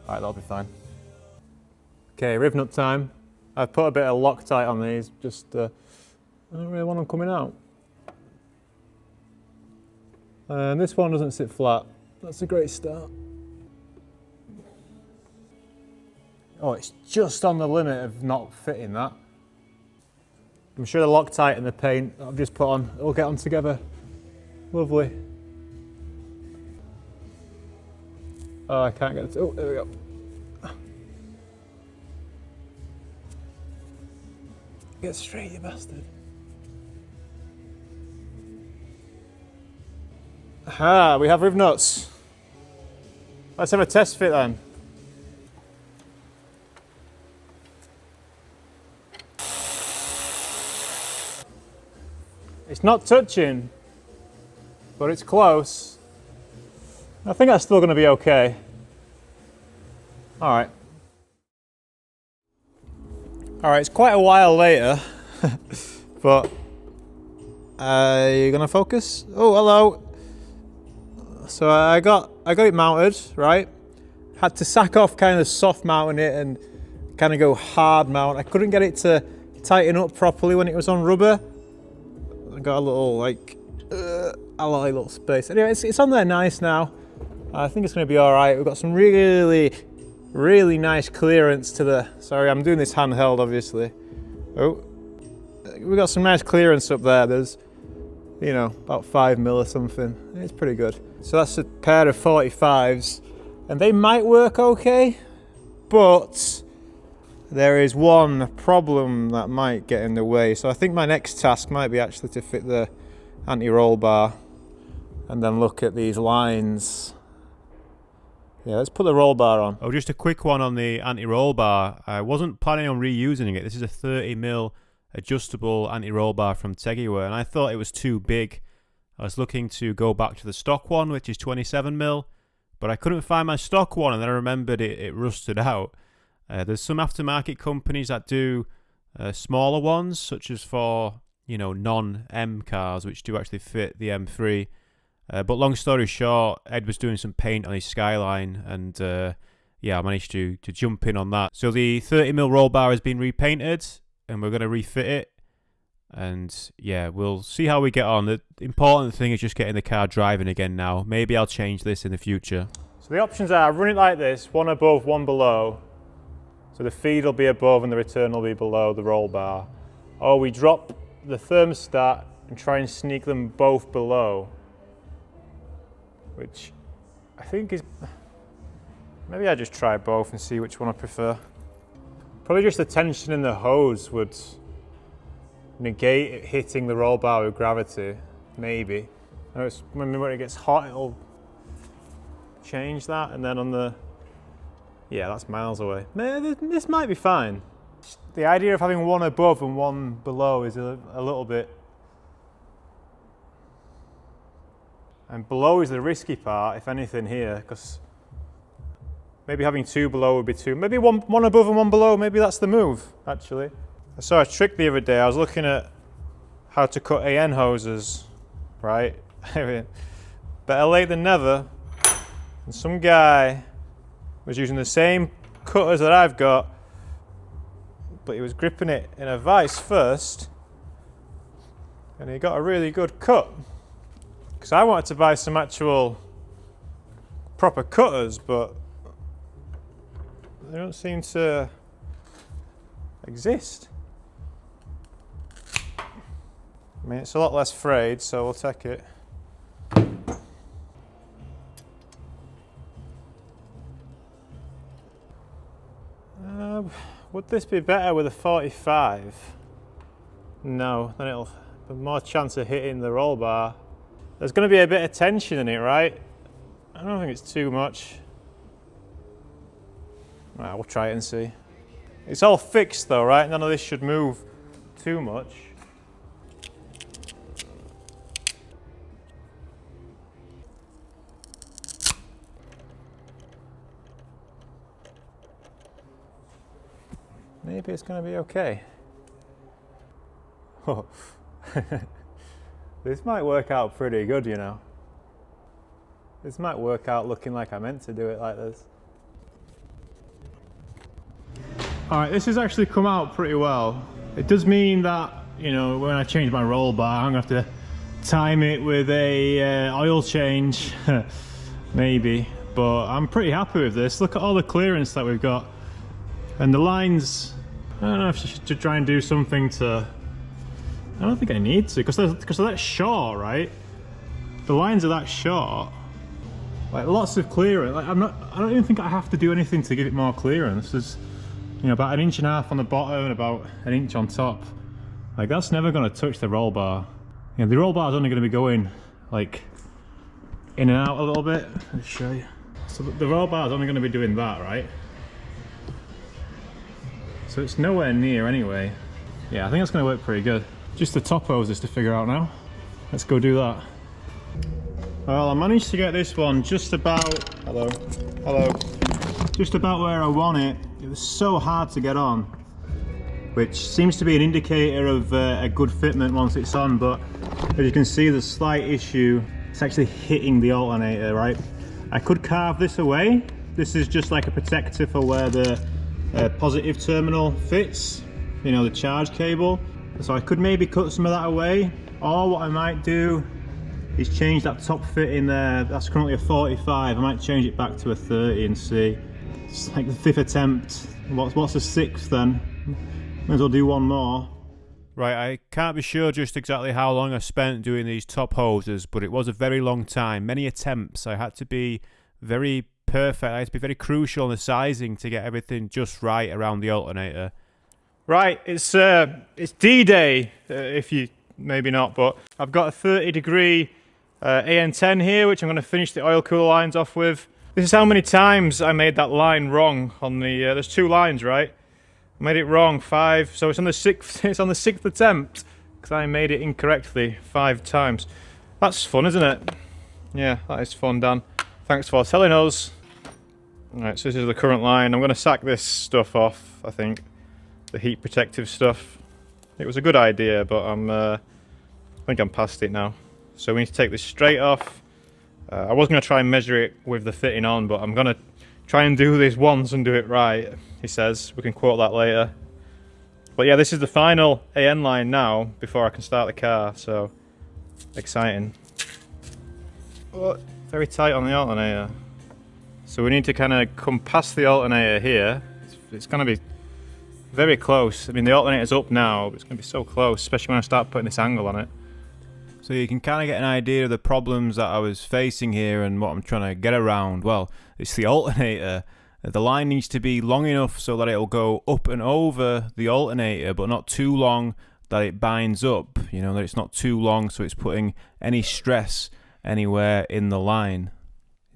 Alright, that'll be fine. Okay, riv nut time. I've put a bit of Loctite on these, just I don't really want them coming out. And this one doesn't sit flat. That's a great start. Oh, it's just on the limit of not fitting that. I'm sure the Loctite and the paint that I've just put on, it'll get on together. Lovely. Oh, I can't get it. Oh, there we go. Get straight, you bastard. Aha, we have riv nuts. Let's have a test fit then. It's not touching, but it's close. I think that's still going to be okay. Alright. Alright, it's quite a while later, but are you gonna focus? Oh, hello. So I got it mounted, right? Had to sack off kind of soft mounting it and kind of go hard mount. I couldn't get it to tighten up properly when it was on rubber. I got a little like alloy little space. Anyway, it's on there nice now. I think it's gonna be alright. We've got some really nice clearance to the, sorry, I'm doing this handheld obviously. Oh, we got some nice clearance up there. There's, you know, about 5mm or something. It's pretty good. So that's a pair of 45s, and they might work okay, but there is one problem that might get in the way. So I think my next task might be actually to fit the anti-roll bar and then look at these lines. Yeah, let's put the roll bar on. Oh, just a quick one on the anti-roll bar. I wasn't planning on reusing it. This is a 30mm adjustable anti-roll bar from Tegiwa, and I thought it was too big. I was looking to go back to the stock one, which is 27mm, but I couldn't find my stock one, and then I remembered it rusted out. There's some aftermarket companies that do smaller ones, such as for, you know, non-M cars, which do actually fit the M3. But long story short, Ed was doing some paint on his Skyline, and yeah, I managed to jump in on that. So the 30mm roll bar has been repainted, and we're going to refit it. And yeah, we'll see how we get on. The important thing is just getting the car driving again now. Maybe I'll change this in the future. So the options are, run it like this, one above, one below. So the feed will be above and the return will be below the roll bar. Or we drop the thermostat and try and sneak them both below. Which I think is, maybe I just try both and see which one I prefer. Probably just the tension in the hose would negate it hitting the roll bar with gravity, maybe. I know it's, when it gets hot, it'll change that, and then on the, yeah, that's miles away. This might be fine. The idea of having one above and one below is a little bit, and below is the risky part, if anything here, because maybe having two below would be too, maybe one above and one below, maybe that's the move, actually. I saw a trick the other day. I was looking at how to cut AN hoses, right? Better late than never. And some guy was using the same cutters that I've got, but he was gripping it in a vise first, and he got a really good cut. Because I wanted to buy some actual proper cutters, but they don't seem to exist. I mean, it's a lot less frayed, so we'll take it. Would this be better with a 45? No, then it'll have more chance of hitting the roll bar. There's going to be a bit of tension in it, right? I don't think it's too much. Right, we'll try it and see. It's all fixed though, right? None of this should move too much. Maybe it's going to be okay. Oh. This might work out pretty good, you know. This might work out looking like I meant to do it like this. Alright, this has actually come out pretty well. It does mean that, you know, when I change my roll bar, I'm going to have to time it with a oil change, maybe. But I'm pretty happy with this. Look at all the clearance that we've got. And the lines, I don't know if I should try and do something to, I don't think I need to, because they're that short, right? The lines are that short. Like lots of clearance. Like I don't even think I have to do anything to give it more clearance. There's, you know, about 1.5 inches on the bottom and about 1 inch on top. Like that's never going to touch the roll bar. You know, the roll bar is only going to be going like in and out a little bit. Let's show you. So the roll bar is only going to be doing that, right? So it's nowhere near anyway. Yeah, I think that's going to work pretty good. Just the top hoses to figure out now. Let's go do that. Well, I managed to get this one just about, hello, just about where I want it. It was so hard to get on, which seems to be an indicator of a good fitment once it's on, but as you can see, the slight issue, it's actually hitting the alternator, right? I could carve this away. This is just like a protector for where the positive terminal fits, you know, the charge cable. So I could maybe cut some of that away, or what I might do is change that top fit in there. That's currently a 45. I might change it back to a 30 and see. It's like the 5th attempt. What's the 6th then? Might as well do one more. Right, I can't be sure just exactly how long I spent doing these top hoses, but it was a very long time, many attempts. I had to be very perfect. I had to be very crucial on the sizing to get everything just right around the alternator. Right, it's D-Day, if you, maybe not, but I've got a 30-degree AN10 here, which I'm going to finish the oil cooler lines off with. This is how many times I made that line wrong on the, there's 2 lines, right? I made it wrong 5, so it's on the 6th, it's on the 6th attempt, because I made it incorrectly 5 times. That's fun, isn't it? Yeah, that is fun, Dan. Thanks for telling us. Right, so this is the current line. I'm going to sack this stuff off, I think. the heat protective stuff. It was a good idea, but I think I'm past it now. So we need to take this straight off. I was going to try and measure it with the fitting on, but I'm going to try and do this once and do it right, he says. We can quote that later. But yeah, this is the final AN line now before I can start the car, so exciting. Oh, very tight on the alternator. So we need to kind of come past the alternator here. It's going to be very close. I mean, the alternator's up now, but it's going to be so close, especially when I start putting this angle on it. So you can kind of get an idea of the problems that I was facing here and what I'm trying to get around. Well, it's the alternator. The line needs to be long enough so that it'll go up and over the alternator, but not too long that it binds up. You know, that it's not too long so it's putting any stress anywhere in the line.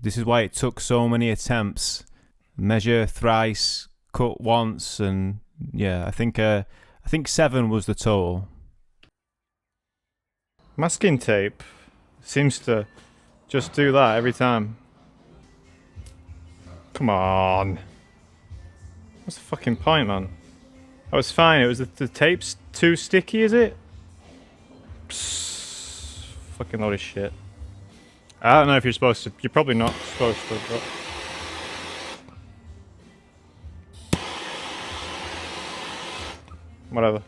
This is why it took so many attempts. Measure thrice, cut once, and yeah, I think 7 was the total. Masking tape seems to just do that every time. Come on. What's the fucking point, man? I was fine. It was the tape's too sticky, is it? Psst, fucking load of shit. I don't know if you're supposed to. You're probably not supposed to, but... whatever.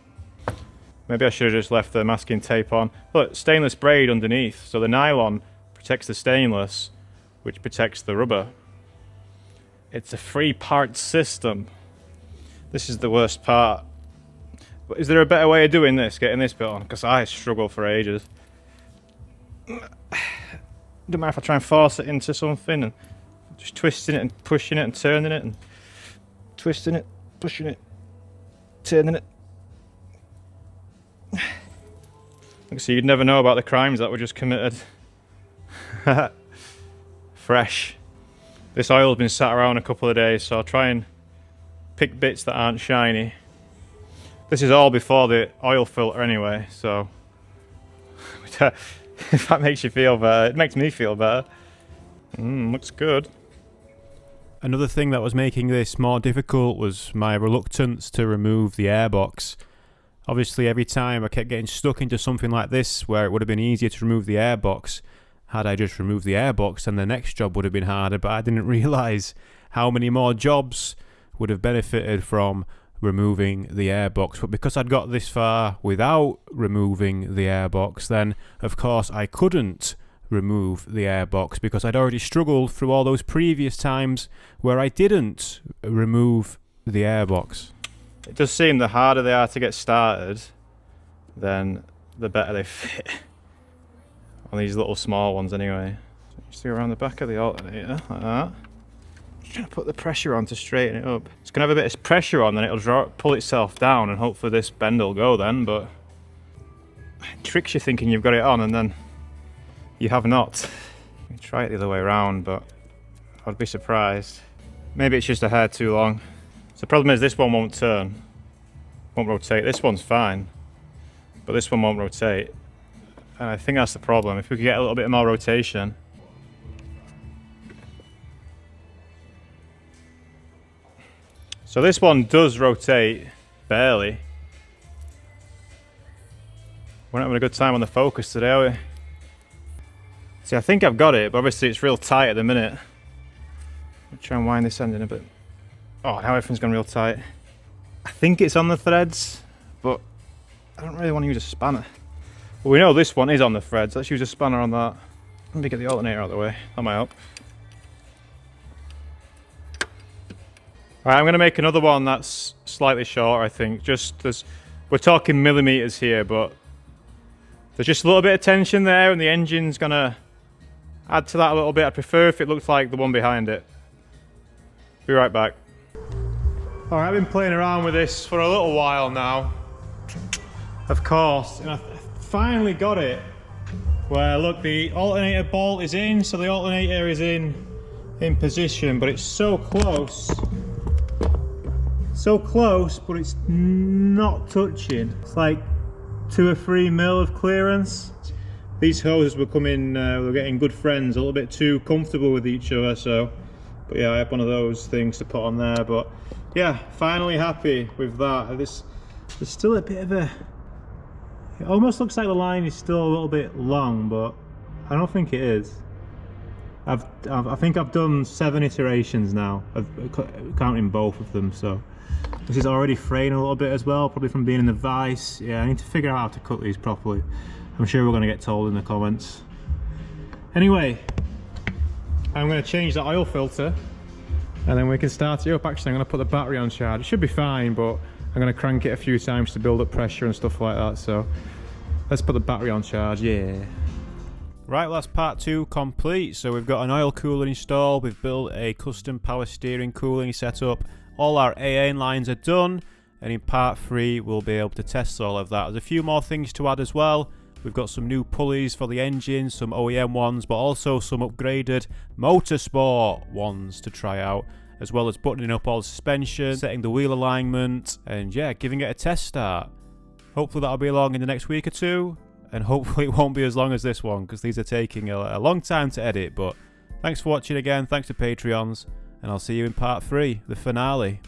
Maybe I should have just left the masking tape on. Look, stainless braid underneath, so the nylon protects the stainless, which protects the rubber. It's a 3-part system. This is the worst part. But is there a better way of doing this, getting this bit on? Because I struggle for ages. Don't mind if I try and force it into something and just twisting it and pushing it and turning it and twisting it, pushing it, turning it. So you'd never know about the crimes that were just committed. Fresh. This oil's been sat around a couple of days, so I'll try and pick bits that aren't shiny. This is all before the oil filter anyway, so if that makes you feel better, it makes me feel better. Looks good. Another thing that was making this more difficult was my reluctance to remove the airbox. Obviously, every time I kept getting stuck into something like this, where it would have been easier to remove the airbox, had I just removed the airbox, then the next job would have been harder, but I didn't realise how many more jobs would have benefited from removing the airbox. But because I'd got this far without removing the airbox, then of course I couldn't remove the airbox because I'd already struggled through all those previous times where I didn't remove the airbox. It does seem the harder they are to get started, then the better they fit. On these little small ones anyway. So just go around the back of the alternator, like that. Just trying to put the pressure on to straighten it up. It's going to have a bit of pressure on, then it'll pull itself down, and hopefully this bend will go then, but it tricks you thinking you've got it on, and then you have not. You can try it the other way around, but I'd be surprised. Maybe it's just a hair too long. So the problem is this one won't turn, won't rotate. This one's fine, but this one won't rotate. And I think that's the problem. If we could get a little bit more rotation. So this one does rotate, barely. We're not having a good time on the focus today, are we? See, I think I've got it, but obviously it's real tight at the minute. I'll try and wind this end in a bit. Oh, now everything's gone real tight. I think it's on the threads, but I don't really want to use a spanner. Well, we know this one is on the threads. Let's use a spanner on that. Let me get the alternator out of the way. That might help. Alright, I'm going to make another one that's slightly shorter, I think. We're talking millimeters here, but there's just a little bit of tension there, and the engine's going to add to that a little bit. I prefer if it looked like the one behind it. Be right back. Alright, I've been playing around with this for a little while now, of course, and I finally got it where, look, the alternator bolt is in, so the alternator is in position, but it's so close, but it's not touching. It's like 2 or 3 mil of clearance. These hoses were we're getting good friends, a little bit too comfortable with each other, so, but yeah, I have one of those things to put on there, but yeah, finally happy with that. There's still a bit of a... It almost looks like the line is still a little bit long, but I don't think it is. I think I've done 7 iterations now, counting both of them, so this is already fraying a little bit as well, probably from being in the vise. Yeah, I need to figure out how to cut these properly. I'm sure we're going to get told in the comments. Anyway, I'm going to change the oil filter and then we can start it up. Actually, I'm going to put the battery on charge. It should be fine, but I'm going to crank it a few times to build up pressure and stuff like that, so let's put the battery on charge, yeah. Right, well that's part 2 complete. So we've got an oil cooler installed, we've built a custom power steering cooling setup, all our AA lines are done, and in part 3 we'll be able to test all of that. There's a few more things to add as well. We've got some new pulleys for the engine, some OEM ones, but also some upgraded motorsport ones to try out, as well as buttoning up all the suspension, setting the wheel alignment, and yeah, giving it a test start. Hopefully that'll be along in the next week or 2. And hopefully it won't be as long as this one, because these are taking a long time to edit. But thanks for watching again, thanks to Patreons, and I'll see you in part 3, the finale.